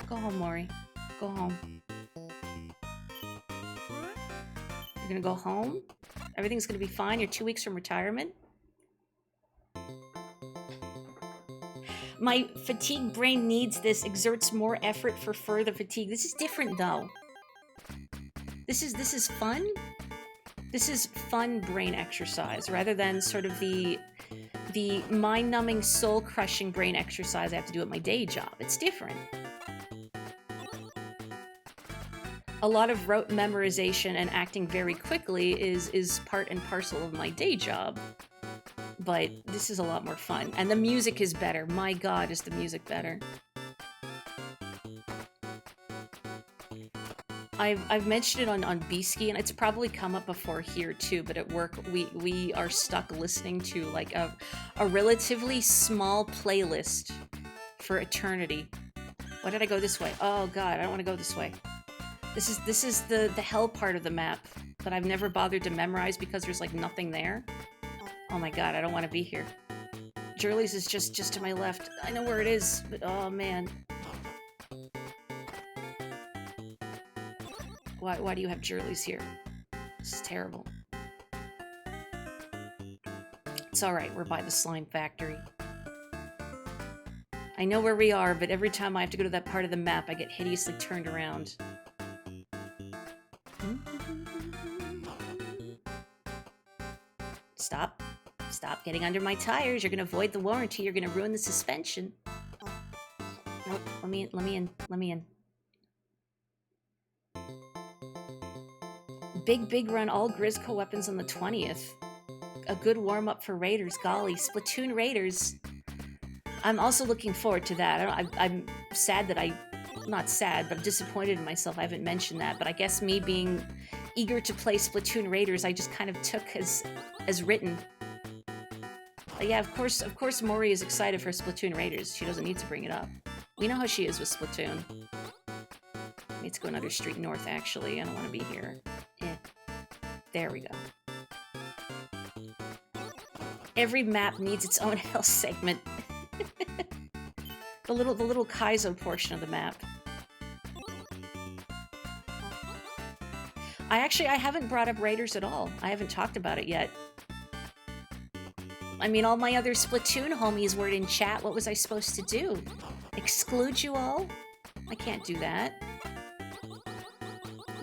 Go home, Mori. Go home. You're gonna go home? Everything's gonna be fine? You're 2 weeks from retirement? My fatigue brain needs this, exerts more effort for further fatigue. This is different, though. This is fun? This is fun brain exercise, rather than sort of the mind-numbing, soul-crushing brain exercise I have to do at my day job. It's different. A lot of rote memorization and acting very quickly is part and parcel of my day job. But this is a lot more fun. And the music is better. My god, is the music better. I've mentioned it on Beaski, and it's probably come up before here too, but at work we are stuck listening to like a relatively small playlist for eternity. Why did I go this way? Oh god, I don't want to go this way. This is the hell part of the map that I've never bothered to memorize because there's like nothing there. Oh my god, I don't want to be here. Jurley's is just to my left. I know where it is, but oh man. Why do you have Jurley's here? This is terrible. It's alright, we're by the slime factory. I know where we are, but every time I have to go to that part of the map, I get hideously turned around. Stop. Stop getting under my tires. You're gonna void the warranty. You're gonna ruin the suspension. Nope. Let me in. Let me in. Big run. All Grizzco weapons on the 20th. A good warm-up for Raiders. Golly. Splatoon Raiders. I'm also looking forward to that. I'm sad that not sad, but I'm disappointed in myself. I haven't mentioned that, but I guess me being eager to play Splatoon Raiders, I just kind of took as written. But yeah, of course Mori is excited for Splatoon Raiders. She doesn't need to bring it up. We know how she is with Splatoon. I need to go another street north, actually. I don't want to be here. There we go. Every map needs its own health segment. the little Kaizo portion of the map. I haven't brought up Raiders at all. I haven't talked about it yet. I mean, all my other Splatoon homies were in chat. What was I supposed to do? Exclude you all? I can't do that.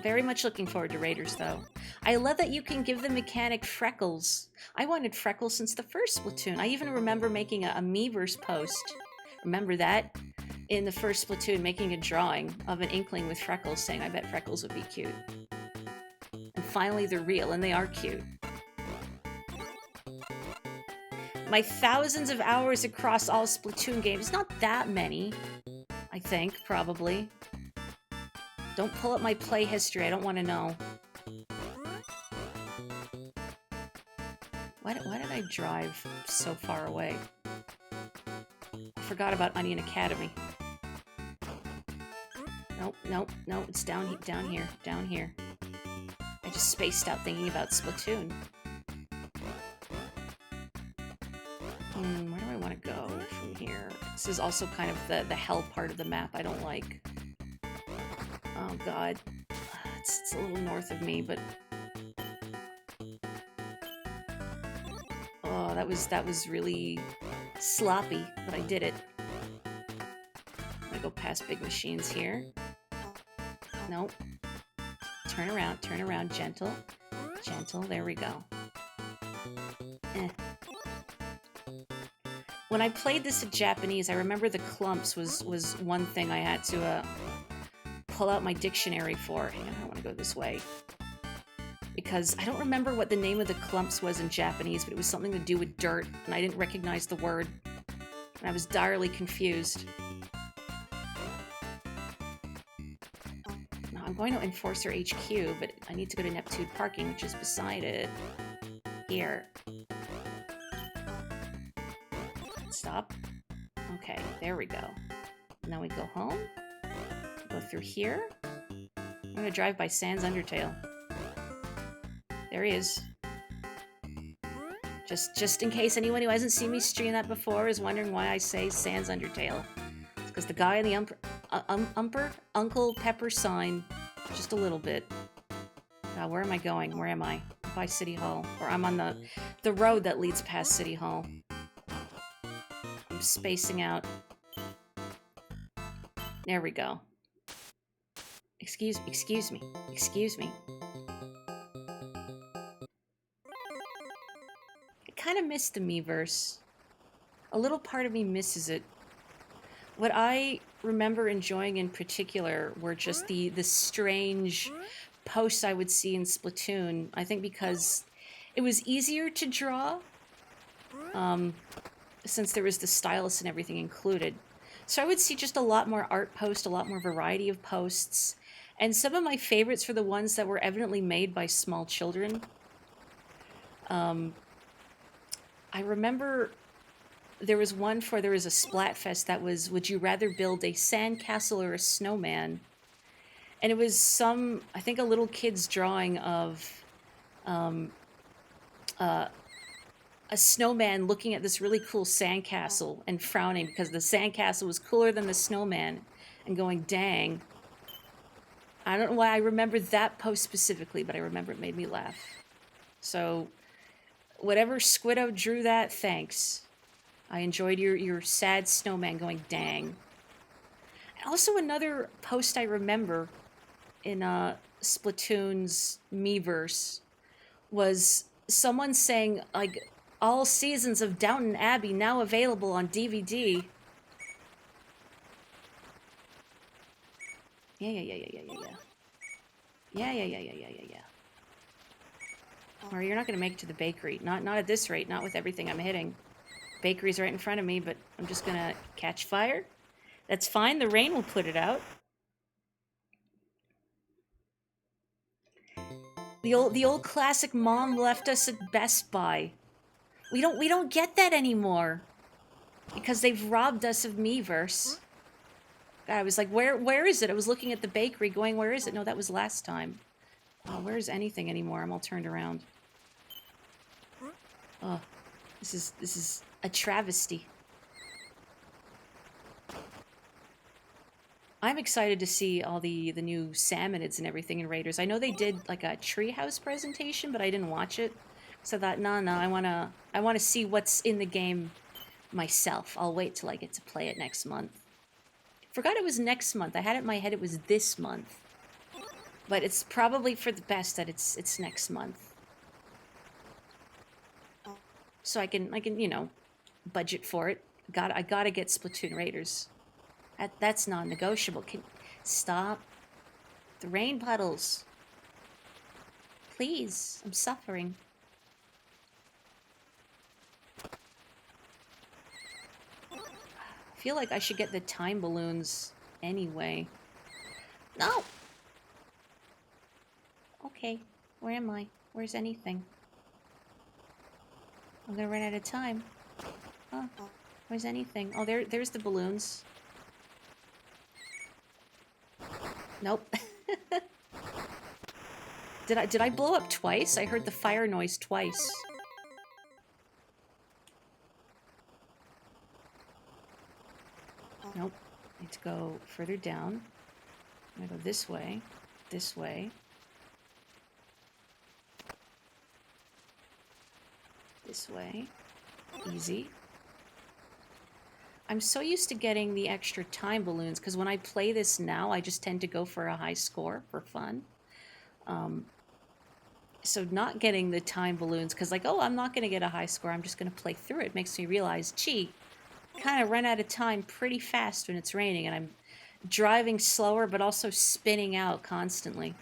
Very much looking forward to Raiders, though. I love that you can give the mechanic Freckles. I wanted Freckles since the first Splatoon. I even remember making a Miiverse post. Remember that? In the first Splatoon, making a drawing of an Inkling with Freckles, saying, I bet Freckles would be cute. And finally, they're real, and they are cute. My thousands of hours across all Splatoon games, not that many, I think, probably. Don't pull up my play history, I don't want to know. Why did I drive so far away? I forgot about Onion Academy. Nope, it's down here. I just spaced out thinking about Splatoon. Where do I want to go from here? This is also kind of the hell part of the map I don't like. Oh god. It's a little north of me, but... Oh, that was really sloppy, but I did it. I'm gonna go past big machines here. Nope. Turn around, gentle. Gentle, there we go. When I played this in Japanese, I remember the clumps was one thing I had to pull out my dictionary for. Hang on, I want to go this way. Because I don't remember what the name of the clumps was in Japanese, but it was something to do with dirt, and I didn't recognize the word. And I was direly confused. Now, I'm going to Enforcer HQ, but I need to go to Neptune Parking, which is beside it. Here. Stop. Okay, there we go. Now we go home. Go through here. I'm gonna drive by Sans Undertale. There he is. Just in case anyone who hasn't seen me stream that before is wondering why I say Sans Undertale. It's because the guy in the Uncle Pepper sign, just a little bit. Where am I going? Where am I? By City Hall. Or I'm on the road that leads past City Hall. I'm spacing out. There we go. Excuse me. I kind of miss the Miiverse. A little part of me misses it. What I remember enjoying in particular were just the strange posts I would see in Splatoon. I think because it was easier to draw, since there was the stylus and everything included. So I would see just a lot more art posts, a lot more variety of posts. And some of my favorites were the ones that were evidently made by small children. I remember there was a Splatfest that was, would you rather build a sandcastle or a snowman? And it was I think a little kid's drawing of a snowman looking at this really cool sandcastle and frowning because the sandcastle was cooler than the snowman and going, dang. I don't know why I remember that post specifically, but I remember it made me laugh. So, whatever Squiddo drew that, thanks. I enjoyed your sad snowman going, dang. Also, another post I remember in Splatoon's Miiverse was someone saying, like, All seasons of Downton Abbey now available on DVD. Yeah. Or you're not gonna make it to the bakery. Not at this rate, not with everything I'm hitting. Bakery's right in front of me, but I'm just gonna catch fire. That's fine, the rain will put it out. The old classic mom left us at Best Buy. We don't get that anymore. Because they've robbed us of Miiverse. I was like, where is it? I was looking at the bakery going, where is it? No, that was last time. Oh, where's anything anymore? I'm all turned around. Oh, this is a travesty. I'm excited to see all the new Salmonids and everything in Raiders. I know they did like a treehouse presentation, but I didn't watch it. So I thought, no, I wanna see what's in the game myself. I'll wait till I get to play it next month. Forgot it was next month. I had it in my head it was this month. But it's probably for the best that it's next month. So I can, you know, budget for it. I gotta get Splatoon Raiders. That's non-negotiable. Stop. The rain puddles. Please, I'm suffering. I feel like I should get the time balloons anyway. No! Okay, where am I? Where's anything? I'm gonna run out of time. Oh, where's anything? Oh, there's the balloons. Nope. Did I blow up twice? I heard the fire noise twice. Nope. I need to go further down. I'm gonna go this way. This way. This way. Easy. I'm so used to getting the extra time balloons, because when I play this now, I just tend to go for a high score for fun. So not getting the time balloons, because like, oh, I'm not going to get a high score, I'm just going to play through it, makes me realize, gee, kind of run out of time pretty fast when it's raining, and I'm driving slower, but also spinning out constantly.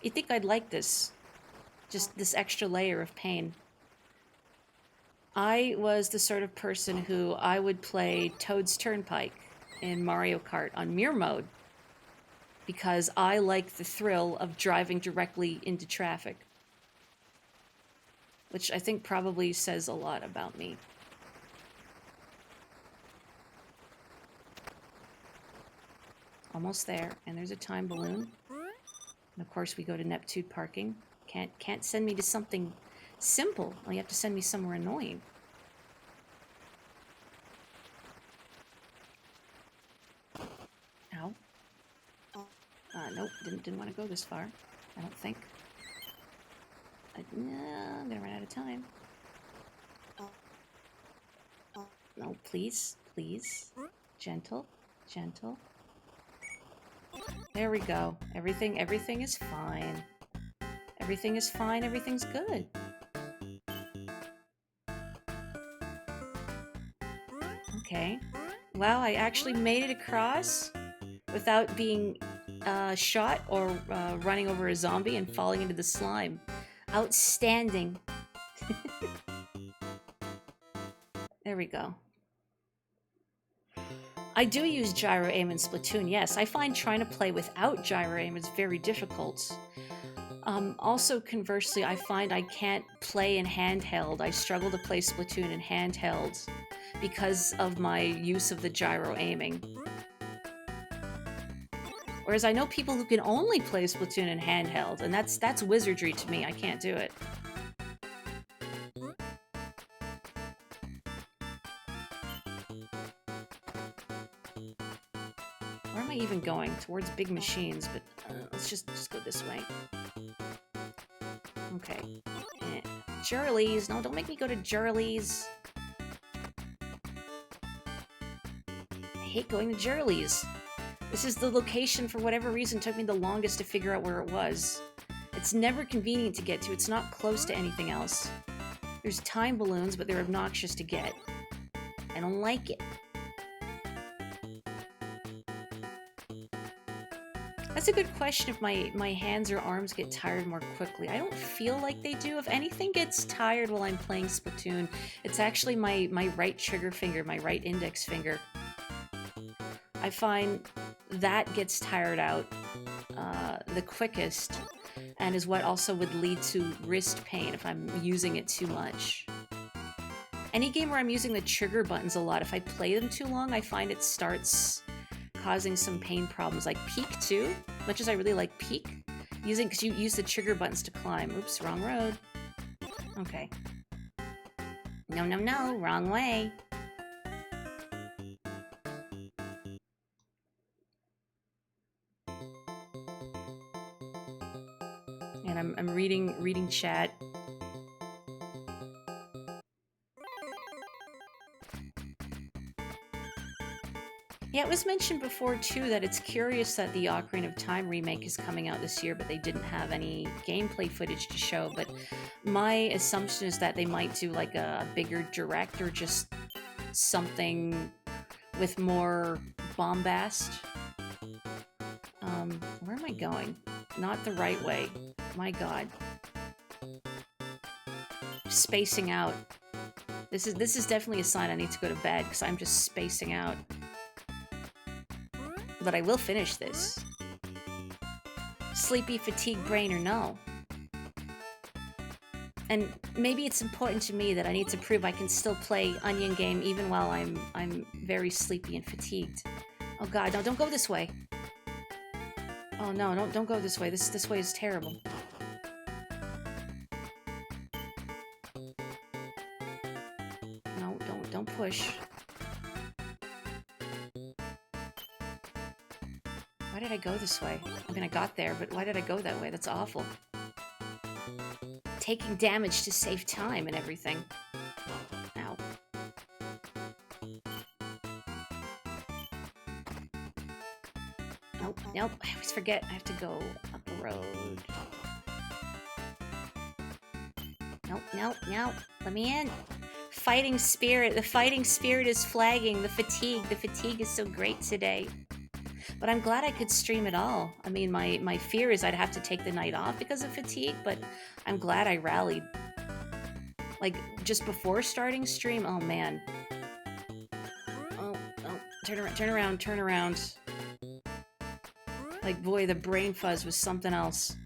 You'd think I'd like this. Just this extra layer of pain. I was the sort of person who I would play Toad's Turnpike in Mario Kart on Mirror Mode because I like the thrill of driving directly into traffic. Which I think probably says a lot about me. Almost there, and there's a time balloon. And of course we go to Neptune parking. Can't send me to something simple. Well, you have to send me somewhere annoying. Ow. Nope, didn't want to go this far. I don't think. I'm gonna run out of time. No, please, please. Gentle, gentle. There we go. Everything is fine. Everything is fine, everything's good. Okay. Wow, I actually made it across without being shot or running over a zombie and falling into the slime. Outstanding. There we go. I do use gyro aim in Splatoon, yes. I find trying to play without gyro aim is very difficult. Also, conversely, I find I can't play in handheld. I struggle to play Splatoon in handheld because of my use of the gyro aiming. Whereas I know people who can only play Splatoon in handheld, and that's wizardry to me. I can't do it. Where am I even going? Towards big machines, but let's just go this way. Okay. Jurlies. No, don't make me go to Jurlies. I hate going to Jurlies. This is the location, for whatever reason, took me the longest to figure out where it was. It's never convenient to get to. It's not close to anything else. There's time balloons, but they're obnoxious to get. I don't like it. That's a good question if my hands or arms get tired more quickly. I don't feel like they do. If anything gets tired while I'm playing Splatoon, it's actually my right trigger finger, my right index finger. I find that gets tired out the quickest, and is what also would lead to wrist pain if I'm using it too much. Any game where I'm using the trigger buttons a lot, if I play them too long, I find it starts causing some pain problems. Like Peak too, much as I really like Peak, because you use the trigger buttons to climb. Oops, wrong road. Okay. No, no, no, wrong way. And I'm reading chat. Yeah, it was mentioned before too that it's curious that the Ocarina of Time remake is coming out this year, but they didn't have any gameplay footage to show. But my assumption is that they might do like a bigger direct or just something with more bombast. Where am I going? Not the right way. My god. Spacing out. This is definitely a sign I need to go to bed because I'm just spacing out. But I will finish this. Sleepy, fatigued brain or no. And maybe it's important to me that I need to prove I can still play Onion Game even while I'm very sleepy and fatigued. Oh god, no, don't go this way. Oh no, don't go this way. This way is terrible. No, don't push. Why did I go this way? I mean, I got there, but why did I go that way? That's awful. Taking damage to save time and everything. Ow. Nope. I always forget I have to go up a road. Nope. Let me in. Fighting spirit. The fighting spirit is flagging. The fatigue is so great today. But I'm glad I could stream it all. I mean, my fear is I'd have to take the night off because of fatigue, but I'm glad I rallied. Like, just before starting stream, oh man. Oh, turn around. Like, boy, the brain fuzz was something else.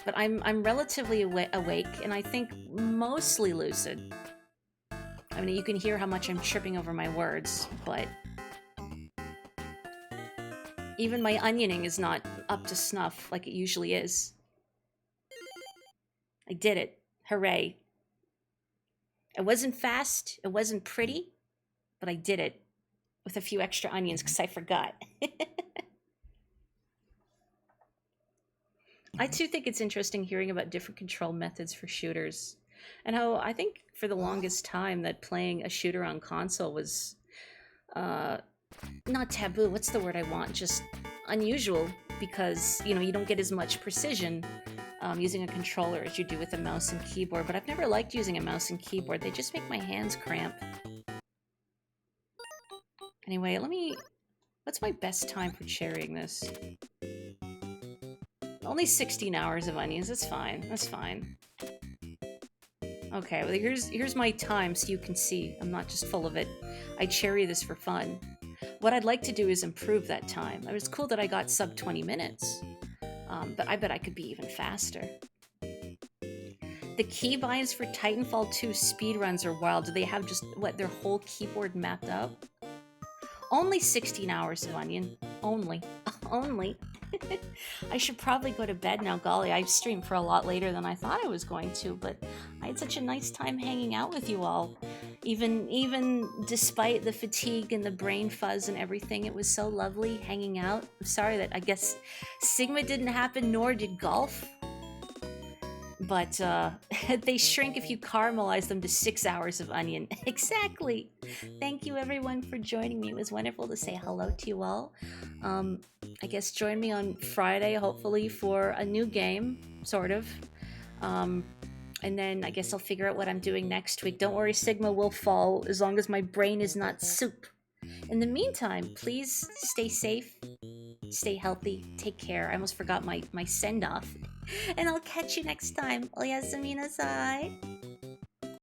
But I'm relatively awake, and I think mostly lucid. I mean, you can hear how much I'm tripping over my words, but even my onioning is not up to snuff like it usually is. I did it. Hooray. It wasn't fast, it wasn't pretty, but I did it with a few extra onions because I forgot. I too think it's interesting hearing about different control methods for shooters, and how I think for the longest time that playing a shooter on console was not taboo, what's the word I want, just unusual, because you know you don't get as much precision using a controller as you do with a mouse and keyboard. But I've never liked using a mouse and keyboard, they just make my hands cramp. Anyway, what's my best time for cherrying this? Only 16 hours of onions, that's fine. Okay, well here's my time so you can see I'm not just full of it. I cherry this for fun. What I'd like to do is improve that time. I mean, it's cool that I got sub 20 minutes, but I bet I could be even faster. The keybinds for Titanfall 2 speedruns are wild. Do they have just, their whole keyboard mapped out? Only 16 hours of onion. Only. I should probably go to bed now. Golly, I streamed for a lot later than I thought I was going to, but I had such a nice time hanging out with you all. Even despite the fatigue and the brain fuzz and everything, it was so lovely hanging out. I'm sorry that I guess Sigma didn't happen, nor did golf. But they shrink if you caramelize them to 6 hours of onion. Exactly. Thank you everyone for joining me. It was wonderful to say hello to you all. I guess join me on Friday, hopefully, for a new game, sort of. And then I guess I'll figure out what I'm doing next week. Don't worry, Sigma will fall as long as my brain is not soup. In the meantime, please stay safe, stay healthy, take care. I almost forgot my send-off. And I'll catch you next time. Oyasumi nasai.